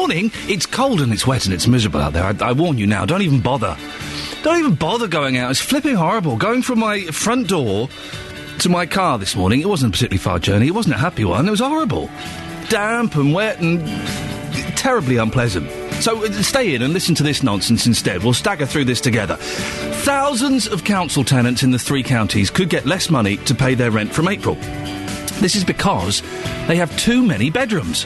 morning, it's cold and it's wet and it's miserable out there. I warn you now, don't even bother. Don't even bother going out. It's flipping horrible. Going from my front door to my car this morning, it wasn't a particularly far journey. It wasn't a happy one. It was horrible. Damp and wet and terribly unpleasant. So stay in and listen to this nonsense instead. We'll stagger through this together. Thousands of council tenants in the 3 counties could get less money to pay their rent from April. This is because they have too many bedrooms.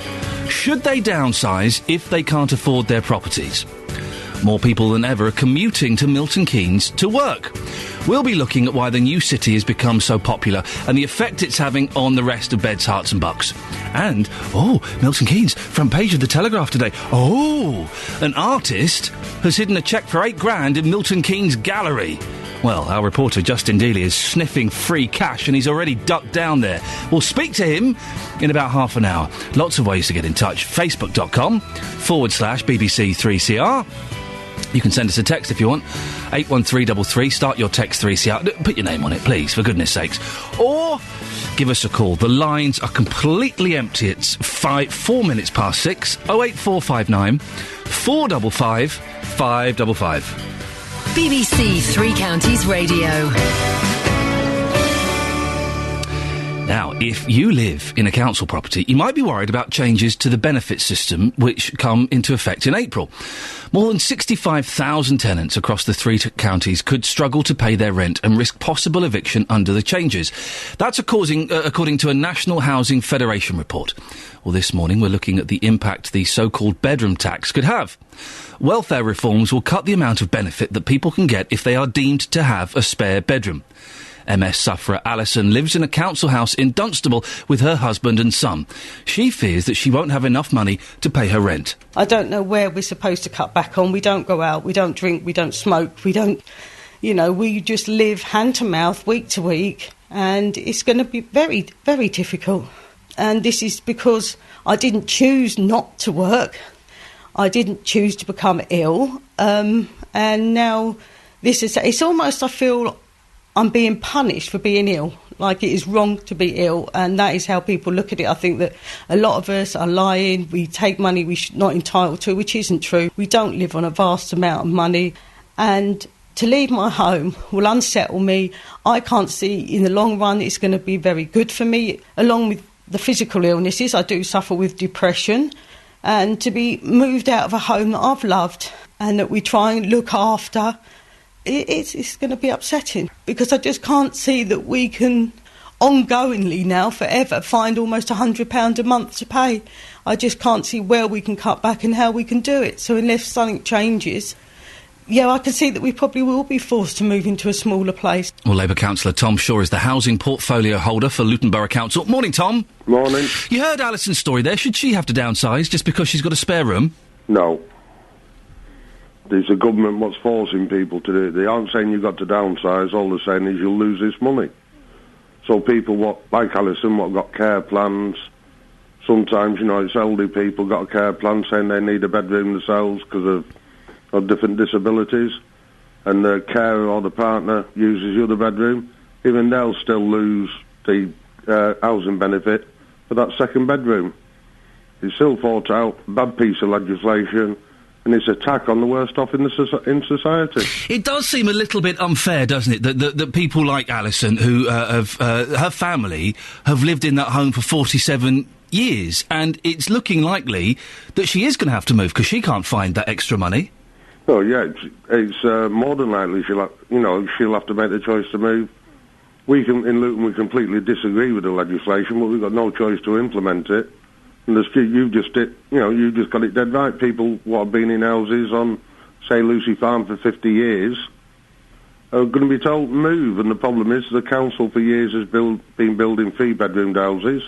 Should they downsize if they can't afford their properties? More people than ever are commuting to Milton Keynes to work. We'll be looking at why the new city has become so popular and the effect it's having on the rest of Beds, Herts and Bucks. And, Milton Keynes, front page of the Telegraph today. An artist has hidden a cheque for £8,000 in Milton Keynes Gallery. Well, our reporter Justin Dealey is sniffing free cash and he's already ducked down there. We'll speak to him in about half an hour. Lots of ways to get in touch. Facebook.com/BBC3CR. You can send us a text if you want. 81333. Start your text 3CR. Put your name on it, please, for goodness sakes. Or give us a call. The lines are completely empty. It's 4 minutes past 6. 08459 455 555. BBC Three Counties Radio. Now, if you live in a council property, you might be worried about changes to the benefit system which come into effect in April. More than 65,000 tenants across the 3 counties could struggle to pay their rent and risk possible eviction under the changes. That's according to a National Housing Federation report. Well, this morning we're looking at the impact the so-called bedroom tax could have. Welfare reforms will cut the amount of benefit that people can get if they are deemed to have a spare bedroom. MS sufferer Alison lives in a council house in Dunstable with her husband and son. She fears that she won't have enough money to pay her rent. I don't know where we're supposed to cut back on. We don't go out, we don't drink, we don't smoke, we just live hand to mouth, week to week, and it's going to be very, very difficult. And this is because I didn't choose not to work. I didn't choose to become ill. And now it's almost, I feel, I'm being punished for being ill, like it is wrong to be ill, and that is how people look at it. I think that a lot of us are lying. We take money we're not entitled to, which isn't true. We don't live on a vast amount of money, and to leave my home will unsettle me. I can't see in the long run it's going to be very good for me. Along with the physical illnesses, I do suffer with depression, and to be moved out of a home that I've loved and that we try and look after, it's going to be upsetting, because I just can't see that we can ongoingly now, forever, find almost £100 a month to pay. I just can't see where we can cut back and how we can do it. So unless something changes, I can see that we probably will be forced to move into a smaller place. Well, Labour councillor Tom Shaw is the housing portfolio holder for Luton Borough Council. Morning, Tom. Morning. You heard Alison's story there. Should she have to downsize just because she's got a spare room? No. It's the government what's forcing people to do it. They aren't saying you've got to downsize. All they're saying is you'll lose this money. So people, like Alison, what got care plans, sometimes, it's elderly people got a care plan saying they need a bedroom themselves because of different disabilities, and the carer or the partner uses the other bedroom, even they'll still lose the housing benefit for that second bedroom. It's still thought out, bad piece of legislation, and it's an attack on the worst off in society. It does seem a little bit unfair, doesn't it, that people like Alison, who her family have lived in that home for 47 years, and it's looking likely that she is going to have to move because she can't find that extra money. Oh yeah, it's more than likely she'll have to make the choice to move. In Luton we completely disagree with the legislation, but we've got no choice to implement it. And you just got it dead right. People what have been in houses on, say, Lucy Farm for 50 years are going to be told to move. And the problem is the council for years has been building 3-bedroomed houses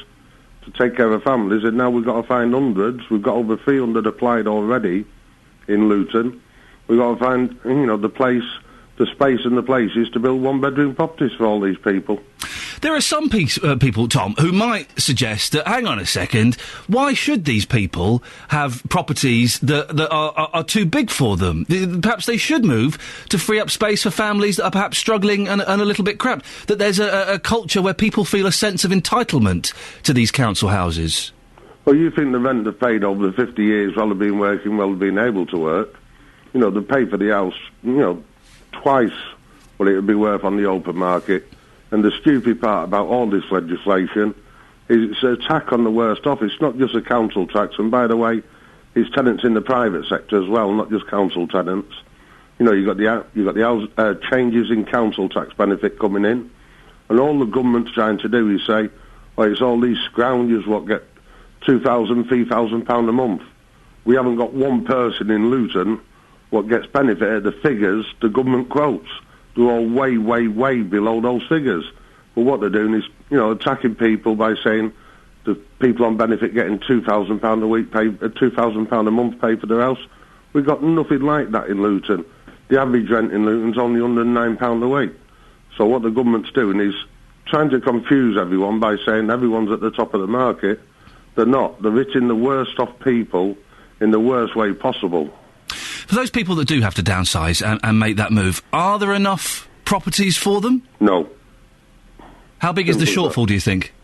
to take care of families, and now we've got to find hundreds. We've got over 300 applied already in Luton. We've got to find, the space and the places to build 1-bedroom properties for all these people. There are some people, Tom, who might suggest that, hang on a second, why should these people have properties that are too big for them? Perhaps they should move to free up space for families that are perhaps struggling and a little bit cramped. That there's a culture where people feel a sense of entitlement to these council houses. Well, you think the rent they've paid over the 50 years while they've been working, while they've been able to work, you know, they pay for the house, you know, twice what it would be worth on the open market. And the stupid part about all this legislation is it's an attack on the worst off. It's not just a council tax, and by the way, it's tenants in the private sector as well, not just council tenants. You know, you've got the changes in council tax benefit coming in, and all the government's trying to do is say, well, it's all these scroungers what get £2,000, £3,000 a month. We haven't got one person in Luton what gets benefit at the figures the government quotes. They're all way, way, way below those figures. But what they're doing is, you know, attacking people by saying the people on benefit getting £2,000 a week, pay £2,000 a month, pay for their house. We've got nothing like that in Luton. The average rent in Luton's only under £9 a week. So what the government's doing is trying to confuse everyone by saying everyone's at the top of the market. They're not. They're hitting the worst off people in the worst way possible. For those people that do have to downsize and make that move, are there enough properties for them? No. How big is the shortfall, do you think?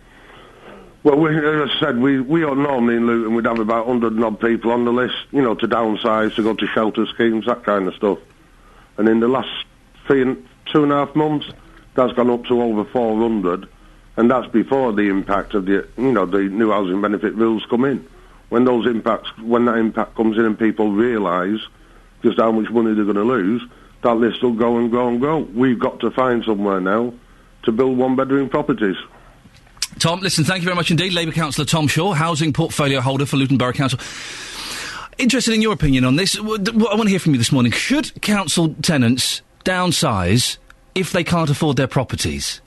Well, as I said, we are normally in Luton, we'd have about 100 and odd people on the list, you know, to downsize, to go to shelter schemes, that kind of stuff. And in the last 2.5 months, that's gone up to over 400, and that's before the impact of the new housing benefit rules come in. When that impact comes in and people realise just how much money they're going to lose, that list will go and go and go. We've got to find somewhere now to build one-bedroom properties. Tom, listen, thank you very much indeed. Labour Councillor Tom Shaw, housing portfolio holder for Luton Borough Council. Interested in your opinion on this. What I want to hear from you this morning. Should council tenants downsize if they can't afford their properties?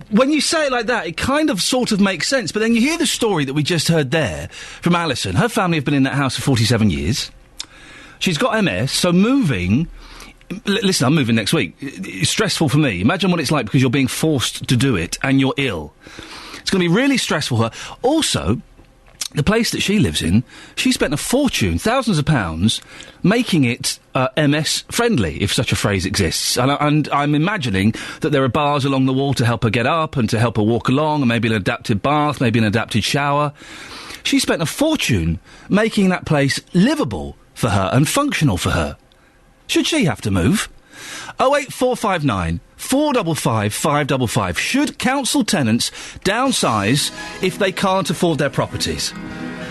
When you say it like that, it kind of sort of makes sense, but then you hear the story that we just heard there from Alison. Her family have been in that house for 47 years. She's got MS, so moving... Listen, I'm moving next week. It's stressful for me. Imagine what it's like because you're being forced to do it and you're ill. It's going to be really stressful for her. Also, the place that she lives in, she spent a fortune, thousands of pounds, making it MS-friendly, if such a phrase exists. And I'm imagining that there are bars along the wall to help her get up and to help her walk along, and maybe an adapted bath, maybe an adapted shower. She spent a fortune making that place livable for her and functional for her. Should she have to move? 08459 455 555. Should council tenants downsize if they can't afford their properties?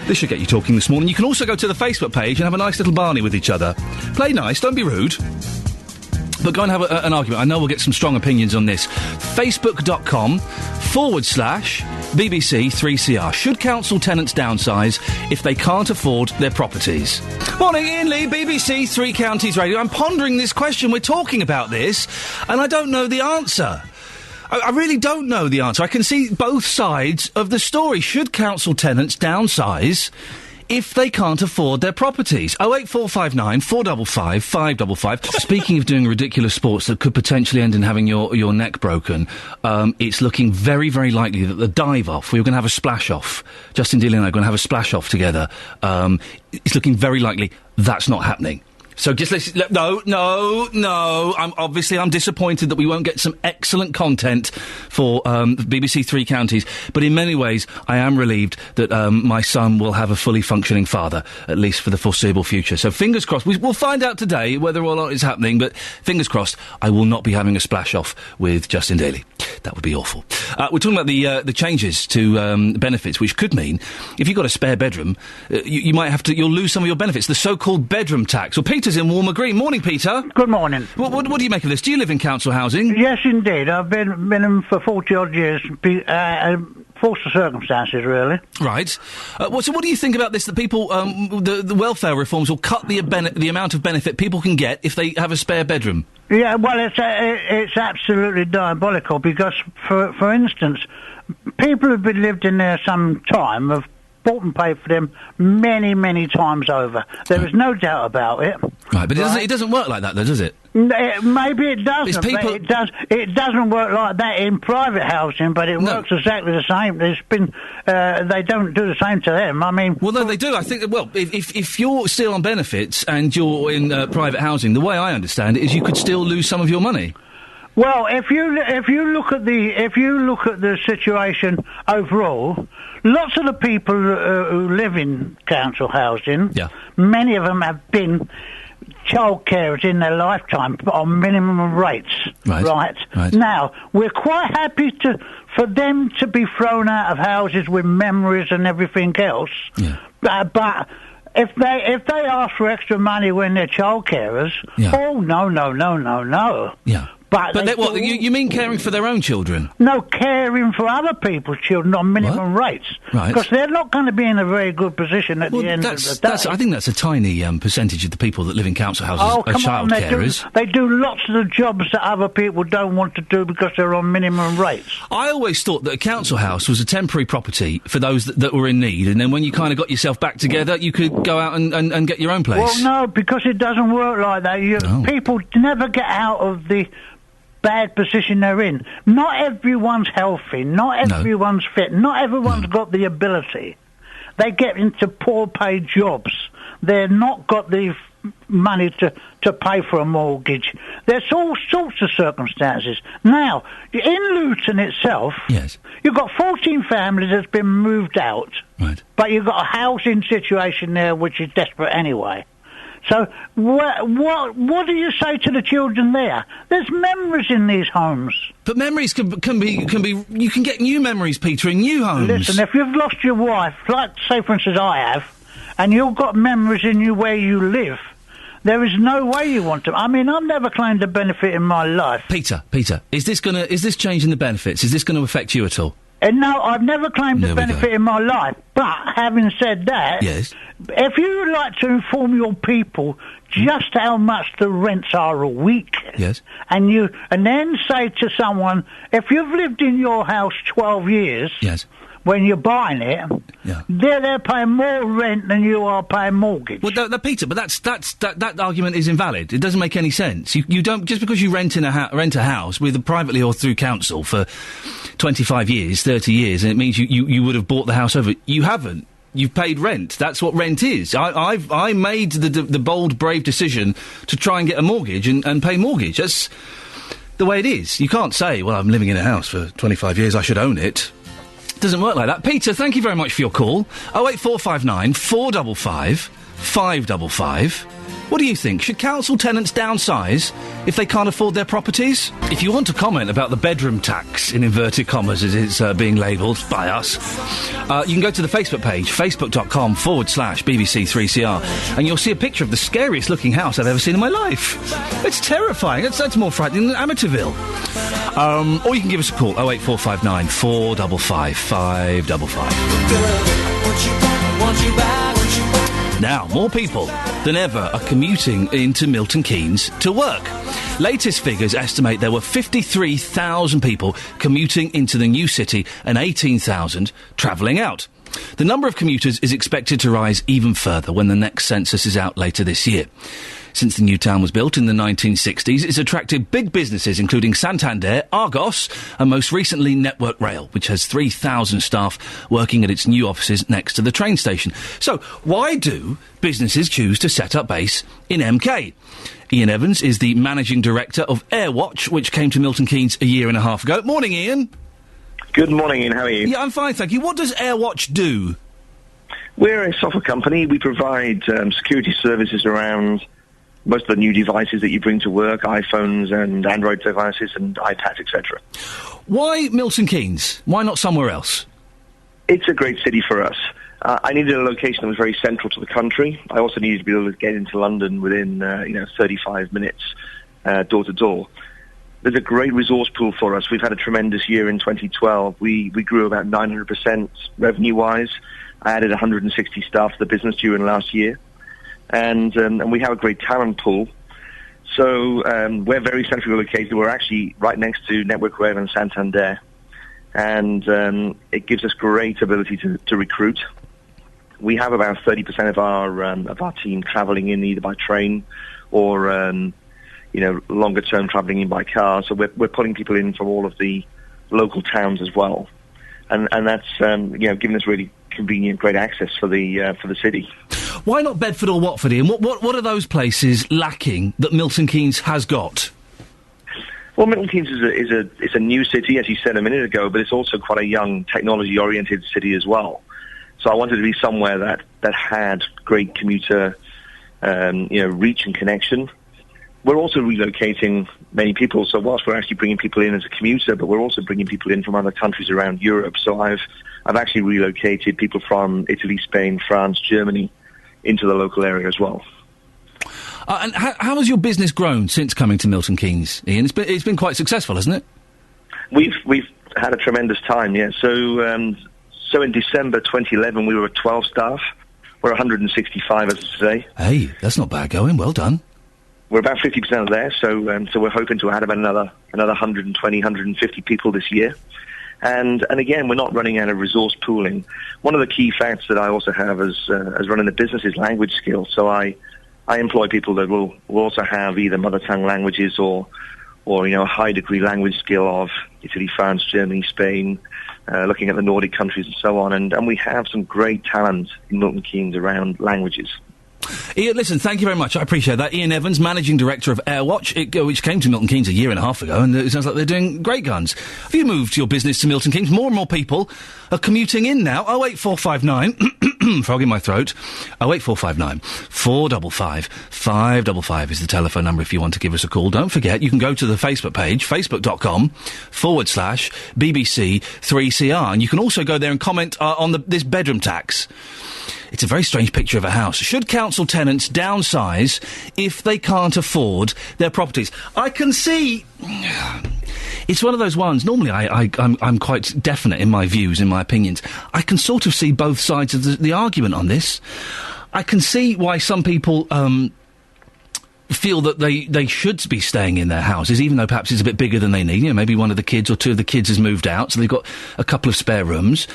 This should get you talking this morning. You can also go to the Facebook page and have a nice little barney with each other. Play nice, don't be rude. But go and have an argument. I know we'll get some strong opinions on this. Facebook.com/BBC3CR. Should council tenants downsize if they can't afford their properties? Morning, Iain Lee, BBC Three Counties Radio. I'm pondering this question. We're talking about this, and I don't know the answer. I really don't know the answer. I can see both sides of the story. Should council tenants downsize if they can't afford their properties? 08459 455 555. Speaking of doing ridiculous sports that could potentially end in having your neck broken, it's looking very, very likely that the dive-off, we were going to have a splash-off. Justin Dealey and I are going to have a splash-off together. It's looking very likely that's not happening. So just listen. No. I'm disappointed that we won't get some excellent content for BBC Three Counties. But in many ways, I am relieved that my son will have a fully functioning father, at least for the foreseeable future. So fingers crossed. We'll find out today whether or not it's happening. But fingers crossed, I will not be having a splash off with Justin Daly. That would be awful. We're talking about the changes to benefits, which could mean if you've got a spare bedroom, you might have to. You'll lose some of your benefits. The so-called bedroom tax. Well, Peter's in Walmer Green. Morning, Peter. Good morning. What do you make of this? Do you live in council housing? Yes, indeed. I've been in for 40-odd years. Forced of circumstances, really. Right. So what do you think about this, that people, the welfare reforms will cut the amount of benefit people can get if they have a spare bedroom? Yeah, well, it's absolutely diabolical because, for instance, people who've been lived in there some time have bought and paid for them many, many times over. There is no doubt about it. Right, but it doesn't work like that, though, does it? Maybe it doesn't. But it doesn't work like that in private housing, but it works exactly the same. There's been they don't do the same to them. I mean, well, no, they do. I think. Well, if you're still on benefits and you're in private housing, the way I understand it is you could still lose some of your money. Well, if you look at the situation overall, lots of the people who live in council housing, many of them have been child carers in their lifetime on minimum rates. Right. Now, we're quite happy for them to be thrown out of houses with memories and everything else. Yeah. But if they ask for extra money when they're child carers, oh no. Yeah. But you mean caring for their own children? No, caring for other people's children on minimum rates. Right. Because they're not going to be in a very good position at the end of the day. I think that's a tiny percentage of the people that live in council houses are child carers. They do lots of the jobs that other people don't want to do because they're on minimum rates. I always thought that a council house was a temporary property for those that were in need, and then when you kind of got yourself back together, you could go out and get your own place. Well, no, because it doesn't work like that. People never get out of the bad position they're in. Not everyone's healthy, not everyone's fit, not everyone's got the ability. They get into poor paid jobs. They're not got the money to pay for a mortgage. There's all sorts of circumstances. Now, in Luton itself, you've got 14 families that's been moved out, but you've got a housing situation there which is desperate anyway. So what do you say to the children there? There's memories in these homes. But memories can be. You can get new memories, Peter, in new homes. Listen, if you've lost your wife, like say for instance I have, and you've got memories in you where you live, there is no way you want to. I mean, I've never claimed a benefit in my life. Peter, is this changing the benefits? Is this going to affect you at all? No, I've never claimed a benefit in my life. But having said that, if you would like to inform your people just how much the rents are a week, and then say to someone, if you've lived in your house 12 years, when you're buying it, they're paying more rent than you are paying mortgage. Well, Peter, but that argument is invalid. It doesn't make any sense. You don't, just because you rent a house, whether privately or through council, for 25 years, 30 years, and it means you would have bought the house over. You haven't. You've paid rent. That's what rent is. I made the bold, brave decision to try and get a mortgage and pay mortgage. That's the way it is. You can't say, well, I'm living in a house for 25 years, I should own it. Doesn't work like that. Peter, thank you very much for your call. 08459 455 555. What do you think? Should council tenants downsize if they can't afford their properties? If you want to comment about the bedroom tax, in inverted commas as it's being labelled by us, you can go to the Facebook page, facebook.com/BBC3CR, and you'll see a picture of the scariest looking house I've ever seen in my life. It's terrifying. That's more frightening than Amityville. Or you can give us a call, 08459 455 555. Now, more people than ever are commuting into Milton Keynes to work. Latest figures estimate there were 53,000 people commuting into the new city and 18,000 travelling out. The number of commuters is expected to rise even further when the next census is out later this year. Since the new town was built in the 1960s, it's attracted big businesses including Santander, Argos, and most recently Network Rail, which has 3,000 staff working at its new offices next to the train station. So, why do businesses choose to set up base in MK? Iain Evans is the managing director of Airwatch, which came to Milton Keynes a year and a half ago. Morning, Iain. Good morning, Ian. How are you? Yeah, I'm fine, thank you. What does Airwatch do? We're a software company. We provide security services around most of the new devices that you bring to work, iPhones and Android devices and iPads, etc. Why Milton Keynes? Why not somewhere else? It's a great city for us. I needed a location that was very central to the country. I also needed to be able to get into London within 35 minutes, door to door. There's a great resource pool for us. We've had a tremendous year in 2012. We grew about 900% revenue-wise. I added 160 staff to the business during last year. And we have a great talent pool. So we're very centrally located. We're actually right next to Network Rail and Santander. And it gives us great ability to recruit. We have about 30% of our team travelling in either by train or longer term travelling in by car. So we're pulling people in from all of the local towns as well, and that's giving us really convenient, great access for the city. Why not Bedford or Watford? And what are those places lacking that Milton Keynes has got? Well, Milton Keynes is a new city, as you said a minute ago, but it's also quite a young, technology-oriented city as well. So I wanted to be somewhere that had great commuter, reach and connection. We're also relocating many people, so whilst we're actually bringing people in as a commuter, but we're also bringing people in from other countries around Europe. So I've actually relocated people from Italy, Spain, France, Germany into the local area as well. And how has your business grown since coming to Milton Keynes, Ian? It's been quite successful, hasn't it? We've had a tremendous time, yeah. So in December 2011, we were at 12 staff. We're 165 as of today. Hey, that's not bad going. Well done. We're about 50% there, so we're hoping to add about another 120, 150 people this year. And again, we're not running out of resource pooling. One of the key facts that I also have as running the business is language skills. So I employ people that will also have either mother tongue languages or a high degree language skill of Italy, France, Germany, Spain, looking at the Nordic countries and so on. And we have some great talent in Milton Keynes around languages. Ian, listen, thank you very much. I appreciate that. Ian Evans, Managing Director of Airwatch, which came to Milton Keynes a year and a half ago, and it sounds like they're doing great guns. Have you moved your business to Milton Keynes? More and more people are commuting in now. 08459, frog in my throat, 08459 455 555 is the telephone number if you want to give us a call. Don't forget, you can go to the Facebook page, facebook.com/BBC3CR, and you can also go there and comment on this bedroom tax. It's a very strange picture of a house. Should council tenants downsize if they can't afford their properties? I can see... It's one of those ones. Normally I'm quite definite in my views, in my opinions. I can sort of see both sides of the argument on this. I can see why some people feel that they should be staying in their houses, even though perhaps it's a bit bigger than they need. Maybe one of the kids or two of the kids has moved out, so they've got a couple of spare rooms.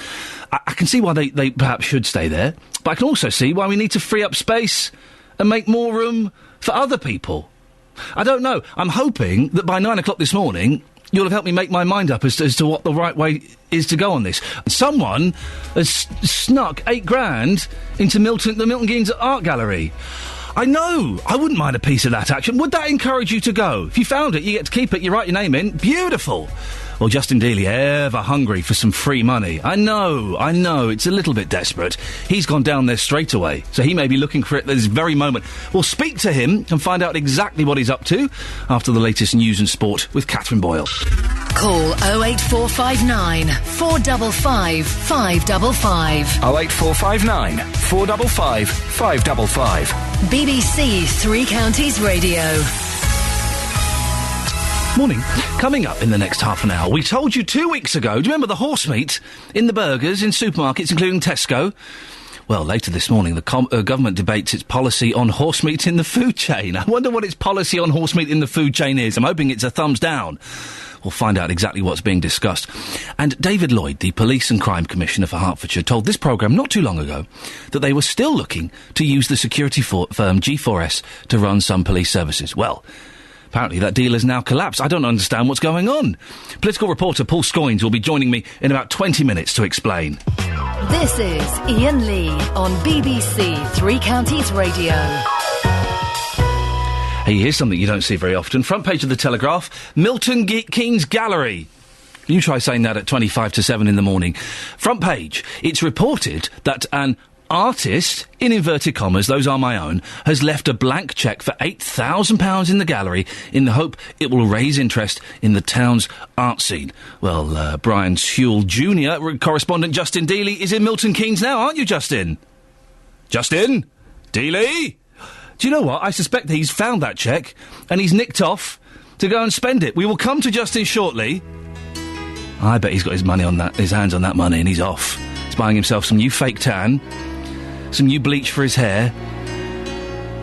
I can see why they perhaps should stay there, but I can also see why we need to free up space and make more room for other people. I don't know. I'm hoping that by 9 o'clock this morning, you'll have helped me make my mind up as to what the right way is to go on this. Someone has snuck £8,000 into the Milton Keynes Art Gallery. I know. I wouldn't mind a piece of that action. Would that encourage you to go? If you found it, you get to keep it, you write your name in. Beautiful. Well, Justin Dealey, ever hungry for some free money. I know, it's a little bit desperate. He's gone down there straight away, so he may be looking for it at this very moment. We'll speak to him and find out exactly what he's up to after the latest news and sport with Catherine Boyle. Call 08459 455 555. 08459 455 555. BBC Three Counties Radio. Morning. Coming up in the next half an hour, we told you 2 weeks ago, do you remember the horse meat in the burgers in supermarkets, including Tesco? Well, later this morning, the government debates its policy on horse meat in the food chain. I wonder what its policy on horse meat in the food chain is. I'm hoping it's a thumbs down. We'll find out exactly what's being discussed. And David Lloyd, the Police and Crime Commissioner for Hertfordshire, told this programme not too long ago that they were still looking to use the security firm G4S to run some police services. Well, apparently that deal has now collapsed. I don't understand what's going on. Political reporter Paul Scoynes will be joining me in about 20 minutes to explain. This is Iain Lee on BBC Three Counties Radio. Hey, here's something you don't see very often. Front page of the Telegraph, Milton Keynes Gallery. You try saying that at 25 to 7 in the morning. Front page, it's reported that an artist, in inverted commas, those are my own, has left a blank cheque for £8,000 in the gallery in the hope it will raise interest in the town's art scene. Well, Brian Sewell Jr., correspondent Justin Dealey, is in Milton Keynes now, aren't you, Justin? Justin? Dealey? Do you know what? I suspect he's found that cheque and he's nicked off to go and spend it. We will come to Justin shortly. I bet he's got his hands on that money and he's off. He's buying himself some new fake tan, some new bleach for his hair,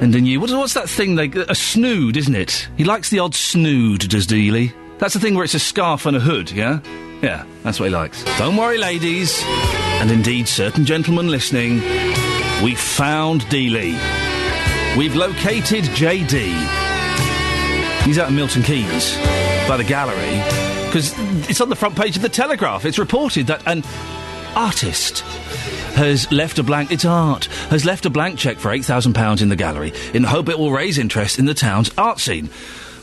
and a new... What's that thing? A snood, isn't it? He likes the odd snood, does Dealey? That's the thing where it's a scarf and a hood, yeah? Yeah, that's what he likes. Don't worry, ladies, and indeed certain gentlemen listening, we found Dealey. We've located JD. He's out in Milton Keynes by the gallery, because it's on the front page of the Telegraph. It's reported that an artist has left a blank cheque for £8,000 in the gallery in the hope it will raise interest in the town's art scene.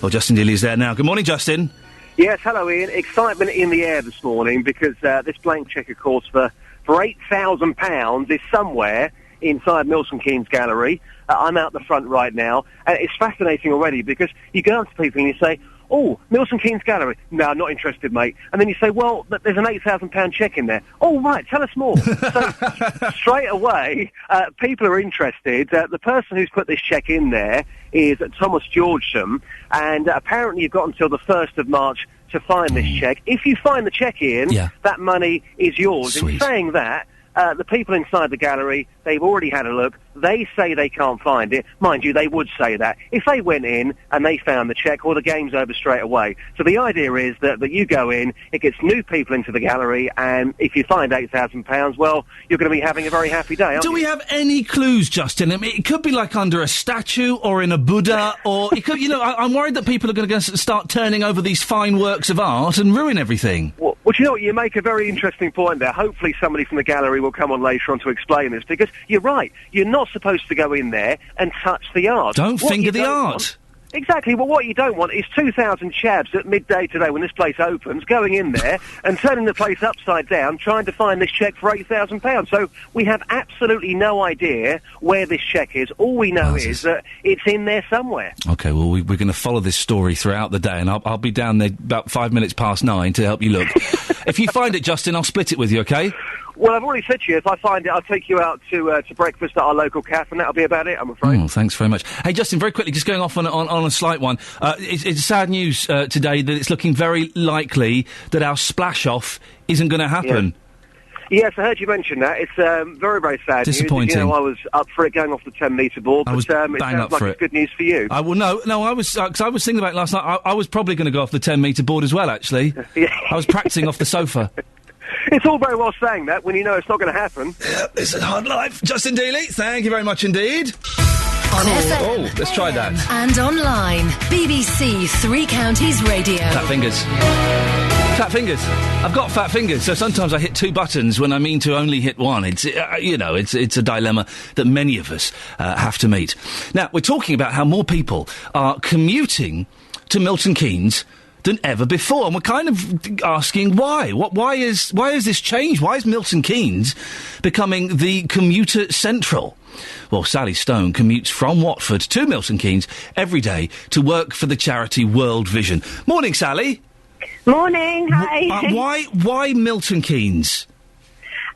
Well, Justin Dealey is there now. Good morning, Justin. Yes, hello, Ian. Excitement in the air this morning because this blank cheque, of course, for £8,000 is somewhere inside Milton Keynes Gallery. I'm out the front right now, and it's fascinating already because you go up to people and you say, "Oh, Milton Keynes Gallery." "No, not interested, mate." And then you say, "Well, there's an £8,000 cheque in there." "Oh, right, tell us more." So straight away, people are interested. The person who's put this cheque in there is Thomas Georgesham, and apparently you've got until the 1st of March to find this cheque. If you find the cheque, Ian, that money is yours. Sweet. In saying that, the people inside the gallery, they've already had a look. They say they can't find it. Mind you, they would say that. If they went in and they found the cheque, well, the game's over straight away. So the idea is that you go in, it gets new people into the gallery, and if you find £8,000, well, you're going to be having a very happy day, aren't you? Do we have any clues, Justin? I mean, it could be like under a statue or in a Buddha, or it could, I'm worried that people are going to start turning over these fine works of art and ruin everything. Well, you know what? You make a very interesting point there. Hopefully somebody from the gallery will come on later on to explain this, because you're right. You're not supposed to go in there and touch the art. Don't finger the art. Exactly. Well, what you don't want is 2,000 chavs at midday today when this place opens, going in there and turning the place upside down, trying to find this cheque for £8,000. So we have absolutely no idea where this cheque is. All we know is that it's in there somewhere. OK, well, we're going to follow this story throughout the day, and I'll be down there about 5 minutes past 9 to help you look. If you find it, Justin, I'll split it with you, OK? Well, I've already said to you, if I find it, I'll take you out to breakfast at our local cafe, and that'll be about it, I'm afraid. Oh, thanks very much. Hey, Justin, very quickly, just going off on a slight one. It's sad news today that it's looking very likely that our splash-off isn't going to happen. Yes, I heard you mention that. It's very, very sad Disappointing. news. I was up for it going off the 10-metre board, but I was it sounds like it's good news for you. I was, because I was thinking about it last night. I was probably going to go off the 10-metre board as well, actually. I was practising off the sofa. It's all very well saying that when you know it's not going to happen. Yeah, it's a hard life. Justin Dealey, thank you very much indeed. On FM. Oh, let's try that. And online. BBC Three Counties Radio. Fat fingers. Fat fingers. I've got fat fingers, so sometimes I hit 2 buttons when I mean to only hit 1. It's a dilemma that many of us have to meet. Now, we're talking about how more people are commuting to Milton Keynes than ever before, and we're kind of asking why. Why is this change? Why is Milton Keynes becoming the commuter central? Well, Sally Stone commutes from Watford to Milton Keynes every day to work for the charity World Vision. Morning, Sally. Morning. Hi. Why Milton Keynes?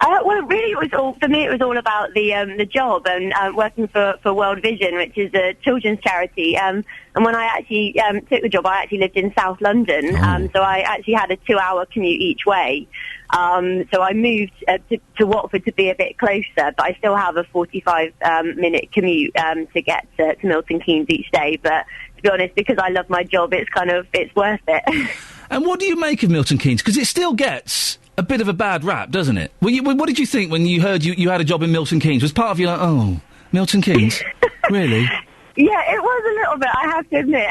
Well, really, it was all about the job and working for World Vision, which is a children's charity. And when I actually took the job, I actually lived in South London, so I actually had a 2-hour commute each way. So I moved to Watford to be a bit closer, but I still have a 45-minute commute to get to Milton Keynes each day. But to be honest, because I love my job, it's worth it. And what do you make of Milton Keynes? Because it still gets a bit of a bad rap, doesn't it? What did you think when you heard you had a job in Milton Keynes? Was part of you like, oh, Milton Keynes? Really? Yeah, it was a little bit, I have to admit.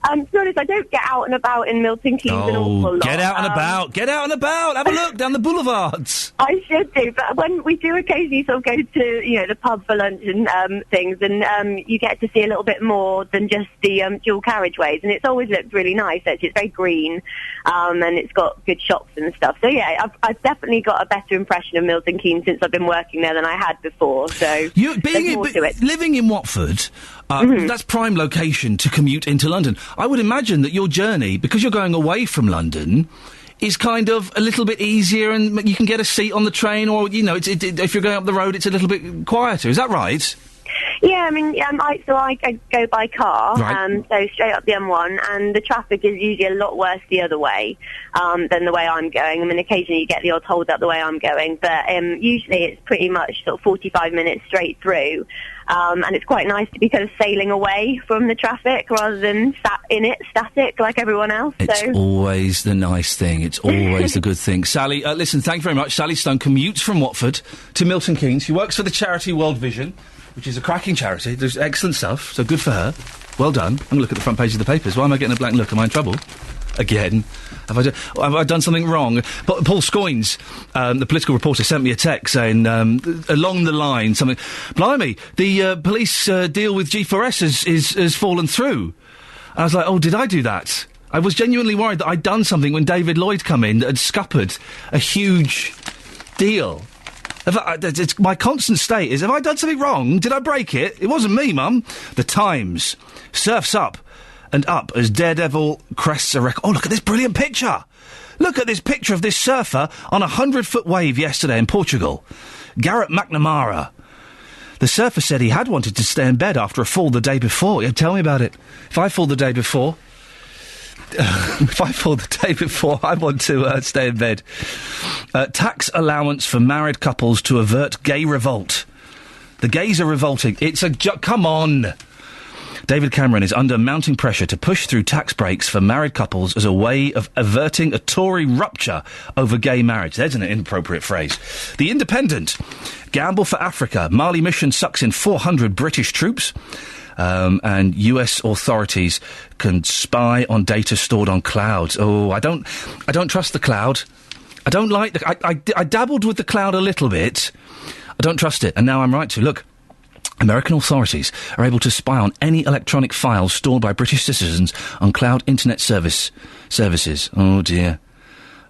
And to be honest, I don't get out and about in Milton Keynes an awful lot. Get out and about! Get out and about! Have a look down the boulevards! I should do, but when we do occasionally sort of go to, the pub for lunch and things, and you get to see a little bit more than just the dual carriageways, and it's always looked really nice, actually. It's very green, and it's got good shops and stuff. So, yeah, I've definitely got a better impression of Milton Keynes since I've been working there than I had before, so there's more to it. Living in Watford, that's prime location to commute into London. I would imagine that your journey, because you're going away from London, is kind of a little bit easier, and you can get a seat on the train, or if you're going up the road, it's a little bit quieter. Is that right? Yeah, I mean, I go by car, right. So straight up the M1, and the traffic is usually a lot worse the other way than the way I'm going. I mean, occasionally you get the odd hold up the way I'm going, but usually it's pretty much sort of 45 minutes straight through. And it's quite nice to be kind of sailing away from the traffic rather than sat in it, static, like everyone else. It's always the nice thing. It's always the good thing. Sally, listen, thank you very much. Sally Stone commutes from Watford to Milton Keynes. She works for the charity World Vision, which is a cracking charity. There's excellent stuff, so good for her. Well done. I'm going to look at the front page of the papers. Why am I getting a blank look? Am I in trouble? Again? Have I done something wrong? Paul Scoynes, the political reporter, sent me a text saying, along the line, something, blimey, the police deal with G4S has fallen through. I was like, oh, did I do that? I was genuinely worried that I'd done something when David Lloyd come in that had scuppered a huge deal. It's my constant state is, have I done something wrong? Did I break it? It wasn't me, Mum. The Times. Surfs up and up as Daredevil crests a record. Oh, look at this brilliant picture. Look at this picture of this surfer on a 100-foot wave yesterday in Portugal. Garrett McNamara. The surfer said he had wanted to stay in bed after a fall the day before. Yeah, tell me about it. If I fall the day before, I want to stay in bed. Tax allowance for married couples to avert gay revolt. The gays are revolting. It's a... come on! David Cameron is under mounting pressure to push through tax breaks for married couples as a way of averting a Tory rupture over gay marriage. There's an inappropriate phrase. The Independent. Gamble for Africa. Mali mission sucks in 400 British troops. And US authorities can spy on data stored on clouds. Oh, I don't trust the cloud. I don't like the... I dabbled with the cloud a little bit. I don't trust it, and now I'm right to. Look, American authorities are able to spy on any electronic files stored by British citizens on cloud internet services. Oh, dear.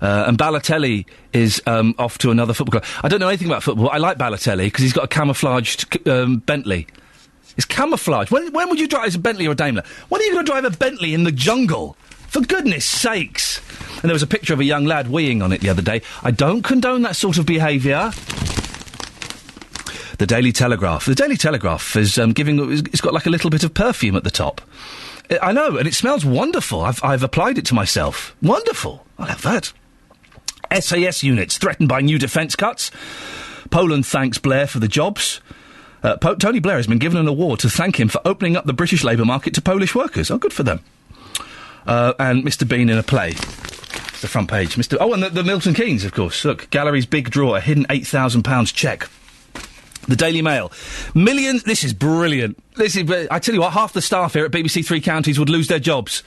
And Balotelli is off to another football club. I don't know anything about football. I like Balotelli because he's got a camouflaged Bentley. It's camouflage. When would you drive as a Bentley or a Daimler? When are you going to drive a Bentley in the jungle? For goodness sakes. And there was a picture of a young lad weeing on it the other day. I don't condone that sort of behaviour. The Daily Telegraph. The Daily Telegraph is it's got like a little bit of perfume at the top. I know, and it smells wonderful. I've applied it to myself. Wonderful. I love that. SAS units threatened by new defence cuts. Poland thanks Blair for the jobs. Tony Blair has been given an award to thank him for opening up the British labour market to Polish workers. Oh, good for them. And Mr Bean in a play. It's the front page. And the Milton Keynes, of course. Look, gallery's big draw, a hidden £8,000 cheque. The Daily Mail. Millions... This is brilliant. I tell you what, half the staff here at BBC Three Counties would lose their jobs.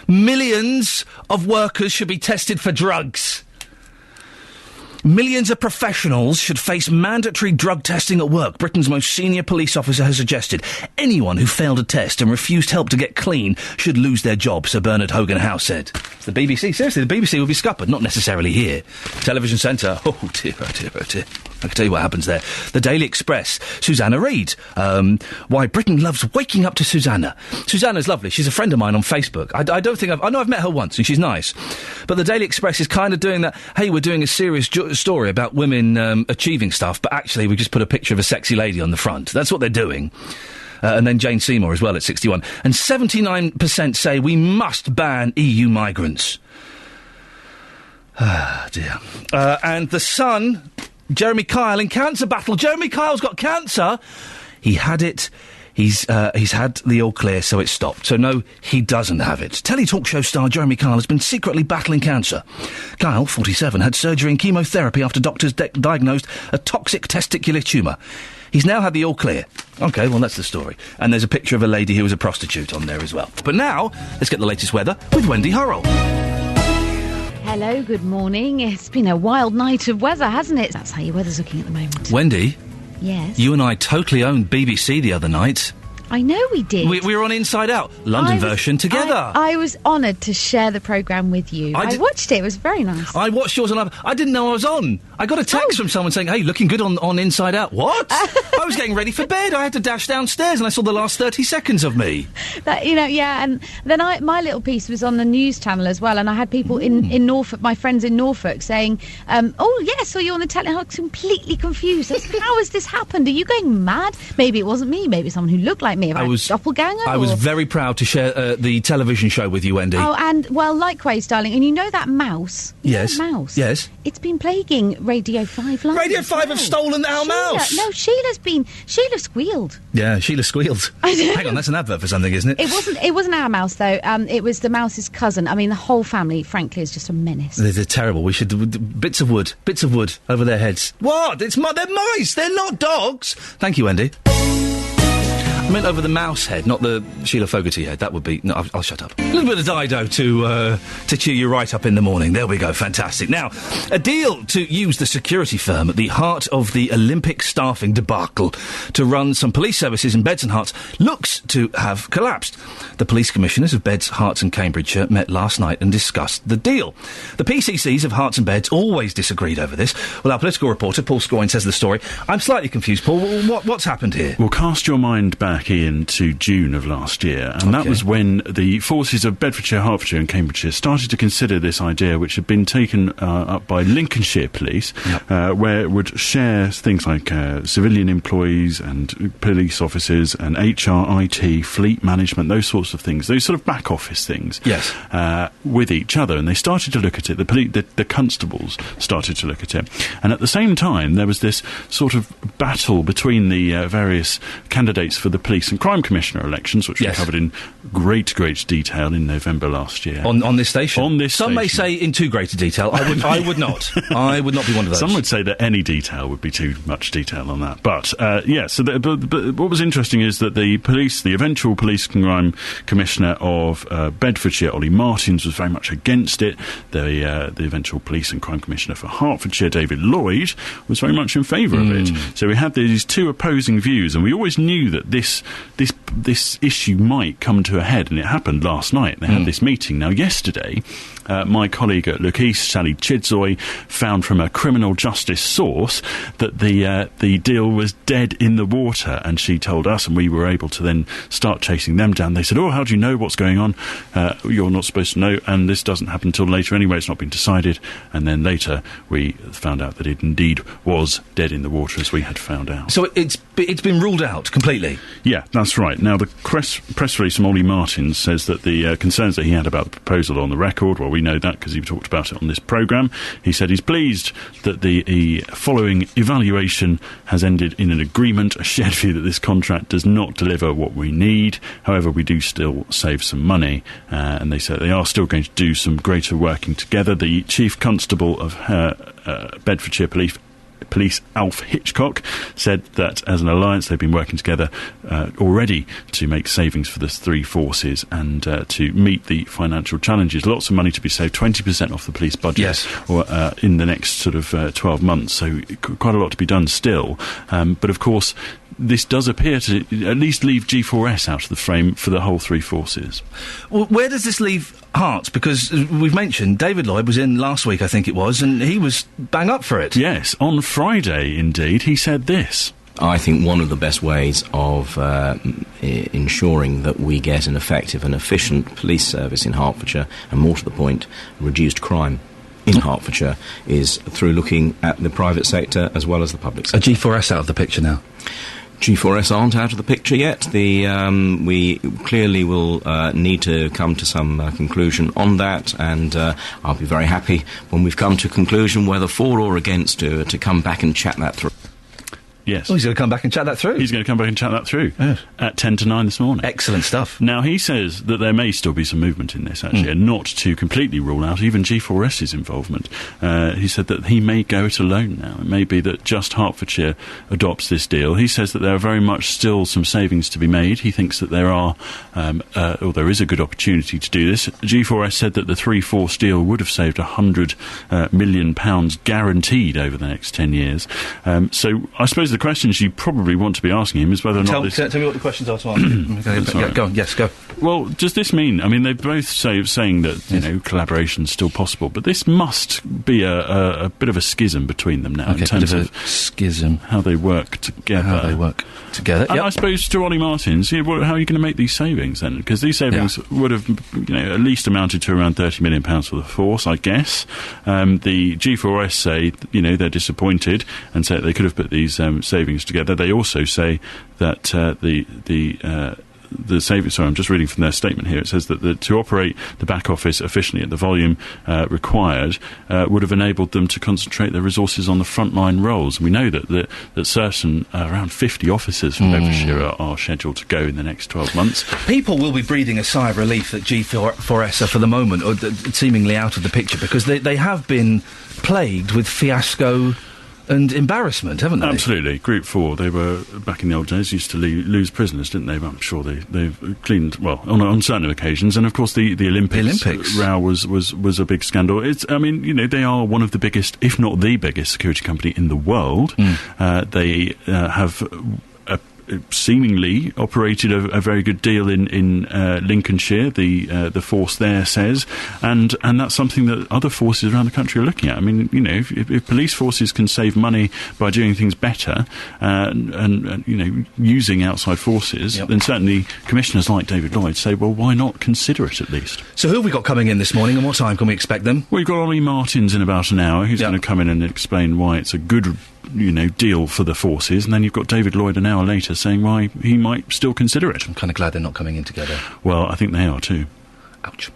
Millions of workers should be tested for drugs. Millions of professionals should face mandatory drug testing at work. Britain's most senior police officer has suggested anyone who failed a test and refused help to get clean should lose their job, Sir Bernard Hogan-Howe said. It's the BBC. Seriously, the BBC will be scuppered. Not necessarily here. Television Centre. Oh, dear, oh, dear, oh, dear. I can tell you what happens there. The Daily Express. Susanna Reid. Why Britain loves waking up to Susanna. Susanna's lovely. She's a friend of mine on Facebook. I don't think I know I've met her once, and she's nice. But the Daily Express is kind of doing that, hey, we're doing a serious story about women achieving stuff, but actually we just put a picture of a sexy lady on the front. That's what they're doing. And then Jane Seymour as well at 61. And 79% say we must ban EU migrants. Ah, dear. And The Sun, Jeremy Kyle in cancer battle. Jeremy Kyle's got cancer. He had it. He's had the all clear, so it stopped. So no, he doesn't have it. Telly-talk show star Jeremy Kyle has been secretly battling cancer. Kyle, 47, had surgery and chemotherapy after doctors diagnosed a toxic testicular tumour. He's now had the all clear. OK, well, that's the story. And there's a picture of a lady who was a prostitute on there as well. But now, let's get the latest weather with Wendy Hurrell. Hello, good morning. It's been a wild night of weather, hasn't it? That's how your weather's looking at the moment. Wendy? Yes? You and I totally owned BBC the other night. I know we did. We were on Inside Out, London version, together. I was honoured to share the programme with you. I watched it. It was very nice. I watched yours on... I didn't know I was on. I got a text from someone saying, hey, looking good on Inside Out. What? I was getting ready for bed. I had to dash downstairs and I saw the last 30 seconds of me. And then my little piece was on the news channel as well, and I had people in Norfolk, my friends in Norfolk, saying, oh, yes, saw you on the telly. I was completely confused. How has this happened? Are you going mad? Maybe it wasn't me. Maybe someone who looked like me. I was doppelganger. I was very proud to share the television show with you, Wendy. Oh, and well, likewise, darling. And you know that mouse? Yes. That mouse. Yes. It's been plaguing Radio 5 London. Radio 5 have stolen our mouse. No, Sheila squealed. Yeah, Sheila squealed. Hang on, that's an advert for something, isn't it? It wasn't our mouse though. It was the mouse's cousin. I mean, the whole family, frankly, is just a menace. They're terrible. We should bits of wood over their heads. What? They're mice. They're not dogs. Thank you, Wendy. I meant over the mouse head, not the Sheila Fogarty head. That would be... No, I'll shut up. A little bit of Dido to cheer you right up in the morning. There we go. Fantastic. Now, a deal to use the security firm at the heart of the Olympic staffing debacle to run some police services in Beds and Herts looks to have collapsed. The police commissioners of Beds, Herts and Cambridgeshire met last night and discussed the deal. The PCCs of Herts and Beds always disagreed over this. Well, our political reporter, Paul Scoyne, says the story. I'm slightly confused, Paul. What's happened here? Well, cast your mind back, Ian, to June of last year, and that was when the forces of Bedfordshire, Hertfordshire and Cambridgeshire started to consider this idea, which had been taken up by Lincolnshire Police, where it would share things like civilian employees and police officers and HR, IT, fleet management, those sorts of things, those sort of back office things, with each other. And they started to look at it, the constables started to look at it. And at the same time, there was this sort of battle between the various candidates for the Police and Crime Commissioner elections, which we covered in great detail in November last year. On this station? On this Some station. may say in too great a detail. I would not. I would not be one of those. Some would say that any detail would be too much detail on that. But, but what was interesting is that the eventual Police and Crime Commissioner of Bedfordshire, Ollie Martins, was very much against it. The eventual Police and Crime Commissioner for Hertfordshire, David Lloyd, was very much in favour of it. So we had these two opposing views, and we always knew that this issue might come to a head, and it happened last night. They had this meeting. Now, yesterday, my colleague at Look East, Sally Chidzoy, found from a criminal justice source that the deal was dead in the water, and she told us, and we were able to then start chasing them down. They said, how do you know what's going on? You're not supposed to know, and this doesn't happen until later anyway. It's not been decided. And then later we found out that it indeed was dead in the water, as we had found out. So it's been ruled out completely? Yeah, that's right. Now, the press release from Ollie Martins says that the concerns that he had about the proposal on the record, well, we know that because he talked about it on this programme. He said he's pleased that the following evaluation has ended in an agreement, a shared view that this contract does not deliver what we need. However, we do still save some money, and they said they are still going to do some greater working together. The Chief Constable of Bedfordshire Police Alf Hitchcock said that as an alliance they've been working together already to make savings for the three forces and to meet the financial challenges. Lots of money to be saved, 20% off the police budget in the next sort of 12 months, so quite a lot to be done still. But of course, this does appear to at least leave G4S out of the frame for the whole three forces. Well, where does this leave Herts? Because we've mentioned David Lloyd was in last week, I think it was, and he was bang up for it. Yes, on Friday, indeed, he said this. I think one of the best ways of ensuring that we get an effective and efficient police service in Hertfordshire, and more to the point, reduced crime in Hertfordshire, is through looking at the private sector as well as the public sector. Are G4S out of the picture now? G4S aren't out of the picture yet. We clearly will need to come to some conclusion on that, and I'll be very happy when we've come to a conclusion, whether for or against, to come back and chat that through. Yes. Oh, he's going to come back and chat that through. He's going to come back and chat that through at 10 to 9 this morning. Excellent stuff. Now, he says that there may still be some movement in this, actually, and not to completely rule out even G4S's involvement. He said that he may go it alone now. It may be that just Hertfordshire adopts this deal. He says that there are very much still some savings to be made. He thinks that there are, or there is a good opportunity to do this. G4S said that the 3-force deal would have saved £100 million guaranteed over the next 10 years. So I suppose the questions you probably want to be asking him is whether or not this... Tell me what the questions are to ask. Go on, yes, go. Well, does this mean... I mean, they both saying that, collaboration's still possible, but this must be a bit of a schism between them now in terms of schism. How they work together. And I suppose to Ollie Martins, how are you going to make these savings then? Because these savings would have, at least amounted to around £30 million for the force, I guess. The G4S say, they're disappointed and say they could have put these savings together. They also say that the savings... Sorry, I'm just reading from their statement here. It says that to operate the back office efficiently at the volume required would have enabled them to concentrate their resources on the frontline roles. And we know that certain, around 50 officers from Bedfordshire are scheduled to go in the next 12 months. People will be breathing a sigh of relief that G4S are, for the moment, or seemingly out of the picture, because they have been plagued with fiasco and embarrassment, haven't they? Absolutely. Group 4, they were, back in the old days, used to lose prisoners, didn't they? But I'm sure they've cleaned, well, on certain occasions. And, of course, the Olympics row was a big scandal. They are one of the biggest, if not the biggest, security company in the world. They have seemingly operated a very good deal in Lincolnshire, the force there says, and that's something that other forces around the country are looking at. I mean, if police forces can save money by doing things better and using outside forces, then certainly commissioners like David Lloyd say, well, why not consider it at least? So who have we got coming in this morning, and what time can we expect them? Well, we've got Ollie Martins in about an hour, who's going to come in and explain why it's a good deal for the forces, and then you've got David Lloyd an hour later saying why he might still consider it. I'm kind of glad they're not coming in together. Well, I think they are too. Ouch.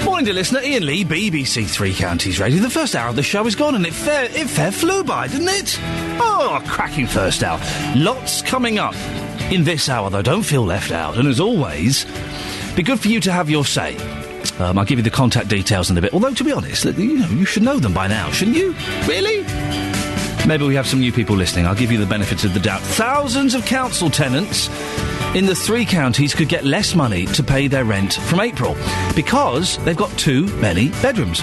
Morning, dear listener. Iain Lee, BBC Three Counties Radio. The first hour of the show is gone, and it fair flew by, didn't it? Oh, a cracking first hour. Lots coming up in this hour, though. Don't feel left out. And as always, be good for you to have your say. I'll give you the contact details in a bit. Although, to be honest, you should know them by now, shouldn't you? Really? Maybe we have some new people listening. I'll give you the benefits of the doubt. Thousands of council tenants in the three counties could get less money to pay their rent from April because they've got too many bedrooms.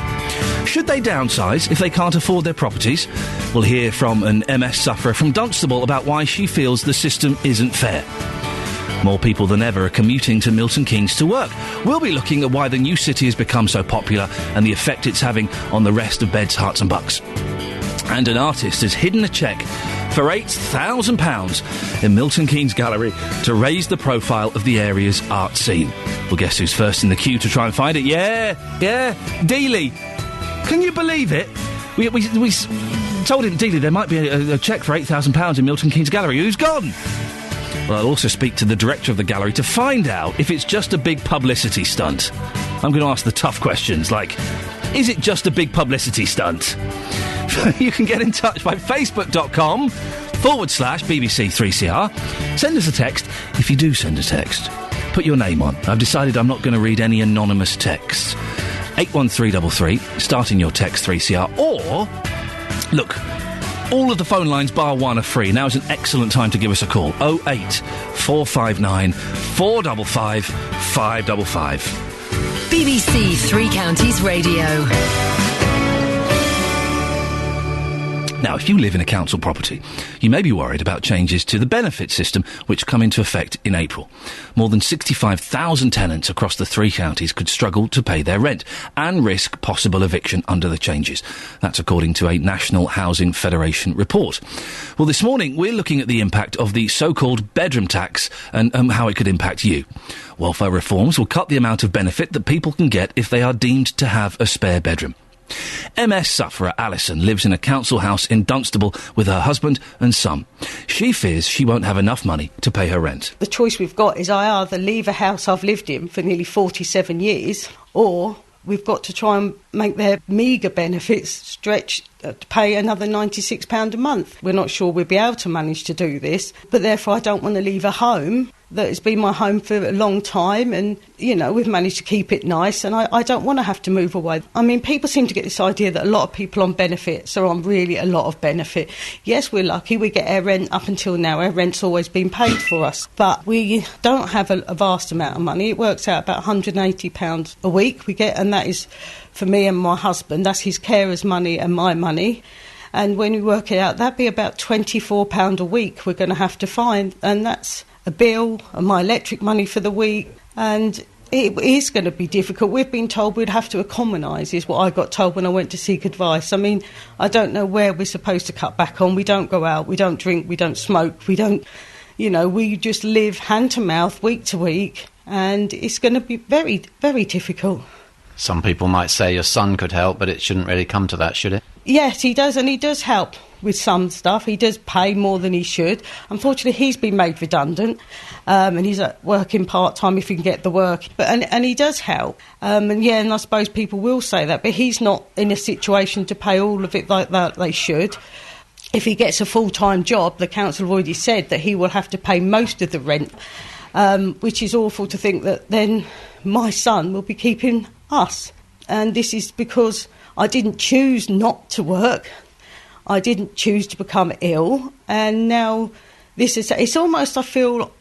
Should they downsize if they can't afford their properties? We'll hear from an MS sufferer from Dunstable about why she feels the system isn't fair. More people than ever are commuting to Milton Keynes to work. We'll be looking at why the new city has become so popular and the effect it's having on the rest of Beds, Herts and Bucks. And an artist has hidden a cheque for £8,000 in Milton Keynes Gallery to raise the profile of the area's art scene. Well, guess who's first in the queue to try and find it? Yeah, Dealey. Can you believe it? We told him, Dealey, there might be a cheque for £8,000 in Milton Keynes Gallery. Who's gone? Well, I'll also speak to the director of the gallery to find out if it's just a big publicity stunt. I'm going to ask the tough questions, like, is it just a big publicity stunt? You can get in touch by facebook.com/BBC3CR. Send us a text. If you do send a text, put your name on. I've decided I'm not going to read any anonymous texts. 81333, starting your text 3CR. Or, look, all of the phone lines bar one are free. Now is an excellent time to give us a call. 08 459 455 555. BBC Three Counties Radio. Now, if you live in a council property, you may be worried about changes to the benefit system which come into effect in April. More than 65,000 tenants across the three counties could struggle to pay their rent and risk possible eviction under the changes. That's according to a National Housing Federation report. Well, this morning, we're looking at the impact of the so-called bedroom tax and how it could impact you. Welfare reforms will cut the amount of benefit that people can get if they are deemed to have a spare bedroom. MS sufferer Alison lives in a council house in Dunstable with her husband and son. She fears she won't have enough money to pay her rent. The choice we've got is I either leave a house I've lived in for nearly 47 years, or we've got to try and make their meagre benefits stretch to pay another £96 a month. We're not sure we'll be able to manage to do this, but therefore I don't want to leave a home that has been my home for a long time, and, we've managed to keep it nice, and I don't want to have to move away. I mean, people seem to get this idea that a lot of people on benefits are on really a lot of benefit. Yes, we're lucky. We get our rent up until now. Our rent's always been paid for us, but we don't have a vast amount of money. It works out about £180 a week we get, and that is for me and my husband. That's his carer's money and my money. And when we work it out, that'd be about £24 a week we're going to have to find, and that's a bill and my electric money for the week, and it is going to be difficult. We've been told we'd have to economise, is what I got told when I went to seek advice. I mean, I don't know where we're supposed to cut back on. We don't go out, we don't drink, we don't smoke, we don't, we just live hand to mouth, week to week, and it's going to be very, very difficult. Some people might say your son could help, but it shouldn't really come to that, should it? Yes, he does, and he does help with some stuff. He does pay more than he should. Unfortunately, he's been made redundant, and he's working part-time if he can get the work. And he does help. And I suppose people will say that, but he's not in a situation to pay all of it like that they should. if he gets a full-time job, the council have already said that he will have to pay most of the rent, which is awful to think that then my son will be keeping us. And this is because I didn't choose not to work. I didn't choose to become ill. And now it's almost, I feel,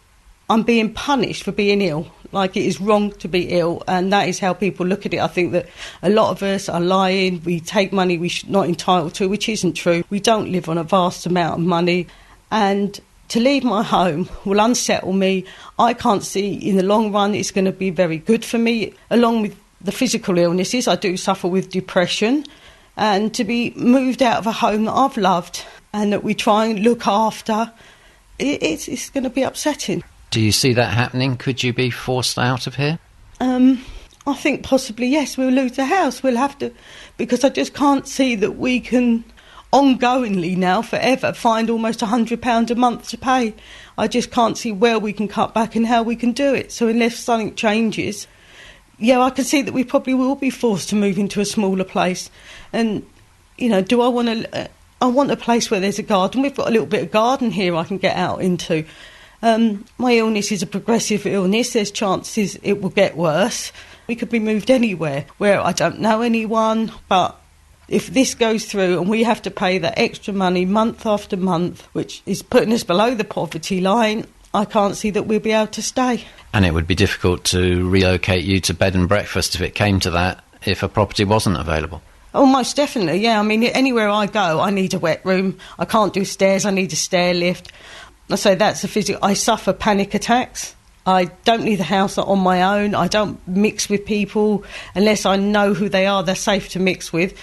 I'm being punished for being ill. Like it is wrong to be ill, and that is how people look at it. I think that a lot of us are lying. We take money we're not entitled to, which isn't true. We don't live on a vast amount of money, and to leave my home will unsettle me. I can't see in the long run it's going to be very good for me. Along with the physical illnesses, I do suffer with depression, and to be moved out of a home that I've loved and that we try and look after, it's going to be upsetting. Do you see that happening? Could you be forced out of here? I think possibly, yes, we'll lose the house. We'll have to, because I just can't see that we can ongoingly now, forever, find almost £100 a month to pay. I just can't see where we can cut back and how we can do it. So unless something changes, yeah, I can see that we probably will be forced to move into a smaller place. And, you know, do I want to... I want a place where there's a garden. We've got a little bit of garden here I can get out into. My illness is a progressive illness. There's chances it will get worse. We could be moved anywhere where I don't know anyone, but if this goes through and we have to pay that extra money month after month, which is putting us below the poverty line, I can't see that we'll be able to stay. And it would be difficult to relocate you to bed and breakfast if it came to that, if a property wasn't available. Oh, most definitely, yeah. I mean, anywhere I go, I need a wet room. I can't do stairs, I need a stair lift. I say that's the physical. I suffer panic attacks. I don't leave the house on my own. I don't mix with people unless I know who they are, they're safe to mix with.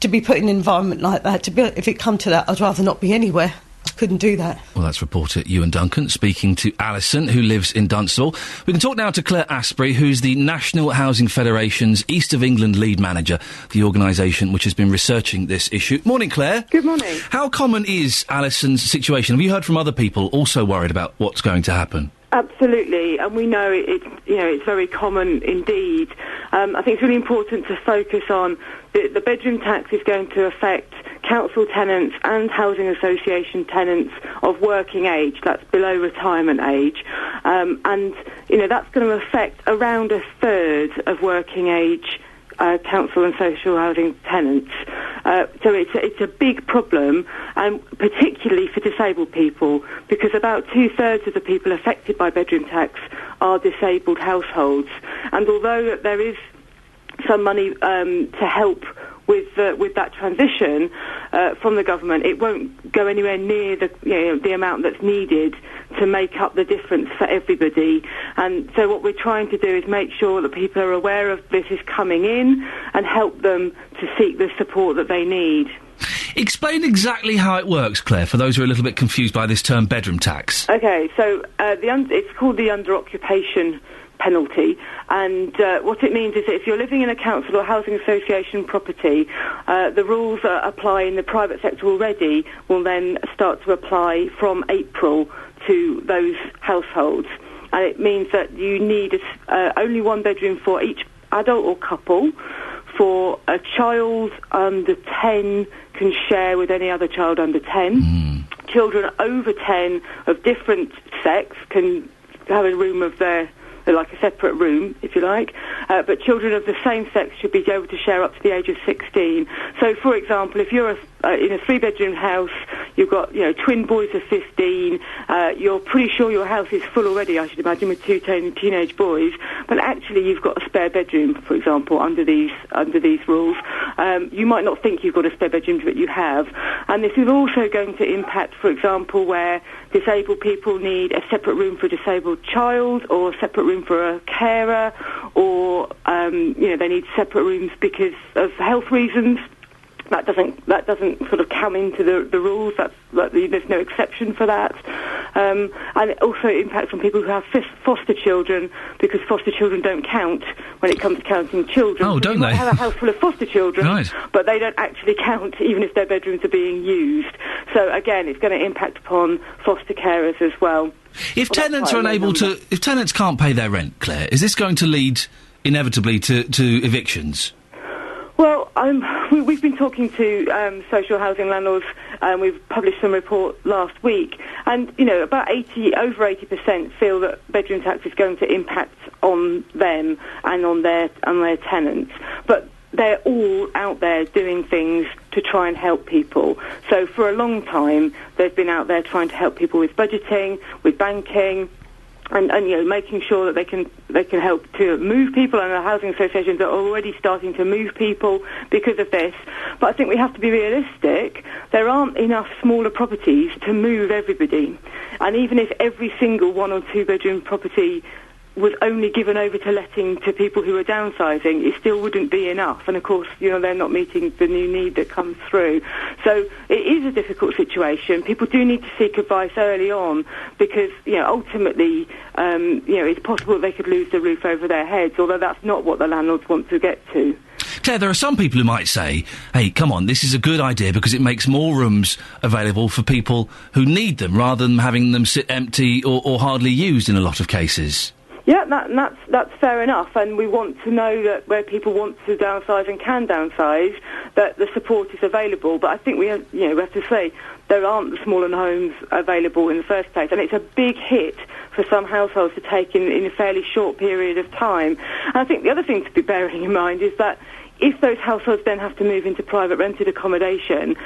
To be put in an environment like that, if it come to that, I'd rather not be anywhere. I couldn't do that. Well, that's reporter Ewan Duncan speaking to Alison, who lives in Dunstable. We can talk now to Claire Asprey, who's the National Housing Federation's East of England lead manager, the organisation which has been researching this issue. Morning, Claire. Good morning. How common is Alison's situation? Have you heard from other people also worried about what's going to happen? Absolutely, and we know it's very common indeed. I think it's really important to focus on the bedroom tax is going to affect council tenants and housing association tenants of working age, that's below retirement age, and that's going to affect around a third of working age council and social housing tenants. So it's a big problem, and particularly for disabled people, because about 2/3 of the people affected by bedroom tax are disabled households. And although there is some money to help with that transition from the government, it won't go anywhere near the amount that's needed to make up the difference for everybody. And so what we're trying to do is make sure that people are aware of this is coming in and help them to seek the support that they need. Explain exactly how it works, Claire, for those who are a little bit confused by this term bedroom tax. Okay, so it's called the under-occupation penalty, and what it means is that if you're living in a council or housing association property, the rules that apply in the private sector already will then start to apply from April to those households. And it means that you need only one bedroom for each adult or couple. For a child under 10 can share with any other child under 10. Children over 10 of different sex can have a room of their, like a separate room, if you like, but children of the same sex should be able to share up to the age of 16. So, for example, if you're in a three-bedroom house, you've got twin boys of 15, you're pretty sure your house is full already, I should imagine, with two teenage boys, but actually you've got a spare bedroom, for example, under these rules. You might not think you've got a spare bedroom, but you have. And this is also going to impact, for example, where disabled people need a separate room for a disabled child, or a separate room for a carer, or they need separate rooms because of health reasons. That doesn't sort of come into the rules. There's no exception for that. And it also impacts on people who have foster children, because foster children don't count when it comes to counting children. Oh, don't they? You might have a house full of foster children, right, but they don't actually count even if their bedrooms are being used. So again, it's going to impact upon foster carers as well. If tenants can't pay their rent, Claire, is this going to lead inevitably to evictions? Well, we've been talking to social housing landlords, and we've published some report last week. And about over 80% feel that bedroom tax is going to impact on them and on their tenants. But they're all out there doing things to try and help people. So for a long time, they've been out there trying to help people with budgeting, with banking, and making sure that they can help to move people, and the housing associations are already starting to move people because of this. But I think we have to be realistic. There aren't enough smaller properties to move everybody, and even if every single 1 or 2 bedroom property was only given over to letting to people who are downsizing, it still wouldn't be enough. And of course, they're not meeting the new need that comes through. So it is a difficult situation. People do need to seek advice early on because, ultimately, it's possible that they could lose the roof over their heads, although that's not what the landlords want to get to. Claire, there are some people who might say, hey, come on, this is a good idea because it makes more rooms available for people who need them rather than having them sit empty or hardly used in a lot of cases. Yeah, that's fair enough, and we want to know that where people want to downsize and can downsize, that the support is available. But I think we have to say there aren't the smaller homes available in the first place, and it's a big hit for some households to take in a fairly short period of time. And I think the other thing to be bearing in mind is that if those households then have to move into private rented accommodation,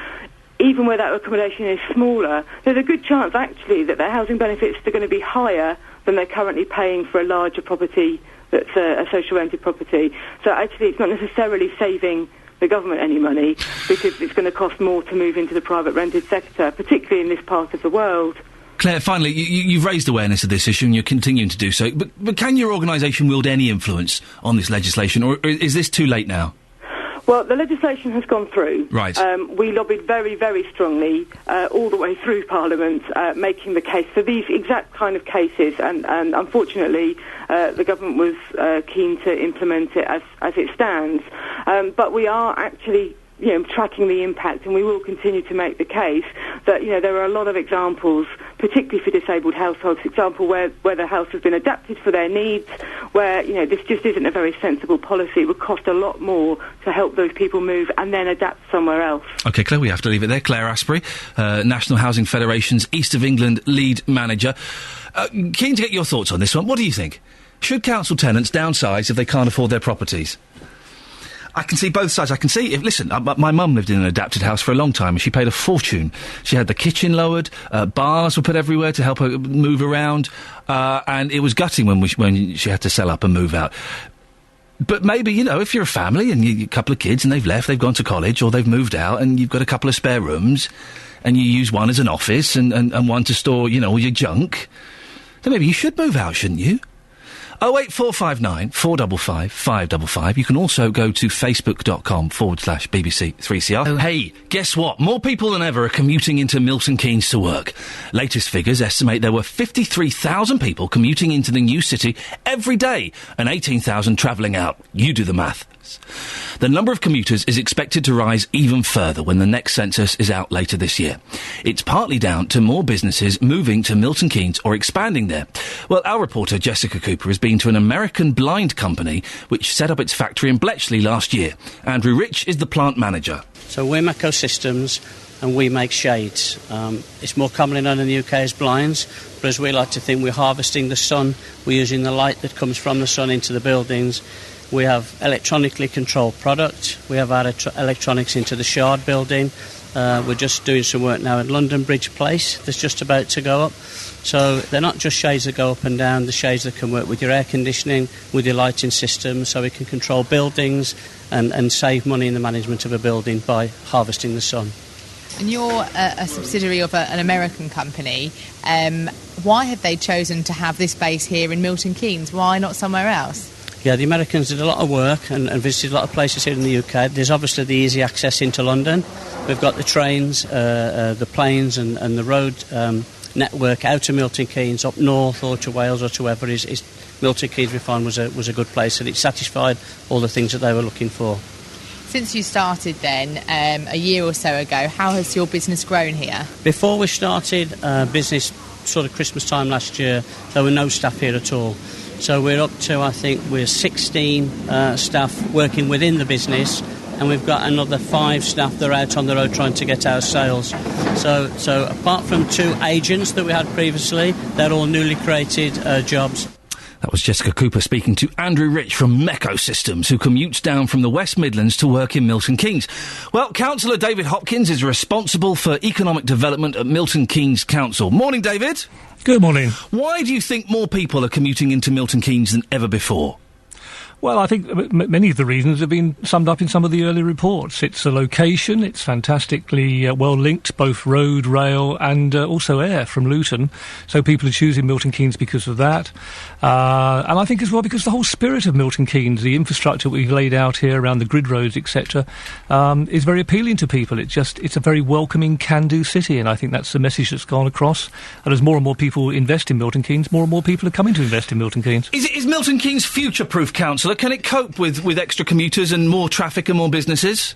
even where that accommodation is smaller, there's a good chance actually that their housing benefits are going to be higher than they're currently paying for a larger property that's a social rented property. So actually it's not necessarily saving the government any money because it's going to cost more to move into the private rented sector, particularly in this part of the world. Claire, finally, you've raised awareness of this issue and you're continuing to do so, but can your organisation wield any influence on this legislation, or is this too late now? Well, the legislation has gone through. Right. We lobbied very, very strongly all the way through Parliament, making the case for these exact kind of cases, and unfortunately the government was keen to implement it as it stands. But we are actually tracking the impact, and we will continue to make the case that there are a lot of examples, particularly for disabled households, example where the house has been adapted for their needs, where this just isn't a very sensible policy. It would cost a lot more to help those people move and then adapt somewhere else. OK, Claire, we have to leave it there. Claire Asprey, National Housing Federation's East of England lead manager. Keen to get your thoughts on this one. What do you think? Should council tenants downsize if they can't afford their properties? I can see both sides. I can see... Listen, my mum lived in an adapted house for a long time and she paid a fortune. She had the kitchen lowered, bars were put everywhere to help her move around, and it was gutting when she had to sell up and move out. But maybe, if you're a family and a couple of kids and they've left, they've gone to college or they've moved out and you've got a couple of spare rooms and you use one as an office and one to store, all your junk, then maybe you should move out, shouldn't you? 08459 455 555. You can also go to facebook.com/BBC 3CR. Oh, hey, guess what? More people than ever are commuting into Milton Keynes to work. Latest figures estimate there were 53,000 people commuting into the new city every day and 18,000 travelling out. You do the math. The number of commuters is expected to rise even further when the next census is out later this year. It's partly down to more businesses moving to Milton Keynes or expanding there. Well, our reporter Jessica Cooper has been to an American blind company which set up its factory in Bletchley last year. Andrew Rich is the plant manager. So we're Mako Systems and we make shades. It's more commonly known in the UK as blinds, but as we like to think, we're harvesting the sun. We're using the light that comes from the sun into the buildings. We have electronically controlled product. We have our electronics into the Shard building. We're just doing some work now at London Bridge Place that's just about to go up. So they're not just shades that go up and down, the shades that can work with your air conditioning, with your lighting system, so we can control buildings and save money in the management of a building by harvesting the sun. And you're a subsidiary of an American company. Why have they chosen to have this base here in Milton Keynes? Why not somewhere else? Yeah, the Americans did a lot of work and visited a lot of places here in the UK. There's obviously the easy access into London. We've got the trains, the planes and the road network out of Milton Keynes, up north or to Wales or to wherever is Milton Keynes we found was a good place, and it satisfied all the things that they were looking for. Since you started then, a year or so ago, how has your business grown here? Before we started business sort of Christmas time last year, there were no staff here at all. So we're up to, I think, we're 16 staff working within the business, and we've got another 5 staff that are out on the road trying to get our sales. So apart from 2 agents that we had previously, they're all newly created jobs. That was Jessica Cooper speaking to Andrew Rich from Meco Systems, who commutes down from the West Midlands to work in Milton Keynes. Well, Councillor David Hopkins is responsible for economic development at Milton Keynes Council. Morning, David. Good morning. Why do you think more people are commuting into Milton Keynes than ever before? Well, I think many of the reasons have been summed up in some of the early reports. It's a location, it's fantastically well linked, both road, rail and also air from Luton. So people are choosing Milton Keynes because of that. And I think as well because the whole spirit of Milton Keynes, the infrastructure we've laid out here around the grid roads, etc., is very appealing to people. It's a very welcoming, can-do city, and I think that's the message that's gone across. And as more and more people invest in Milton Keynes, more and more people are coming to invest in Milton Keynes. Is Milton Keynes future-proof, Councillor? Can it cope with extra commuters and more traffic and more businesses?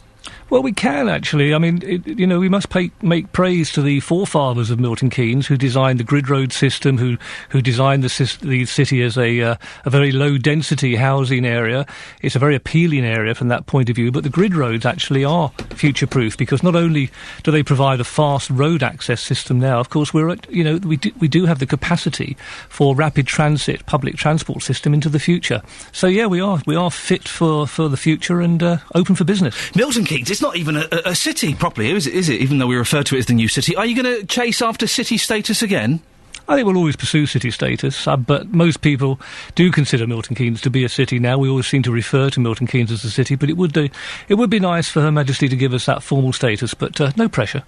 Well, we can, actually. I mean, we must make praise to the forefathers of Milton Keynes who designed the grid road system, who designed the city as a very low-density housing area. It's a very appealing area from that point of view, but the grid roads actually are future-proof because not only do they provide a fast road access system now, of course, we do have the capacity for rapid transit, public transport system into the future. So, yeah, we are fit for the future and open for business. Milton Keynes, it's not even a city properly, is it? Even though we refer to it as the new city. Are you going to chase after city status again? I think we'll always pursue city status, but most people do consider Milton Keynes to be a city now. We always seem to refer to Milton Keynes as a city, but it would be nice for Her Majesty to give us that formal status, but no pressure.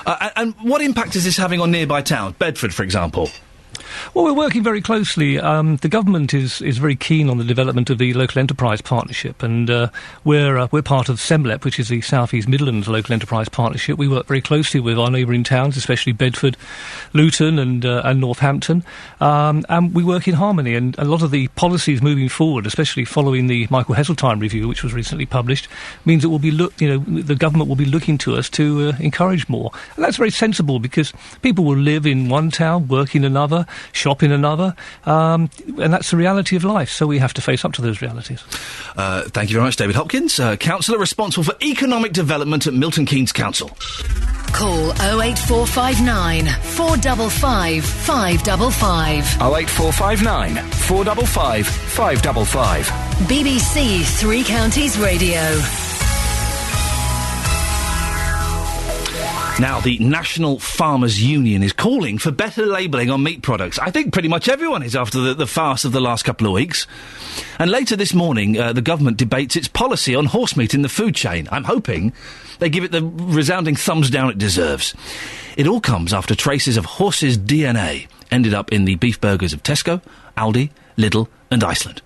And what impact is this having on nearby towns? Bedford, for example? Well, we're working very closely. The government is very keen on the development of the local enterprise partnership, and we're part of SEMLEP, which is the South East Midlands Local Enterprise Partnership. We work very closely with our neighbouring towns, especially Bedford, Luton and Northampton, and we work in harmony. And a lot of the policies moving forward, especially following the Michael Heseltine review, which was recently published, means it will be the government will be looking to us to encourage more, and that's very sensible because people will live in one town, work in another, shop in another, and that's the reality of life, so we have to face up to those realities. Thank you very much, David Hopkins, Councillor responsible for economic development at Milton Keynes Council. Call 08459 455 555. 08459 455 555. BBC Three Counties Radio. Now, the National Farmers Union is calling for better labelling on meat products. I think pretty much everyone is after the farce of the last couple of weeks. And later this morning, the government debates its policy on horse meat in the food chain. I'm hoping they give it the resounding thumbs down it deserves. It all comes after traces of horses' DNA ended up in the beef burgers of Tesco, Aldi, Lidl and Iceland.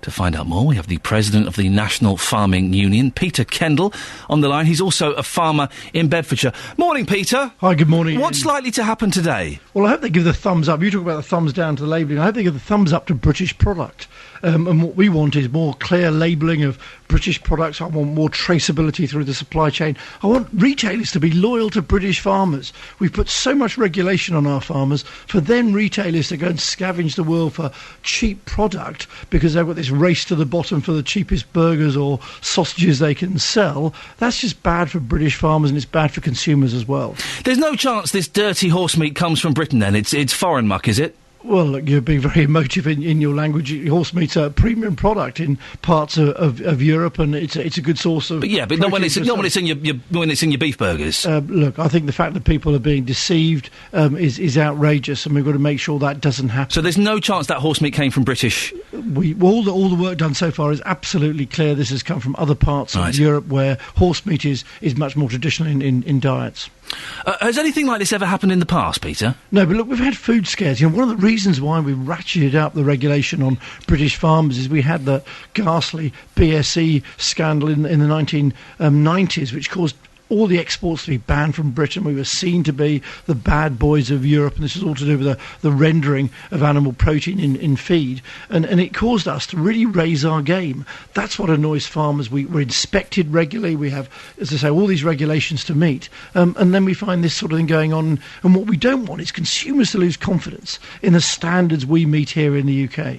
To find out more, we have the president of the National Farming Union, Peter Kendall, on the line. He's also a farmer in Bedfordshire. Morning, Peter. Hi, good morning. What's likely to happen today? Well, I hope they give the thumbs up. You talk about the thumbs down to the labelling. I hope they give the thumbs up to British product. And what we want is more clear labelling of British products. I want more traceability through the supply chain. I want retailers to be loyal to British farmers. We've put so much regulation on our farmers. For them, retailers to go and scavenge the world for cheap product because they've got this race to the bottom for the cheapest burgers or sausages they can sell, that's just bad for British farmers and it's bad for consumers as well. There's no chance this dirty horse meat comes from Britain then? It's foreign muck, is it? Well, look, you're being very emotive in your language. Horse meat's a premium product in parts of Europe, and it's a good source of. But yeah, but not when it's in your beef burgers. Look, I think the fact that people are being deceived is outrageous, and we've got to make sure that doesn't happen. So there's no chance that horse meat came from British. All the work done so far is absolutely clear. This has come from other parts of Europe where horse meat is much more traditional in diets. Has anything like this ever happened in the past, Peter? No, but look, we've had food scares. One of the reasons why we ratcheted up the regulation on British farmers is we had the ghastly BSE scandal in the 1990s, which caused all the exports to be banned from Britain. We were seen to be the bad boys of Europe, and this is all to do with the rendering of animal protein in feed. And it caused us to really raise our game. That's what annoys farmers. We're inspected regularly. We have, as I say, all these regulations to meet. And then we find this sort of thing going on. And what we don't want is consumers to lose confidence in the standards we meet here in the UK.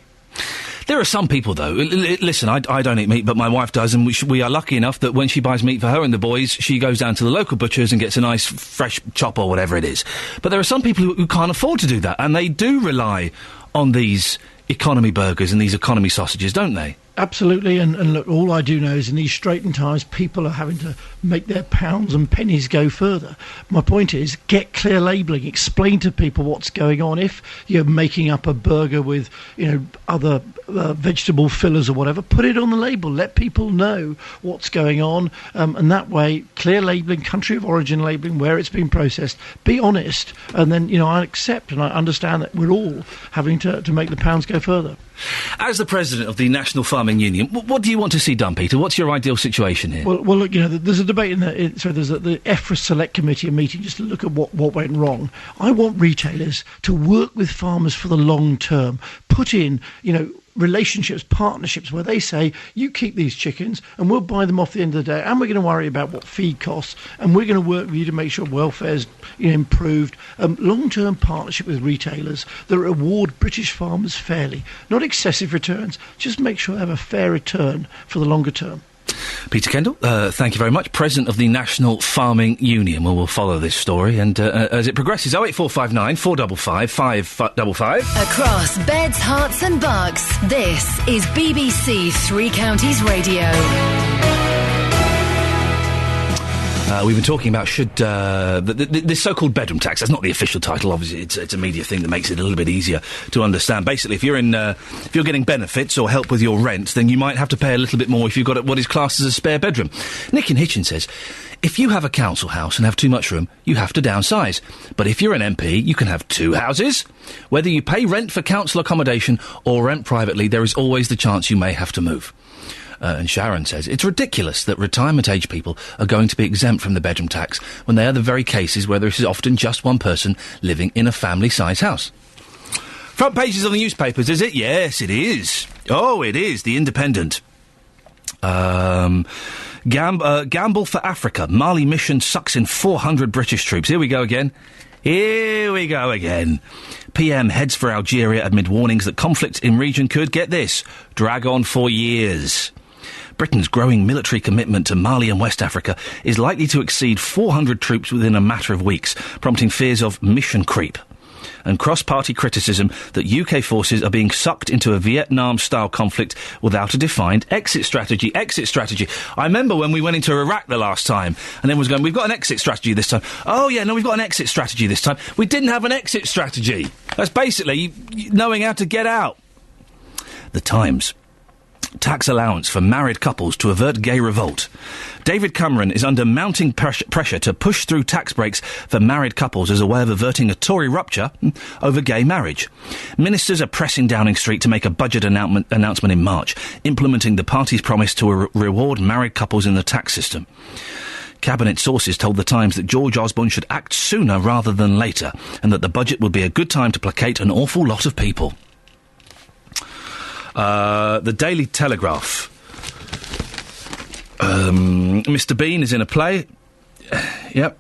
There are some people, though. Listen, I don't eat meat, but my wife does, and we are lucky enough that when she buys meat for her and the boys, she goes down to the local butcher's and gets a nice fresh chop or whatever it is. But there are some people who can't afford to do that, and they do rely on these economy burgers and these economy sausages, don't they? Absolutely, and look, all I do know is in these straitened times, people are having to make their pounds and pennies go further. My point is, get clear labelling, explain to people what's going on. If you're making up a burger with, other vegetable fillers or whatever, put it on the label, let people know what's going on, and that way, clear labelling, country of origin labelling, where it's been processed, be honest, and then, I accept and I understand that we're all having to make the pounds go further. As the president of the National Farming Union, what do you want to see done, Peter? What's your ideal situation here? Well, look, there's a debate there's the EFRA Select Committee meeting just to look at what went wrong. I want retailers to work with farmers for the long term, put in, relationships, partnerships where they say, you keep these chickens and we'll buy them off the end of the day, and we're going to worry about what feed costs, and we're going to work with you to make sure welfare's improved. Long-term partnership with retailers that reward British farmers fairly, not excessive returns, just make sure they have a fair return for the longer term. Peter Kendall, thank you very much. President of the National Farming Union. Well, we'll follow this story, and as it progresses, 08459 455 555. Across beds, hearts and bucks, this is BBC Three Counties Radio. We've been talking about this so-called bedroom tax. That's not the official title, obviously. It's a media thing that makes it a little bit easier to understand. Basically, if you're getting benefits or help with your rent, then you might have to pay a little bit more if you've got what is classed as a spare bedroom. Nick in Hitchin says, if you have a council house and have too much room, you have to downsize. But if you're an MP, you can have two houses. Whether you pay rent for council accommodation or rent privately, there is always the chance you may have to move. And Sharon says, it's ridiculous that retirement-age people are going to be exempt from the bedroom tax when they are the very cases where there is often just one person living in a family-size house. Front pages of the newspapers, is it? Yes, it is. Oh, it is. The Independent. Gamble for Africa. Mali mission sucks in 400 British troops. Here we go again. PM heads for Algeria amid warnings that conflict in region could, get this, drag on for years. Britain's growing military commitment to Mali and West Africa is likely to exceed 400 troops within a matter of weeks, prompting fears of mission creep and cross-party criticism that UK forces are being sucked into a Vietnam-style conflict without a defined exit strategy. Exit strategy. I remember when we went into Iraq the last time, and then was going, we've got an exit strategy this time. Oh, yeah, no, we've got an exit strategy this time. We didn't have an exit strategy. That's basically knowing how to get out. The Times. Tax allowance for married couples to avert gay revolt. David Cameron is under mounting pressure to push through tax breaks for married couples as a way of averting a Tory rupture over gay marriage. Ministers are pressing Downing Street to make a budget announcement in March, implementing the party's promise to reward married couples in the tax system. Cabinet sources told The Times that George Osborne should act sooner rather than later, and that the budget would be a good time to placate an awful lot of people. The Daily Telegraph. Mr. Bean is in a play. Yep.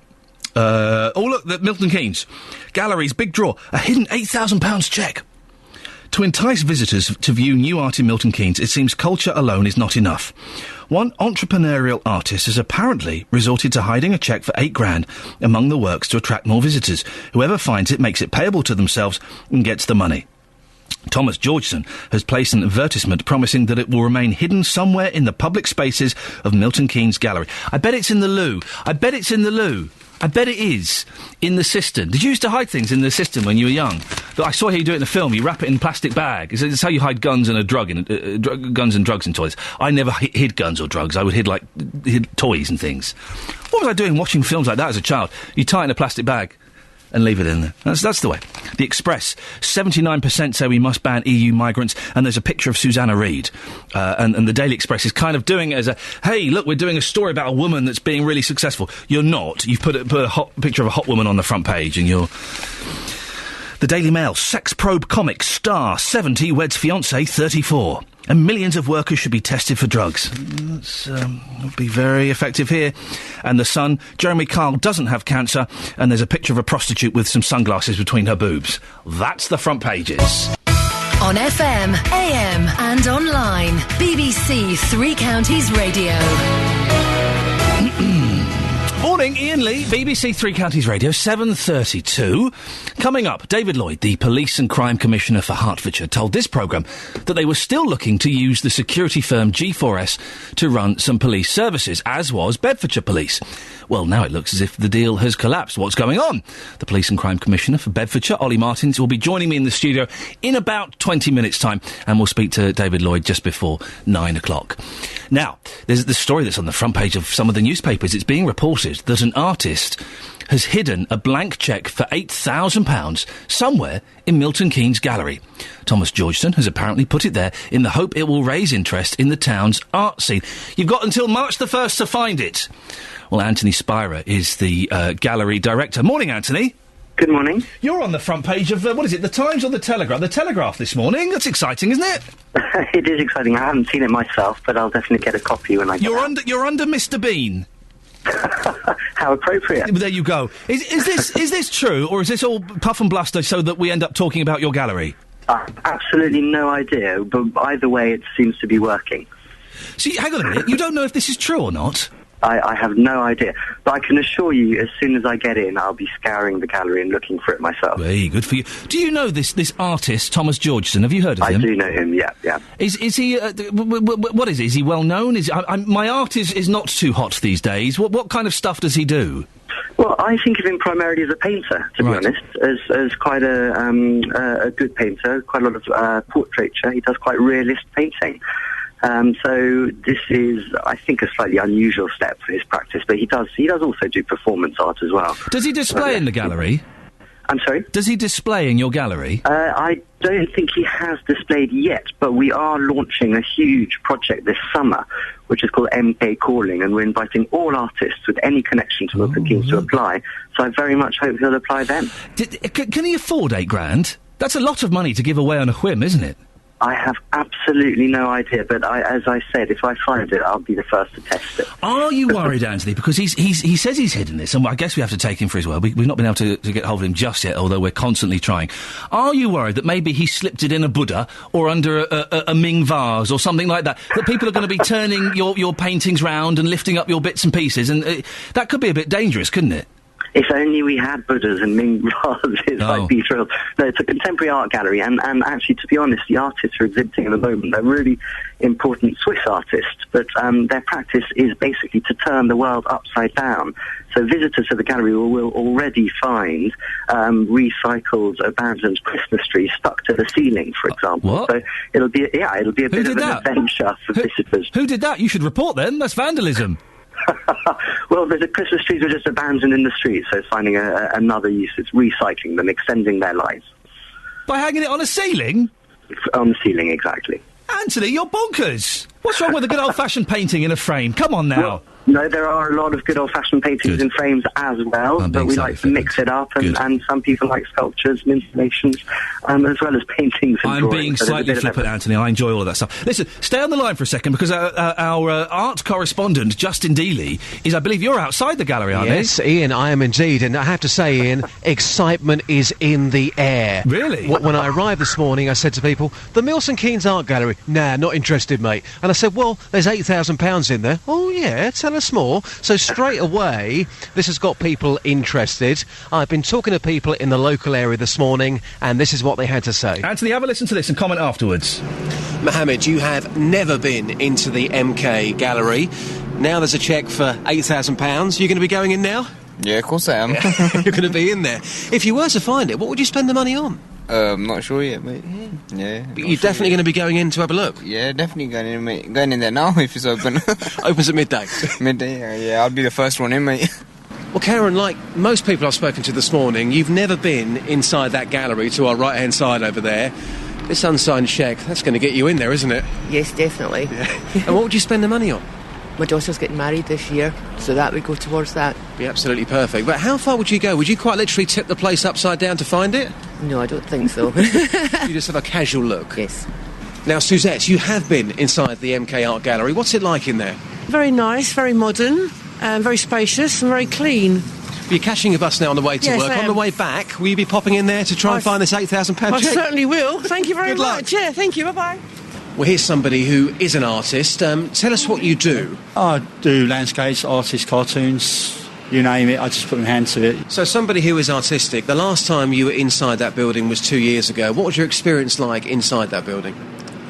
Look, the Milton Keynes. Galleries, big draw. A hidden £8,000 cheque. To entice visitors to view new art in Milton Keynes, it seems culture alone is not enough. One entrepreneurial artist has apparently resorted to hiding a cheque for £8,000 among the works to attract more visitors. Whoever finds it makes it payable to themselves and gets the money. Thomas Georgeson has placed an advertisement promising that it will remain hidden somewhere in the public spaces of Milton Keynes Gallery. I bet it's in the loo. I bet it is in the cistern. Did you used to hide things in the cistern when you were young? I saw how you do it in a film. You wrap it in a plastic bag. It's how you hide guns and guns and drugs in toilets. I never hid guns or drugs. I would hid toys and things. What was I doing watching films like that as a child? You tie it in a plastic bag and leave it in there. That's the way. The Express. 79% say we must ban EU migrants, and there's a picture of Susanna Reid. And the Daily Express is kind of doing it as a, hey, look, we're doing a story about a woman that's being really successful. You're not. You've put a picture of a hot woman on the front page, and you're... The Daily Mail. Sex probe comic star 70 weds fiancé 34. And millions of workers should be tested for drugs. That would be very effective here. And The Sun, Jeremy Kyle doesn't have cancer, and there's a picture of a prostitute with some sunglasses between her boobs. That's the front pages. On FM, AM and online. BBC Three Counties Radio. Morning, Iain Lee, BBC Three Counties Radio, 7:32. Coming up, David Lloyd, the Police and Crime Commissioner for Hertfordshire, told this programme that they were still looking to use the security firm G4S to run some police services, as was Bedfordshire Police. Well, now it looks as if the deal has collapsed. What's going on? The Police and Crime Commissioner for Bedfordshire, Ollie Martins, will be joining me in the studio in about 20 minutes' time, and we'll speak to David Lloyd just before 9 o'clock. Now, there's the story that's on the front page of some of the newspapers. It's being reported that an artist has hidden a blank cheque for £8,000 somewhere in Milton Keynes Gallery. Thomas Georgeson has apparently put it there in the hope it will raise interest in the town's art scene. You've got until March the 1st to find it. Well, Anthony Spira is the gallery director. Morning, Anthony. Good morning. You're on the front page of, what is it, The Times or The Telegraph? The Telegraph this morning. That's exciting, isn't it? It is exciting. I haven't seen it myself, but I'll definitely get a copy when I get out. You're under Mr. Bean. How appropriate. There you go. Is this true, or is this all puff and bluster so that we end up talking about your gallery? Absolutely no idea, but either way it seems to be working. See, hang on a minute. You don't know if this is true or not? I have no idea. But I can assure you, as soon as I get in, I'll be scouring the gallery and looking for it myself. Very good for you. Do you know this artist, Thomas Georgeson? Have you heard of him? I do know him, yeah. Is he, what is he? Is he well known? My art is not too hot these days. What kind of stuff does he do? Well, I think of him primarily as a painter, to be honest, as quite a good painter, quite a lot of portraiture. He does quite realist painting. So this is, I think, a slightly unusual step for his practice, but he does also do performance art as well. Does he display in the gallery? I'm sorry? Does he display in your gallery? I don't think he has displayed yet, but we are launching a huge project this summer, which is called MK Calling, and we're inviting all artists with any connection to Milton Keynes to apply, so I very much hope he'll apply then. Can he afford £8,000? That's a lot of money to give away on a whim, isn't it? I have absolutely no idea, but as I said, if I find it, I'll be the first to test it. Are you worried, Anthony? Because he says he's hidden this, and I guess we have to take him for his word. We've not been able to get hold of him just yet, although we're constantly trying. Are you worried that maybe he slipped it in a Buddha or under a Ming vase or something like that? That people are going to be turning your paintings round and lifting up your bits and pieces, and that could be a bit dangerous, couldn't it? If only we had Buddhas and Ming vases, I'd be thrilled. No, it's a contemporary art gallery, and actually, to be honest, the artists who are exhibiting at the moment, they're really important Swiss artists, but their practice is basically to turn the world upside down. So visitors to the gallery will already find recycled, abandoned Christmas trees stuck to the ceiling, for example. What? So it'll be a bit of an adventure for visitors. Who did that? You should report them. That's vandalism. Well, the Christmas trees were just abandoned in the street, so it's finding another use. It's recycling them, extending their lives. By hanging it on a ceiling? On the ceiling, exactly. Anthony, you're bonkers. What's wrong with a good old-fashioned painting in a frame? Come on now. Well, no, there are a lot of good old-fashioned paintings in frames as well, but we like to mix it up, and some people like sculptures and installations, as well as paintings and I'm drawings. being slightly flippant, Anthony. I enjoy all of that stuff. Listen, stay on the line for a second, because our art correspondent, Justin Dealey, is, I believe, you're outside the gallery, aren't you? Yes, Ian, I am indeed, and I have to say, Ian, excitement is in the air. Really? When I arrived this morning, I said to people, the Milton Keynes Art Gallery, nah, not interested, mate. And I said, well, there's £8,000 in there. Oh, yeah, tell us more. So straight away, this has got people interested. I've been talking to people in the local area this morning, and this is what they had to say. Anthony, have a listen to this and comment afterwards. Mohammed, you have never been into the MK Gallery. Now there's a cheque for £8,000. You're going to be going in now? Yeah, of course I am. You're going to be in there. If you were to find it, what would you spend the money on? I'm not sure yet, mate. Yeah. But you're definitely going to be going in to have a look? Yeah, definitely going in, mate. Going in there now if it's open. Opens at midday? Midday, yeah. I'll be the first one in, mate. Well, Karen, like most people I've spoken to this morning, you've never been inside that gallery to our right-hand side over there. This unsigned cheque, that's going to get you in there, isn't it? Yes, definitely. Yeah. And what would you spend the money on? My daughter's getting married this year, so that would go towards that. Be absolutely perfect. But how far would you go? Would you quite literally tip the place upside down to find it? No, I don't think so. You just have a casual look? Yes. Now, Suzette, you have been inside the MK Art Gallery. What's it like in there? Very nice, very modern, very spacious and very clean. You're catching a bus now on the way to Yes, work. I On am. the way back, will you be popping in there to try and find this £8,000 I cheque? certainly will. Thank you very Good luck. much. Yeah, thank you. Bye-bye. Well, here's somebody who is an artist. Tell us what you do. I do landscapes, artists, cartoons, you name it, I just put my hand to it. So somebody who is artistic, the last time you were inside that building was 2 years ago. What was your experience like inside that building?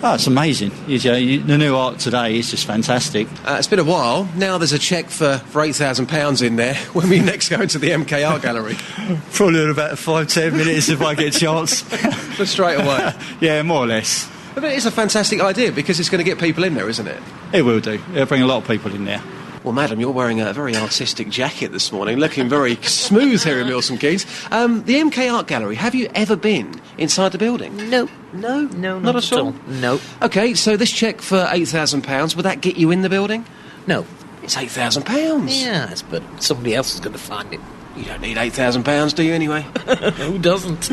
Oh, it's amazing. The new art today is just fantastic. It's been a while. Now there's a cheque for £8,000 in there. When we next go into the MK Art Gallery? Probably in about 5-10 minutes if I get a chance. But straight away? Yeah, more or less. But it's a fantastic idea because it's going to get people in there, isn't it? It will do. It'll bring a lot of people in there. Well, madam, you're wearing a very artistic jacket this morning, looking very smooth here in Milton Keynes. The MK Art Gallery, have you ever been inside the building? No. No? No, Not at all? No. OK, so this cheque for £8,000, would that get you in the building? No. It's £8,000. Yes, but somebody else is going to find it. You don't need £8,000, do you, anyway? Who doesn't?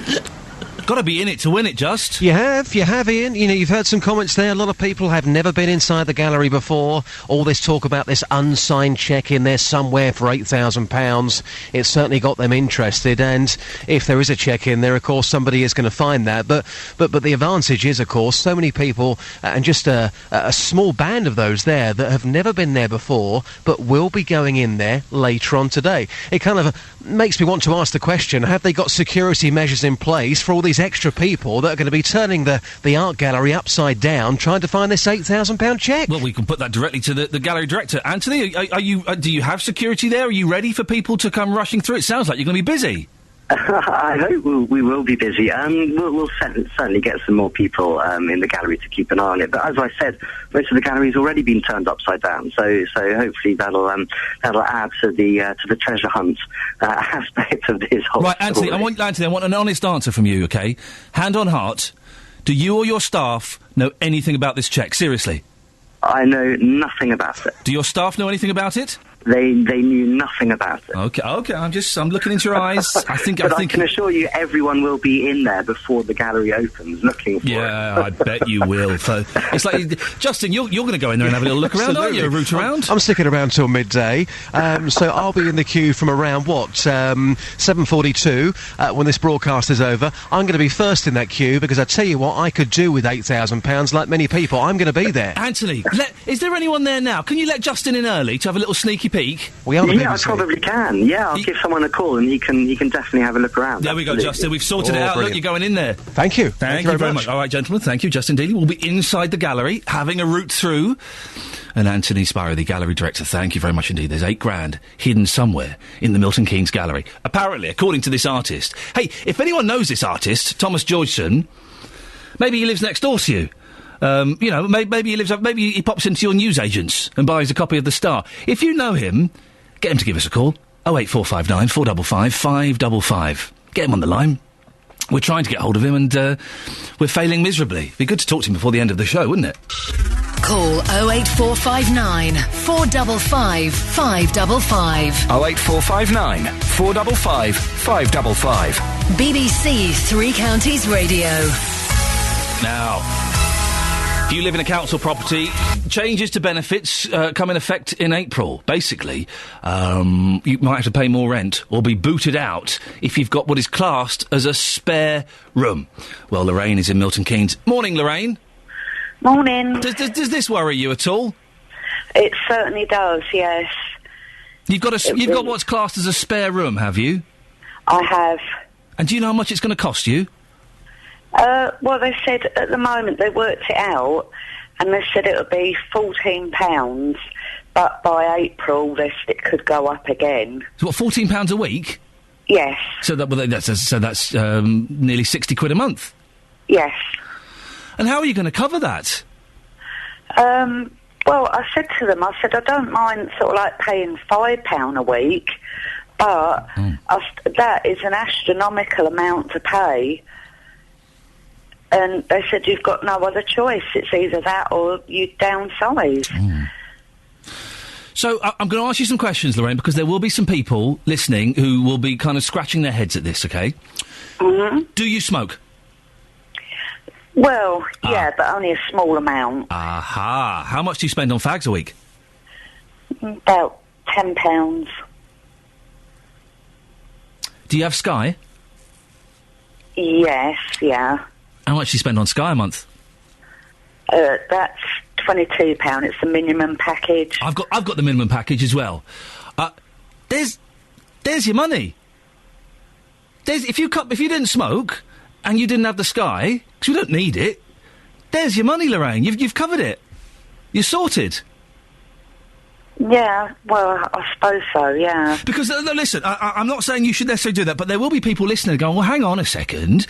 Got to be in it to win it, Just. You have, Ian. You know, you've heard some comments there. A lot of people have never been inside the gallery before. All this talk about this unsigned cheque in there somewhere for £8,000. It's certainly got them interested. And if there is a cheque in there, of course, somebody is going to find that. But the advantage is, of course, so many people, and just a small band of those there that have never been there before, but will be going in there later on today. It kind of makes me want to ask the question, have they got security measures in place for all these extra people that are going to be turning the art gallery upside down trying to find this £8,000 cheque? Well, we can put that directly to the gallery director. Anthony, are you? Do you have security there? Are you ready for people to come rushing through? It sounds like you're going to be busy. I hope we will be busy. We'll certainly get some more people in the gallery to keep an eye on it. But as I said, most of the gallery's already been turned upside down. So hopefully that'll add to the treasure hunt aspect of this whole Right, Anthony, story. I want an honest answer from you. Okay, hand on heart, do you or your staff know anything about this cheque? Seriously. I know nothing about it. Do your staff know anything about it? They knew nothing about it. Okay. I'm looking into your eyes. I think. I can assure you, everyone will be in there before the gallery opens, looking for it. Yeah, I bet you will. So it's like, Justin, you're going to go in there and have a little look around, aren't you? A route around. I'm sticking around till midday, so I'll be in the queue from around 7:42 when this broadcast is over. I'm going to be first in that queue because I tell you what, I could do with £8,000 like many people. I'm going to be there. Anthony, is there anyone there now? Can you let Justin in early to have a little sneaky peek? We are the Yeah, I BBC. probably can. Yeah, I'll give someone a call and he can definitely have a look around. There we go, Absolutely. Justin. We've sorted it out. brilliant. Look, you're going in there. Thank you. Thank you very much. All right, gentlemen. Thank you. Justin Dealey will be inside the gallery, having a route through. And Anthony Sparrow, the gallery director, thank you very much indeed. There's £8,000 hidden somewhere in the Milton Keynes gallery. Apparently, according to this artist. Hey, if anyone knows this artist, Thomas Georgeson, maybe he lives next door to you. Maybe he lives up. Maybe he pops into your newsagents and buys a copy of the Star. If you know him, get him to give us a call. 08459 455 555. Get him on the line. We're trying to get hold of him, and we're failing miserably. It'd be good to talk to him before the end of the show, wouldn't it? Call 08459 455 555. 08459 455 555. BBC Three Counties Radio. Now, if you live in a council property, changes to benefits come in effect in April. Basically, you might have to pay more rent or be booted out if you've got what is classed as a spare room. Well, Lorraine is in Milton Keynes. Morning, Lorraine. Morning. Does this worry you at all? It certainly does, yes. You've got what's classed as a spare room, have you? I have. And do you know how much it's going to cost you? Well, they said at the moment they worked it out, and they said it would be £14, but by April it could go up again. So what, £14 a week? Yes. So that's nearly £60 a month. Yes. And how are you going to cover that? Well, I said to them, I don't mind sort of like paying £5 a week, but that is an astronomical amount to pay. And they said, you've got no other choice. It's either that or you downsize. So I'm going to ask you some questions, Lorraine, because there will be some people listening who will be kind of scratching their heads at this, OK? Mm-hmm. Do you smoke? Well, yeah, but only a small amount. Aha. How much do you spend on fags a week? About £10. Do you have Sky? Yes, yeah. How much do you spend on Sky a month? That's £22. It's the minimum package. I've got the minimum package as well. There's your money. If you didn't smoke and you didn't have the Sky, because we don't need it, there's your money, Lorraine. You've covered it. You're sorted. Yeah, well, I suppose so, yeah. Because, listen, I'm not saying you should necessarily do that, but there will be people listening going, well, hang on a second.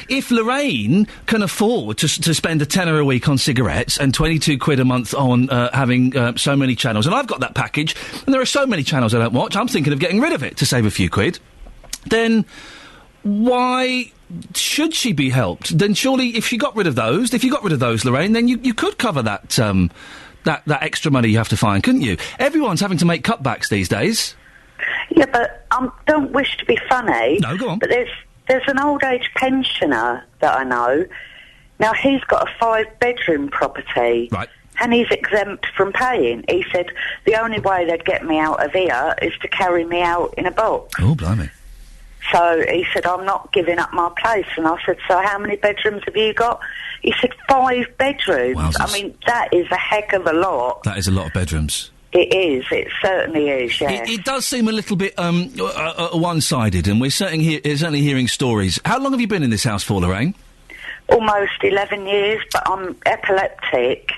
If Lorraine can afford to spend a tenner a week on cigarettes and 22 quid a month on having so many channels, and I've got that package, and there are so many channels I don't watch, I'm thinking of getting rid of it to save a few quid, then why should she be helped? Then surely if you got rid of those, Lorraine, then you could cover that that extra money you have to find, couldn't you? Everyone's having to make cutbacks these days. Yeah, but I don't wish to be funny. No, go on. But there's an old age pensioner that I know. Now, he's got a 5-bedroom property. Right. And he's exempt from paying. He said the only way they'd get me out of here is to carry me out in a box. Oh, blimey. So he said, I'm not giving up my place. And I said, so how many bedrooms have you got? He said, 5 bedrooms. Wowzers. I mean, that is a heck of a lot. That is a lot of bedrooms. It is. It certainly is, yes. It does seem a little bit one-sided, and we're certainly hearing stories. How long have you been in this house for, Lorraine? Almost 11 years, but I'm epileptic,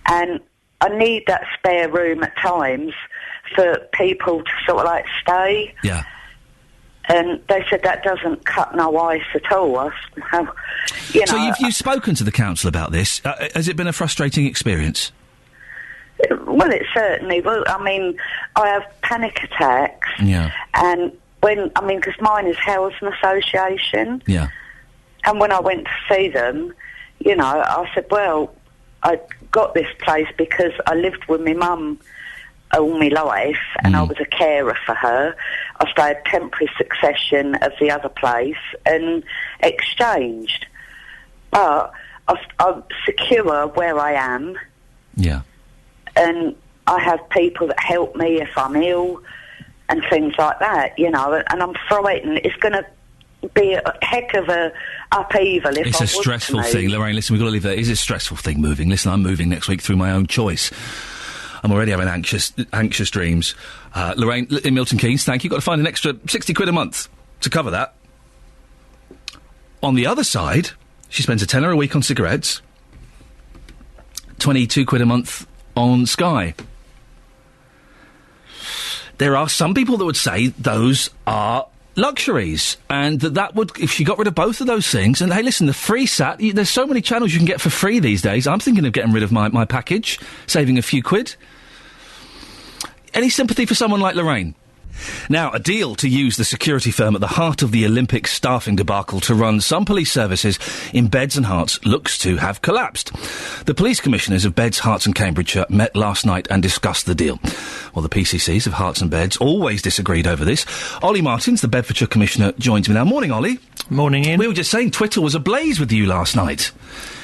and I need that spare room at times for people to sort of like stay. Yeah. And they said that doesn't cut no ice at all. So you've spoken to the council about this. Has it been a frustrating experience? Well, it certainly will. I mean, I have panic attacks. Yeah. And because mine is Housing Association. Yeah. And when I went to see them, I said, well, I got this place because I lived with my mum all my life, and I was a carer for her. I stayed temporary succession of the other place and exchanged. But I'm secure where I am. Yeah. And I have people that help me if I'm ill and things like that, and I'm frightened. It's going to be a heck of a upheaval if It's a stressful thing, Lorraine. Listen, we've got to leave that. It's a stressful thing moving. Listen, I'm moving next week through my own choice. I'm already having anxious dreams. Lorraine, in Milton Keynes, thank you. Got to find an extra 60 quid a month to cover that. On the other side, she spends a tenner a week on cigarettes, 22 quid a month on Sky. There are some people that would say those are luxuries, and that would, if she got rid of both of those things, and hey, listen, the free sat, there's so many channels you can get for free these days. I'm thinking of getting rid of my package, saving a few quid. Any sympathy for someone like Lorraine? Now, a deal to use the security firm at the heart of the Olympic staffing debacle to run some police services in Beds and Herts looks to have collapsed. The police commissioners of Beds, Herts and Cambridgeshire met last night and discussed the deal. Well, the PCCs of Herts and Beds always disagreed over this. Ollie Martins, the Bedfordshire Commissioner, joins me now. Morning, Ollie. Morning, Ian. We were just saying Twitter was ablaze with you last night.